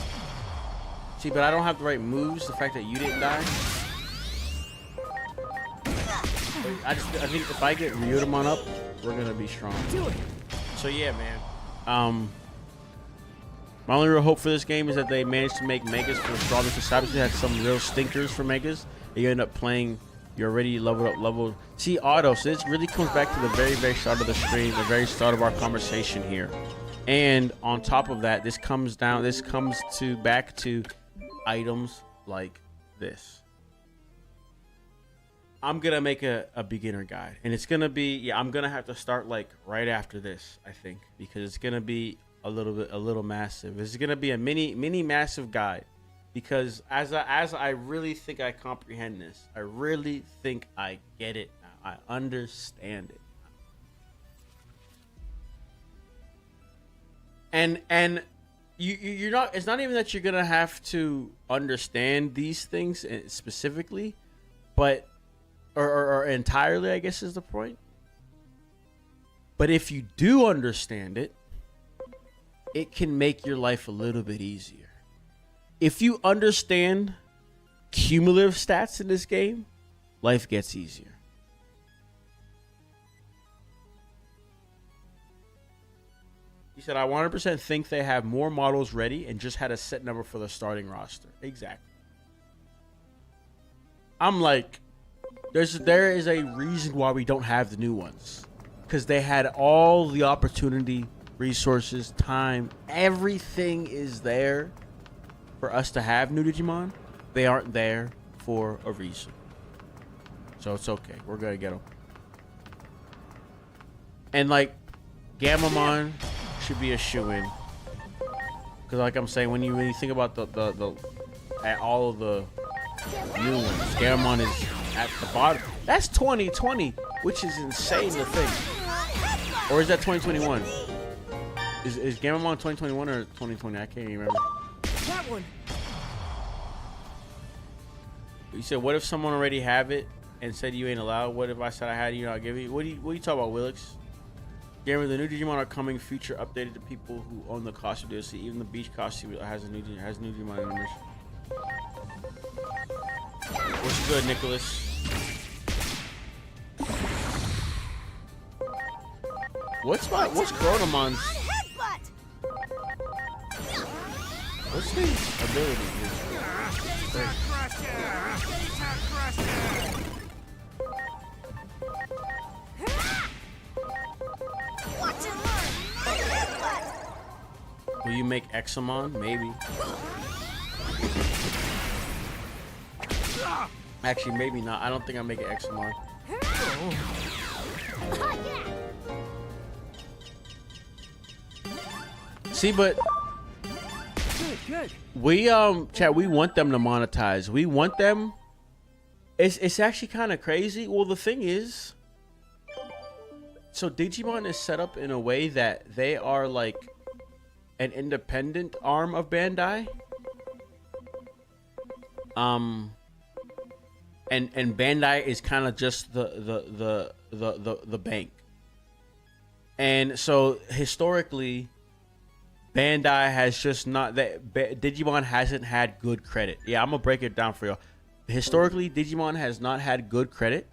See, but I don't have the right moves. The fact that you didn't die. I think if I get Ryudomon up, we're gonna be strong. So yeah, man. My only real hope for this game is that they managed to make Megas for stronger. Because obviously had some real stinkers for Megas. You end up playing. You're already leveled. See, auto. So this really comes back to the very start of the stream, the very start of our conversation here. And on top of that, this comes back to items like this. I'm gonna make a beginner guide, and it's gonna be I'm gonna have to start like right after this, I think, because it's gonna be a little massive. It's gonna be a mini massive guide, because as I really think I comprehend this, I really think I get it now. I understand it. And you're not. It's not even that you're gonna have to understand these things specifically, but or entirely, I guess is the point. But if you do understand it, it can make your life a little bit easier. If you understand cumulative stats in this game, life gets easier. He said, I 100% think they have more models ready and just had a set number for the starting roster. Exactly. I'm like, there is a reason why we don't have the new ones. Because they had all the opportunity, resources, time, everything is there for us to have new Digimon. They aren't there for a reason. So it's okay. We're going to get them. And like, Gamamon should be a shoo-in. Because like I'm saying, when you think about all of the new ones, Gamamon is at the bottom. That's 2020, which is insane to think. Or is that 2021? Is Gamamon 2021 or 2020? I can't even remember. That one. You said, what if someone already have it and said you ain't allowed? What if I said I had you, not give you? What are you talking about, Willix? Gamer, the new Digimon are coming. Future updated to people who own the costume DLC. Even the beach costume has new Digimon in the mission. What's good, Nicholas? What's Chronomon's? What's his ability? Will you make Examon? Maybe. Actually, maybe not. I don't think I'll make it Examon. See, but Good. we chat, we want them to monetize. We want them. It's actually kind of crazy. Well, the thing is, so Digimon is set up in a way that they are like an independent arm of Bandai. And Bandai is kind of just the bank. And so historically, Bandai has just not that Digimon hasn't had good credit. Yeah, I'm gonna break it down for y'all. Historically, Digimon has not had good credit,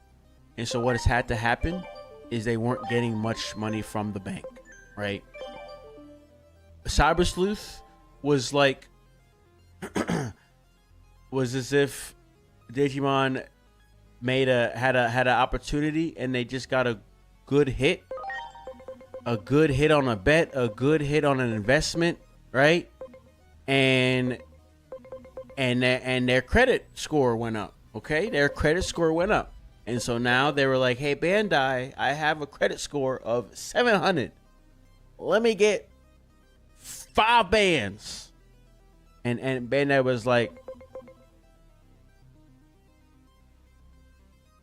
and so what has had to happen is they weren't getting much money from the bank, right? Cyber Sleuth was like was as if Digimon had an opportunity and they just got a good hit on a bet, a good hit on an investment, right? And their credit score went up. Okay, their credit score went up, and so now they were like, "Hey, Bandai, I have a credit score of 700. Let me get 5 bands." And Bandai was like,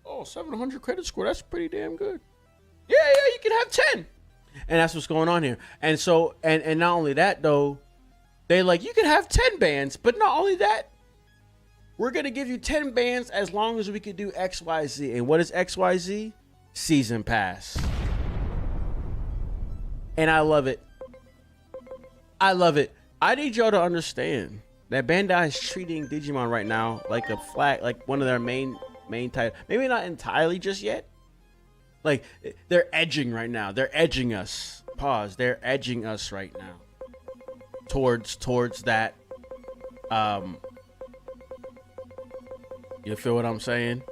"Oh, 700 credit score. That's pretty damn good. Yeah, you can have 10." And that's what's going on here. And so, and not only that though, they like, you can have 10 bands, but not only that, we're gonna give you 10 bands as long as we can do XYZ. And what is XYZ? Season pass. And I love it. I love it. I need y'all to understand that Bandai is treating Digimon right now like a flag, like one of their main title. Maybe not entirely just yet. Like, they're edging right now. They're edging us. Pause. They're edging us right now towards that. You feel what I'm saying?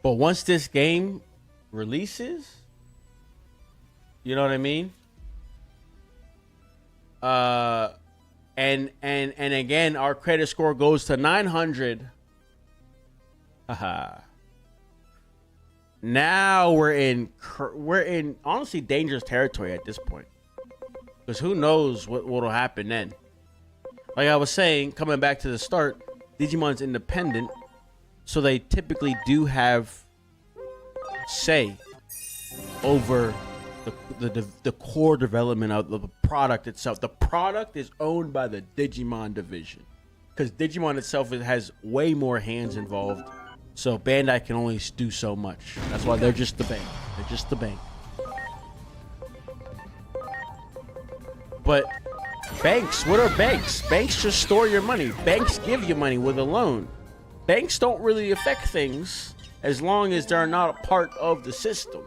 But once this game releases, you know what I mean? And again, our credit score goes to 900. Haha. Now we're in honestly dangerous territory at this point, because who knows what'll happen then. Like I was saying, coming back to the start, Digimon's independent, so they typically do have say over the core development of the product itself. The product is owned by the Digimon division, because Digimon itself has way more hands involved. So Bandai can only do so much. That's why they're just the bank. They're just the bank. But banks, what are banks? Banks just store your money. Banks give you money with a loan. Banks don't really affect things as long as they're not a part of the system.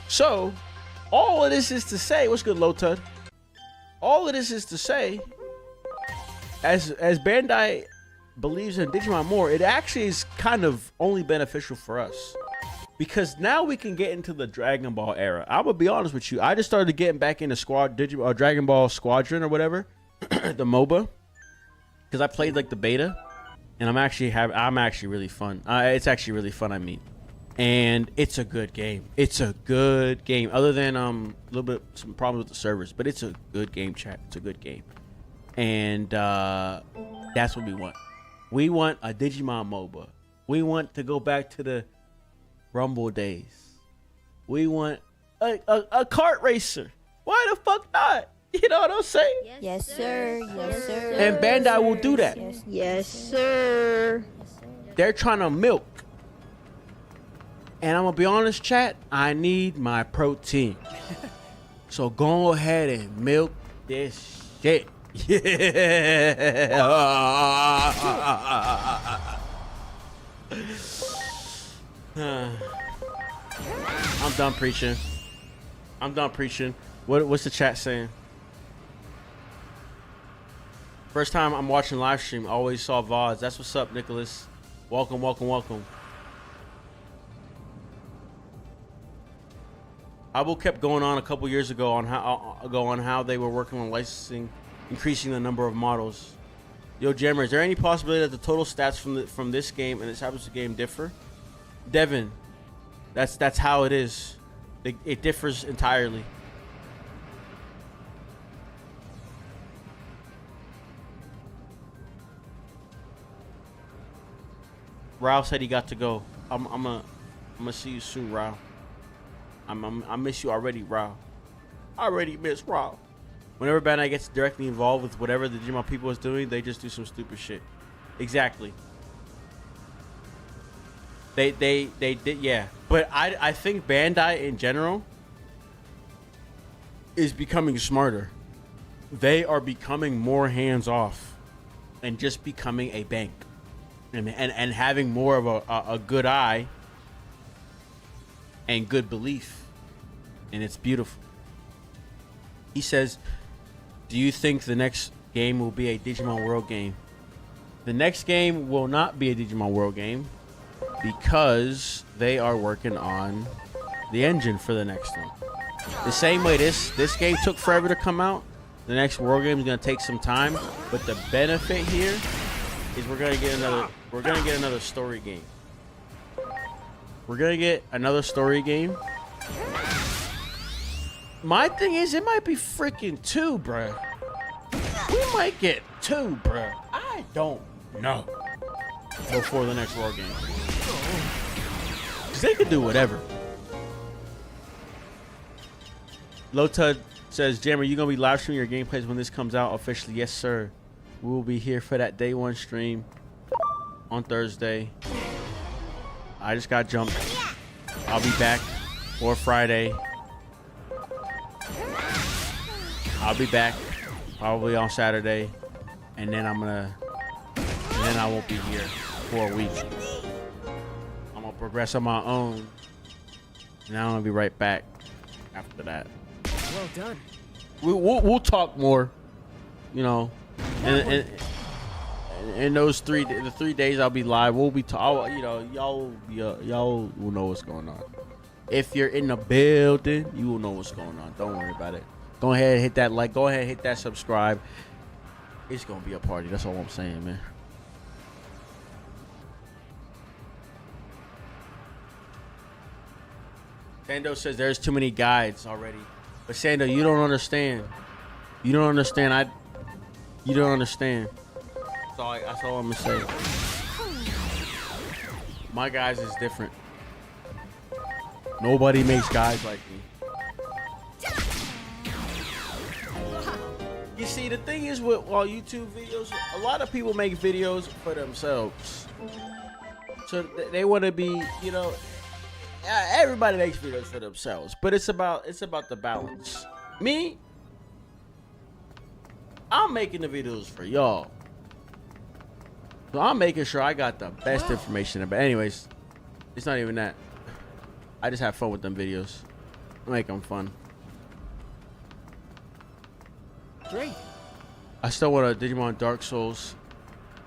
So, all of this is to say, what's good, Lotud? All of this is to say, as Bandai believes in Digimon more, it actually is kind of only beneficial for us, because now we can get into the Dragon Ball era. I'm gonna be honest with you, I just started getting back into Dragon Ball Squadron or whatever, the MOBA, because I played like the beta, and I'm actually really fun. It's actually really fun. I mean, and it's a good game. It's a good game. Other than a little bit some problems with the servers, but it's a good game, chat. It's a good game, and that's what we want. We want a Digimon MOBA. We want to go back to the Rumble days. We want a kart racer. Why the fuck not? You know what I'm saying? Yes, sir. Yes, sir. And Bandai will do that. Yes, sir. They're trying to milk. And I'm going to be honest, chat, I need my protein. So go ahead and milk this shit. Yeah. I'm done preaching. What's the chat saying? First time I'm watching live stream, always saw VODs. That's what's up, Nicholas. Welcome. Abu kept going on a couple years ago on how they were working on licensing, increasing the number of models. Yo, Jammer, is there any possibility that the total stats from this game and this type of game differ? Devin, that's how it is. It differs entirely. Rao said he got to go. I'm gonna see you soon, Rao. I miss you already, Rao. I already miss Rao. Whenever Bandai gets directly involved with whatever the Digimon people is doing, they just do some stupid shit. Exactly. They did, yeah. But I think Bandai in general is becoming smarter. They are becoming more hands off and just becoming a bank, and having more of a good eye and good belief, and it's beautiful. He says, do you think the next game will be a Digimon World game. The next game will not be a Digimon World game because they are working on the engine for the next one. The same way this game took forever to come out, the next World game is gonna take some time. But the benefit here is we're gonna get another story game. We're gonna get another story game. My thing is, it might be freaking 2, bruh. We might get 2, bruh. I don't know. Before the next World game. Because they could do whatever. Lotud says, Jammer, you going to be live streaming your gameplays when this comes out officially? Yes, sir. We will be here for that day 1 stream on Thursday. I just got jumped. I'll be back for Friday. I'll be back probably on Saturday. And then I won't be here for a week. I'm going to progress on my own. And I'm going to be right back after that. Well done. We'll talk more, you know, and those 3 days I'll be live. We'll be you know, y'all will know what's going on. If you're in the building, you will know what's going on. Don't worry about it. Go ahead and hit that like. Go ahead and hit that subscribe. It's gonna be a party. That's all I'm saying, man. Sando says there's too many guides already. But Sando, you don't understand. You don't understand. You don't understand. That's all I'm gonna say. My guys is different. Nobody makes guys like me. You see, the thing is with all YouTube videos, a lot of people make videos for themselves. So they want to be, you know, everybody makes videos for themselves, but it's about the balance. Me, I'm making the videos for y'all. So I'm making sure I got the best information. But anyways, it's not even that. I just have fun with them videos. I make them fun. Great. I still want a Digimon Dark Souls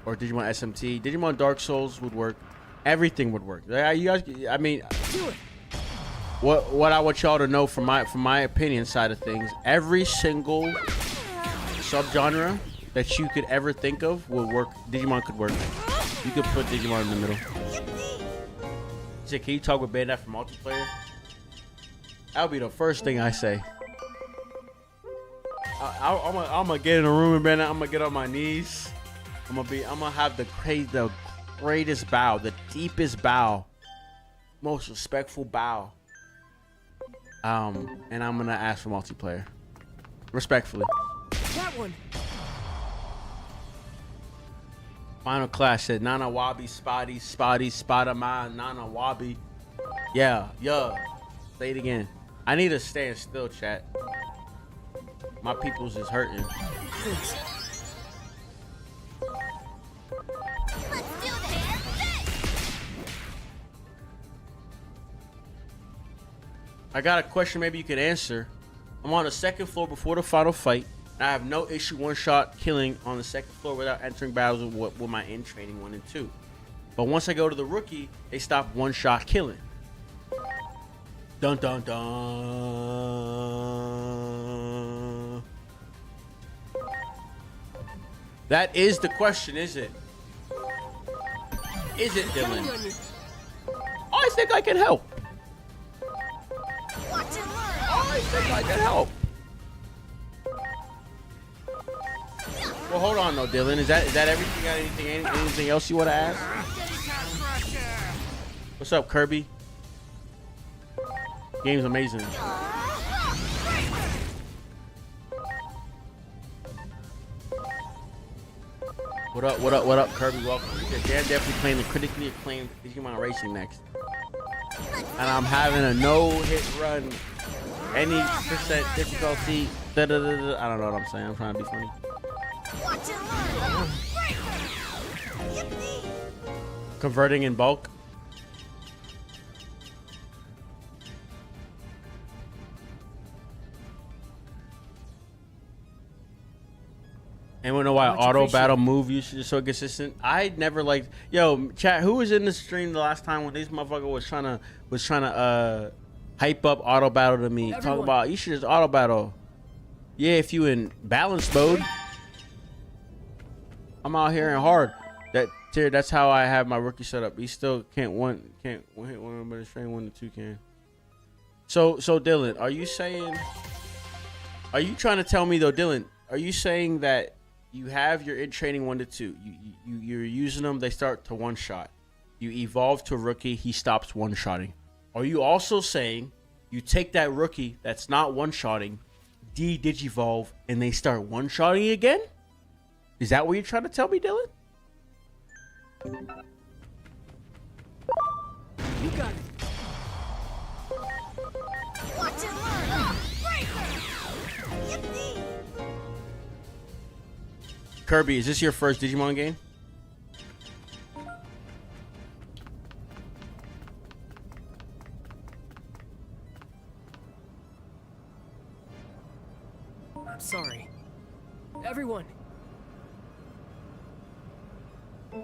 or Digimon SMT. Digimon Dark Souls would work. Everything would work. You guys, I mean, what I want y'all to know from my opinion side of things, every single subgenre that you could ever think of will work. Digimon could work. You could put Digimon in the middle. Say, can you talk with Bandai for multiplayer? That'll be the first thing I say. I'm gonna get in a room and Bandai. I'm gonna get on my knees. I'm gonna have the greatest bow, the deepest bow, most respectful bow. And I'm gonna ask for multiplayer, respectfully. That one. Final Clash said Nana Wabi, Spotty, Spotama, Nana Wabi. Yeah. Say it again. I need to stand still, chat. My peoples is hurting. Thanks. I got a question maybe you could answer. I'm on the second floor before the final fight. And I have no issue one-shot killing on the second floor without entering battles with my in-training 1 and 2. But once I go to the rookie, they stop one-shot killing. Dun dun dun. That is the question, is it? Is it, Dylan? I think I can help. I think I can help. Well, hold on, though, Dylan. Is that everything? Got anything else you want to ask? What's up, Kirby? Game's amazing. What up, Kirby? Welcome. They're definitely playing the critically acclaimed Digimon Racing next. And I'm having a no-hit run. Any percent difficulty. I don't know what I'm saying. I'm trying to be funny. Converting in bulk. And we know why Much auto appreciated. battle move usage is so consistent. I never liked. Yo, chat. Who was in the stream the last time when this motherfucker was trying to hype up auto battle to me? Talk Everyone. about you should just auto battle. Yeah, if you in balance mode. I'm out here in hard. That's how I have my rookie set up. He still can't hit one, but his train 1 to 2 can. So Dylan, are you trying to tell me though, Dylan? Are you saying that you have your in training 1 to 2? You're using them. They start to one shot. You evolve to a rookie. He stops one shotting. Are you also saying you take that rookie that's not one shotting, digivolve, and they start one shotting again? Is that what you're trying to tell me, Dylan? You got it. Watch and learn. Breaker. Yippee. Kirby, is this your first Digimon game? I'm sorry. Everyone.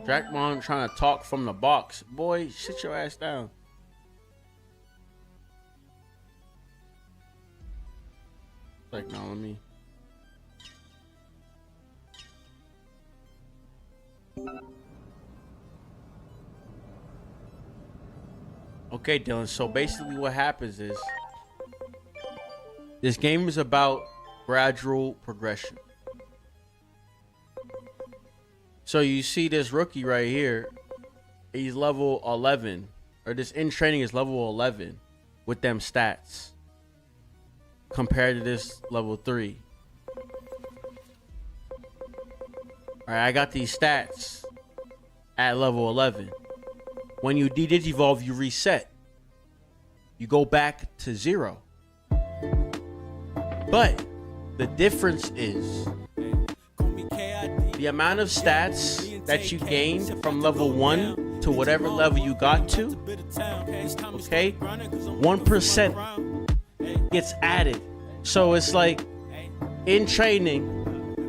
Drakmon trying to talk from the box. Boy, sit your ass down. Like, no, let me. Okay, Dylan. So basically, what happens is this game is about gradual progression. So you see this rookie right here, he's level 11, or this in training is level 11 with them stats compared to this level 3. All right, I got these stats at level 11. When you digivolve, you reset. You go back to 0. But the difference is the amount of stats that you gain from level 1 to whatever level you got to, okay, 1% gets added. So it's like in training,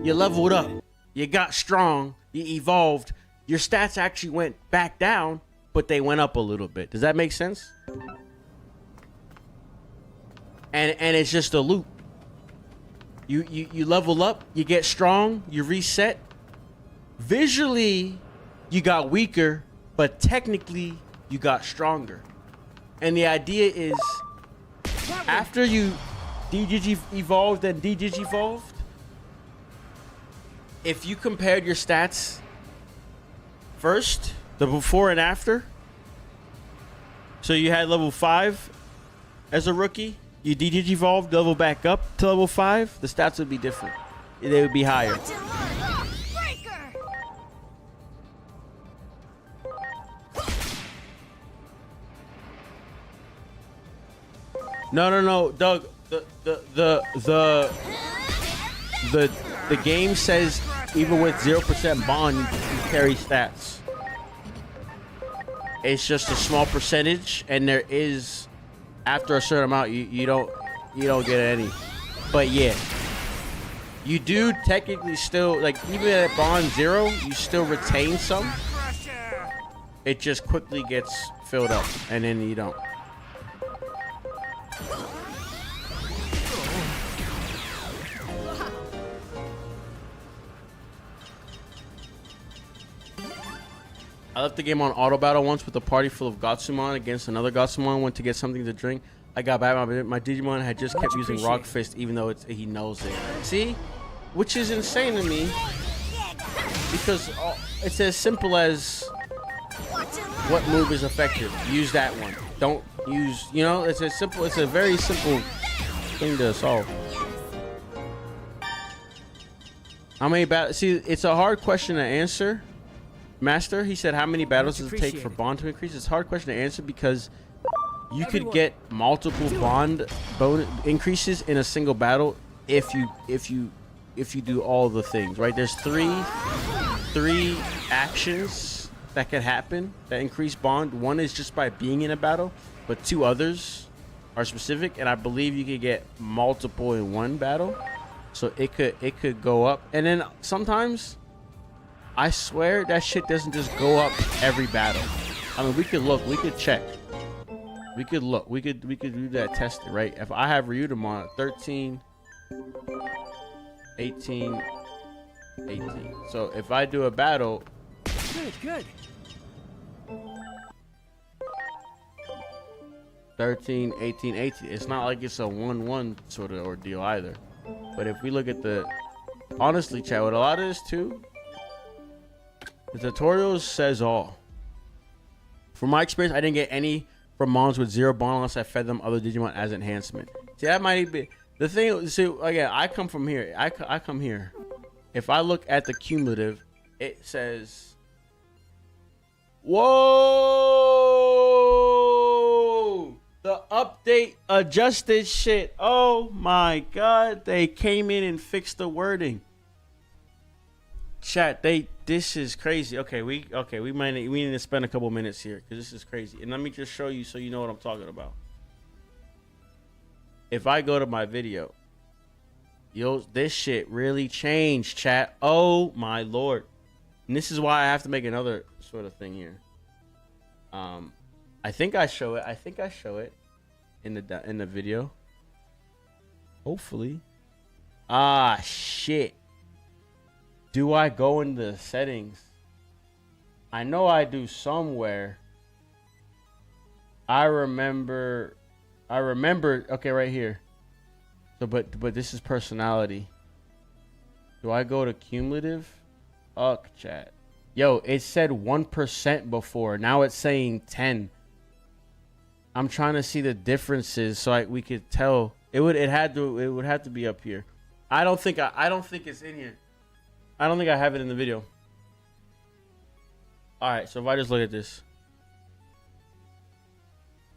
you leveled up, you got strong, you evolved, your stats actually went back down, but they went up a little bit. Does that make sense? And it's just a loop. You level up, you get strong, you reset. Visually, you got weaker, but technically, you got stronger. And the idea is, after you evolved and digivolved, if you compared your stats first, the before and after, so you had level 5 as a rookie, you digivolved, level back up to level 5, the stats would be different. They would be higher. Watch and learn. Breaker. No, Doug. The game says even with 0% bond, you carry stats. It's just a small percentage, and there is, after a certain amount, you don't get any. But yeah, you do technically still, like, even at bond 0, you still retain some. It just quickly gets filled up, and then you don't. I left the game on auto battle once with a party full of Gatsumon against another Gatsumon. Went to get something to drink. I got back. My Digimon had just kept using Rock Fist, even though he knows it. See, which is insane to me, because it's as simple as what move is effective. Use that one. Don't use. It's a simple. It's a very simple thing to solve. How many battles? See, it's a hard question to answer. Master, he said, how many battles does it take for bond to increase? It's a hard question to answer because you could get multiple bond bonus increases in a single battle if you do all the things, right? There's three actions that could happen that increase bond. One is just by being in a battle, but 2 others are specific, and I believe you could get multiple in one battle. So it could go up, and then sometimes I swear that shit doesn't just go up every battle. I mean, we could look, we could check, we could look, we could do that testing, right? If I have Ryudomon 13, 18, 18. So if I do a battle, Good. 13, 18, 18. It's not like it's a 1-1 sort of ordeal either. But if we look at the, honestly, chat, with a lot of this too, the tutorials says all. From my experience, I didn't get any from mons with 0 bond unless I fed them other Digimon as enhancement. See, that might be the thing. See, again, I come from here. I come here. If I look at the cumulative, it says, whoa, the update adjusted shit. Oh my god, they came in and fixed the wording. Chat, this is crazy. Okay, we need to spend a couple minutes here because this is crazy. And let me just show you so you know what I'm talking about. If I go to my video, this shit really changed, chat. Oh my lord. And this is why I have to make another sort of thing here. I think I show it in the video. Hopefully. Ah shit. Do I go into the settings? I know I do somewhere. I remember. Okay, right here. So, but this is personality. Do I go to cumulative? Fuck, chat. Yo, it said 1% before. Now it's saying 10. I'm trying to see the differences so we could tell. It would have to be up here. I don't think it's in here. I don't think I have it in the video. All right, so if I just look at this.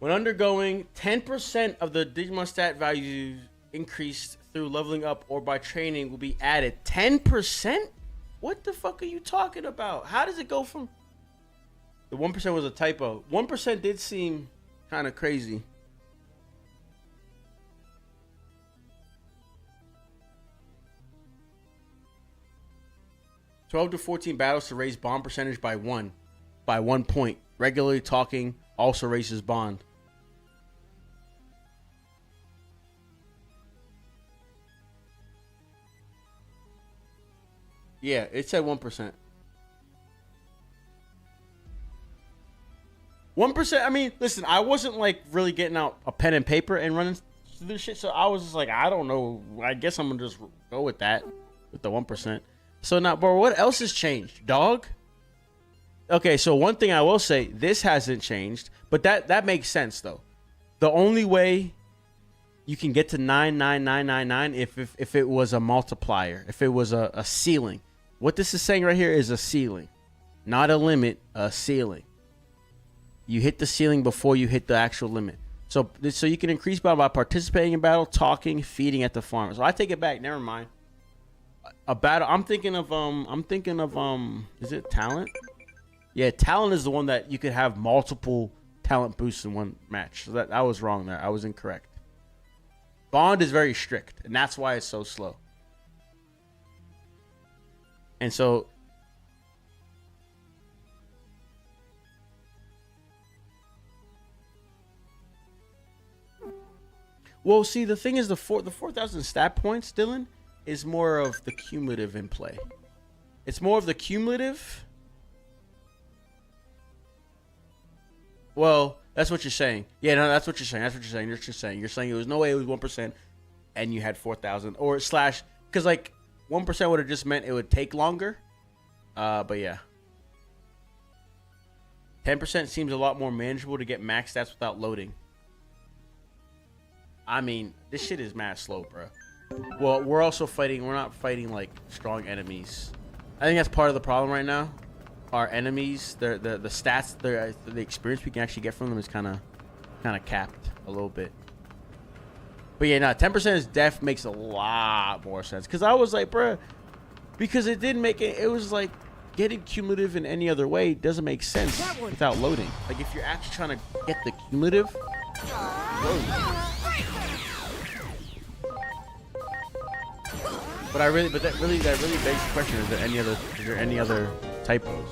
When undergoing, 10% of the Digimon stat values increased through leveling up or by training will be added. 10%? What the fuck are you talking about? How does it go from... The 1% was a typo. 1% did seem kind of crazy. $12 to 14 battles to raise bond percentage by 1 point. Regularly talking also raises bond. Yeah, it said 1%. 1%. I mean, listen, I wasn't like really getting out a pen and paper and running through this shit, so I was just like, I don't know. I guess I'm gonna just go with that, with the 1%. So now, bro, what else has changed, dog? Okay, so one thing I will say, this hasn't changed, but that makes sense though. The only way you can get to 99999 if it was a multiplier, if it was a ceiling. What this is saying right here is a ceiling, not a limit, a ceiling. You hit the ceiling before you hit the actual limit. So you can increase by participating in battle, talking, feeding at the farm. So I take it back. Never mind. A battle. I'm thinking of is it talent? Yeah, talent is the one that you could have multiple talent boosts in one match. So that I was wrong there. I was incorrect. Bond is very strict, and that's why it's so slow. And so well, see, the thing is the 4,000 stat points, Dylan, is more of the cumulative in play. It's more of the cumulative. Well, that's what you're saying. Yeah, no, that's what you're saying. That's what you're saying. You're saying it was no way it was 1% and you had 4,000 or slash, because like 1% would have just meant it would take longer. But yeah. 10% seems a lot more manageable to get max stats without loading. I mean, this shit is mad slow, bro. Well, we're not fighting like strong enemies. I think that's part of the problem right now. Our enemies, the stats, the experience we can actually get from them is kind of capped a little bit. But yeah, no, 10% is makes a lot more sense. Cause I was like, bro, because it didn't make it. It was like getting cumulative in any other way doesn't make sense without loading. Like if you're actually trying to get the cumulative. Whoa. But that really begs the question: is there any other typos?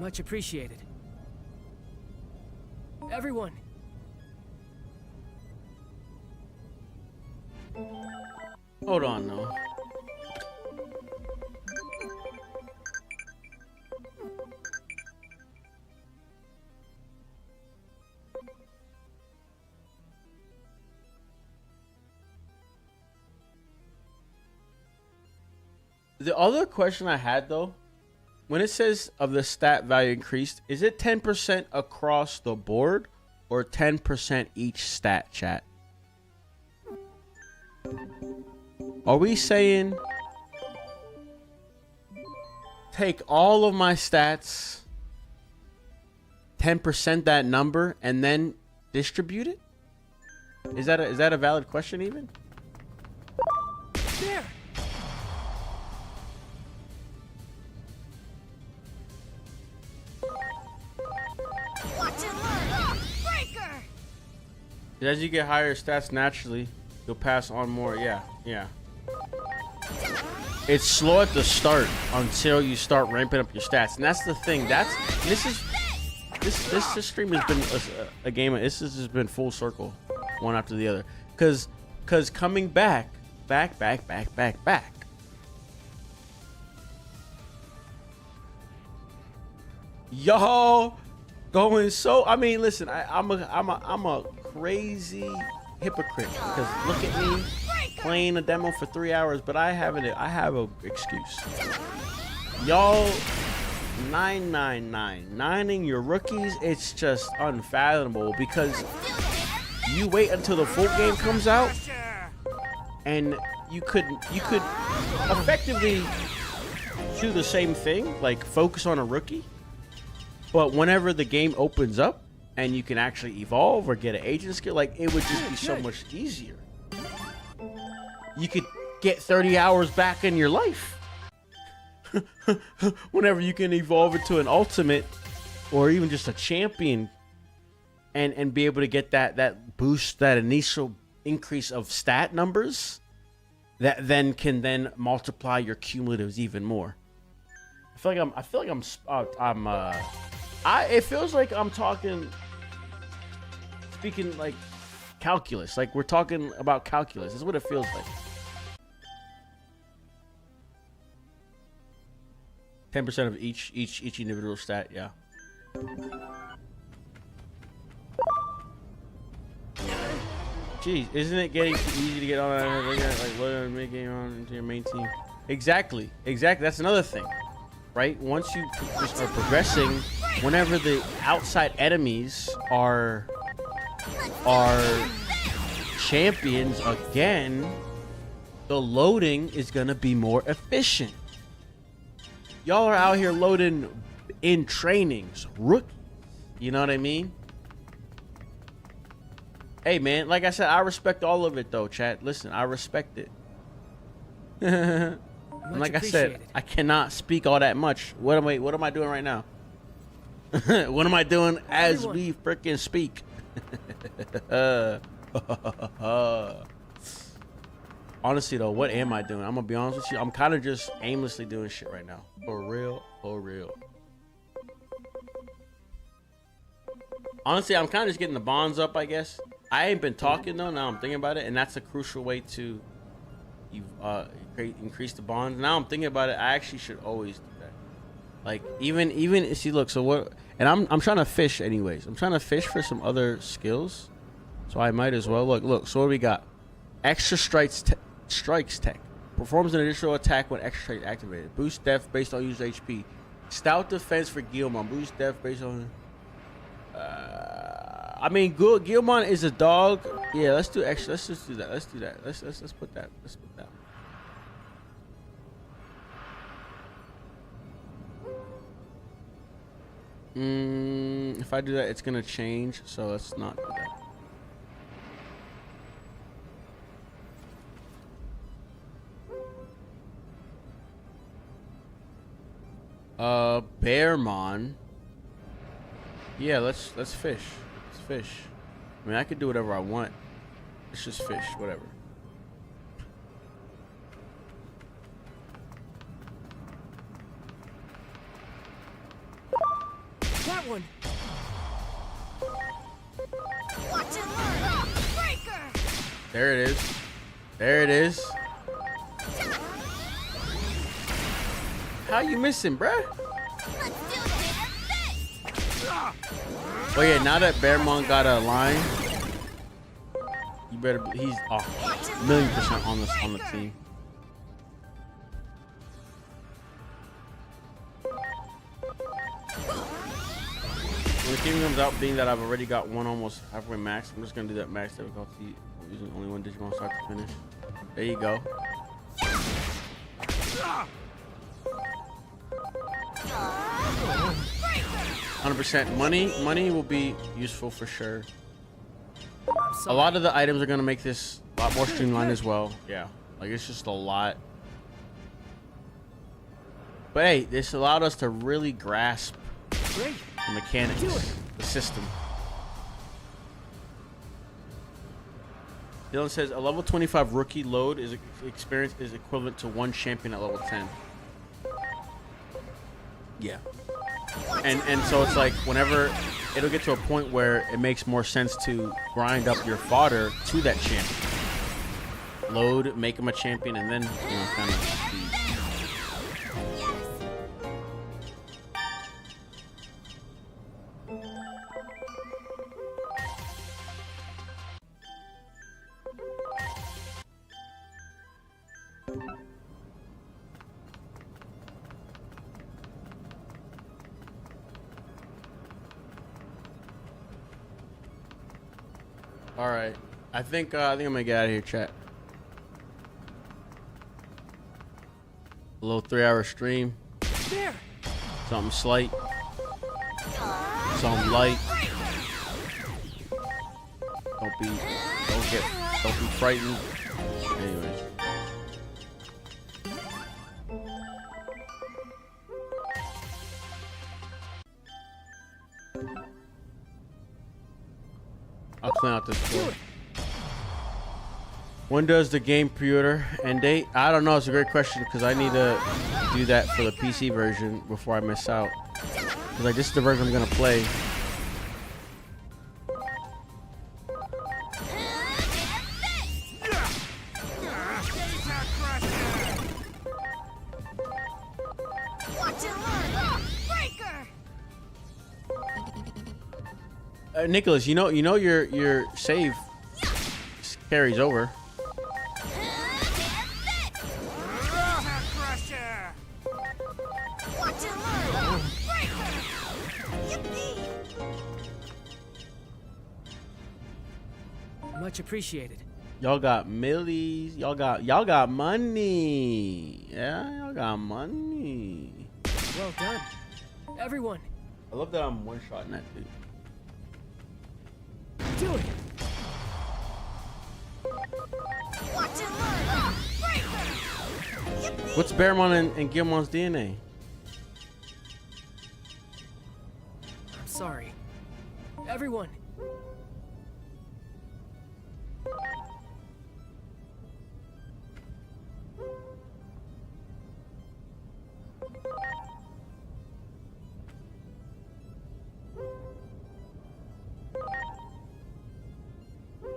Much appreciated. Everyone. Hold on, though. The other question I had, though, when it says of the stat value increased, is it 10% across the board or 10% each stat, chat? Are we saying take all of my stats, 10% that number, and then distribute it? Is that a valid question even? There. As you get higher stats naturally, you'll pass on more. Yeah. It's slow at the start until you start ramping up your stats, and that's the thing. This stream has been a game. This has just been full circle, one after the other. Cause coming back. Y'all going so. I mean, listen. I'm a crazy hypocrite because look at me playing a demo for 3 hours, but I have a excuse. Y'all 999ing your rookies. It's just unfathomable because you wait until the full game comes out and you could effectively do the same thing, like focus on a rookie, but whenever the game opens up and you can actually evolve or get an agent skill, like it would just be so much easier. You could get 30 hours back in your life whenever you can evolve into an ultimate or even just a champion and be able to get that boost, that initial increase of stat numbers that then can multiply your cumulatives even more. It feels like I'm speaking like calculus, like we're talking about calculus. Is what it feels like. 10% of each individual stat, yeah. Jeez, isn't it getting too easy to get on like what making on into your main team? Exactly. That's another thing, right? Once you just are progressing, whenever the outside enemies are champions again, the loading is gonna be more efficient. Y'all are out here loading in trainings, rookie. You know what I mean? Hey man, like I said, I respect all of it though, chat. Listen, I respect it. And like I said, I cannot speak all that much. What am I doing right now? What am I doing as we freaking speak? Honestly though, what am I doing? I'm gonna be honest with you. I'm kind of just aimlessly doing shit right now. For real. Honestly, I'm kind of just getting the bonds up, I guess. I ain't been talking though. Now I'm thinking about it, and that's a crucial way to increase the bonds. Now I'm thinking about it. I actually should always do that. Like even see, look. So what? And I'm trying to fish anyways. I'm trying to fish for some other skills. So I might as well look. So what do we got? Extra strikes tech performs an additional attack when extra strike activated. Boost def based on user HP. Stout defense for Guilmon. Boost def based on. I mean, Guilmon is a dog. Yeah, let's do extra. Let's just do that. Let's put that. Let's put that. If I do that, it's gonna change. So let's not do that. Bearmon. Yeah, let's fish. Let's fish. I mean, I could do whatever I want. Let's just fish, whatever. That one! Watch and learn! Breaker! There it is. There it is. How you missing, bruh? Let's do this! Oh yeah, now that Bearmon got a line, you better. He's off 1,000,000% on the team. When the game comes out, being that I've already got one almost halfway max, I'm just gonna do that max difficulty using only one Digimon start to finish. There you go. 100% money will be useful for sure. A lot of the items are gonna make this a lot more streamlined as well. Yeah, like it's just a lot. But hey, this allowed us to really grasp Great. the mechanics, the system. Dylan says a level 25 rookie load is experience is equivalent to one champion at level 10. Yeah. And so it's like whenever it'll get to a point where it makes more sense to grind up your fodder to that champion. Load, make him a champion, and then kind of. All right, I think I'm gonna get out of here, chat. A little 3-hour stream. There! Something slight. Something light. Don't be frightened. Anyways. I'll clean out this floor. When does the game pre-order end date? I don't know. It's a great question because I need to do that for the PC version before I miss out. Because like this is the version I'm gonna play. Nicholas, you know your save carries over. Much appreciated. Y'all got millies. Y'all got money. Yeah, y'all got money. Well done. Everyone, I love that I'm one-shotting that dude. do it! What's Bearmon and Gilmon's DNA? I'm sorry. Everyone,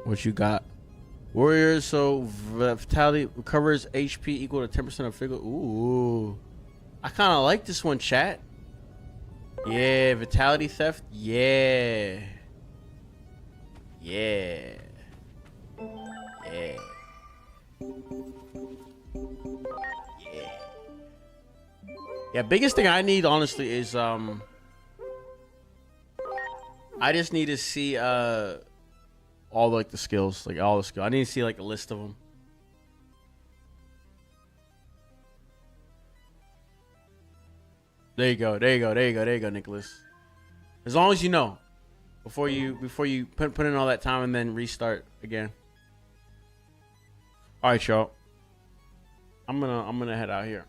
What you got? Warriors, so vitality recovers HP equal to 10% of figure. Ooh. I kind of like this one, chat. Yeah, vitality theft. Yeah. Yeah. Yeah. Yeah. Yeah, biggest thing I need honestly is I just need to see all like the skills, like all the skills. I need to see like a list of them. There you go. There you go. There you go. There you go, Nicholas. As long as you know, before you put in all that time and then restart again. All right, y'all. I'm gonna head out here.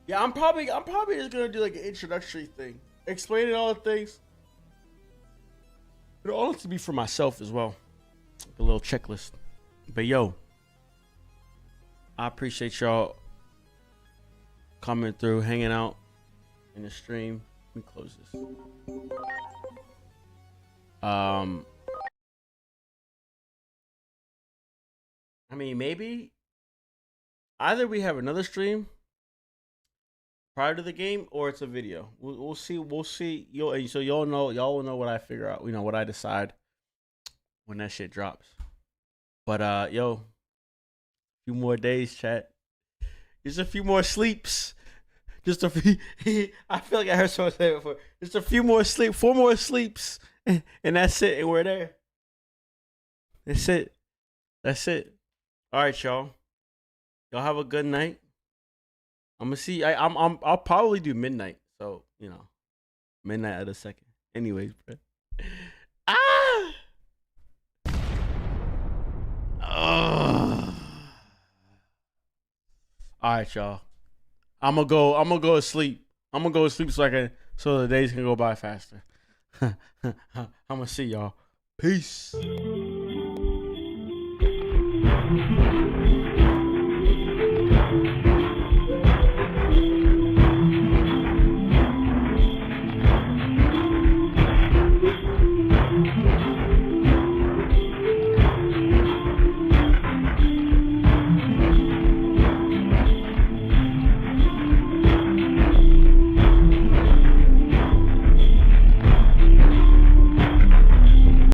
Yeah, I'm probably just gonna do like an introductory thing, explaining all the things. It'll all to be for myself as well, like a little checklist. But yo, I appreciate y'all coming through, hanging out in the stream. Let me close this. I mean, maybe either we have another stream prior to the game, or it's a video. We'll see. We'll see. So y'all will know what I figure out. You know what I decide when that shit drops. But yo, a few more days, chat. Just a few more sleeps. Just a few. I feel like I heard someone say it before. Just a few more sleep. 4 more sleeps, and that's it. And we're there. That's it. That's it. All right, y'all. Y'all have a good night. I'm gonna see. I'll probably do midnight. So you know, midnight at a second. Anyways, bro. Ah. All right, y'all. I'm gonna go to sleep. I'm gonna go to sleep so the days can go by faster. I'm gonna see y'all. Peace.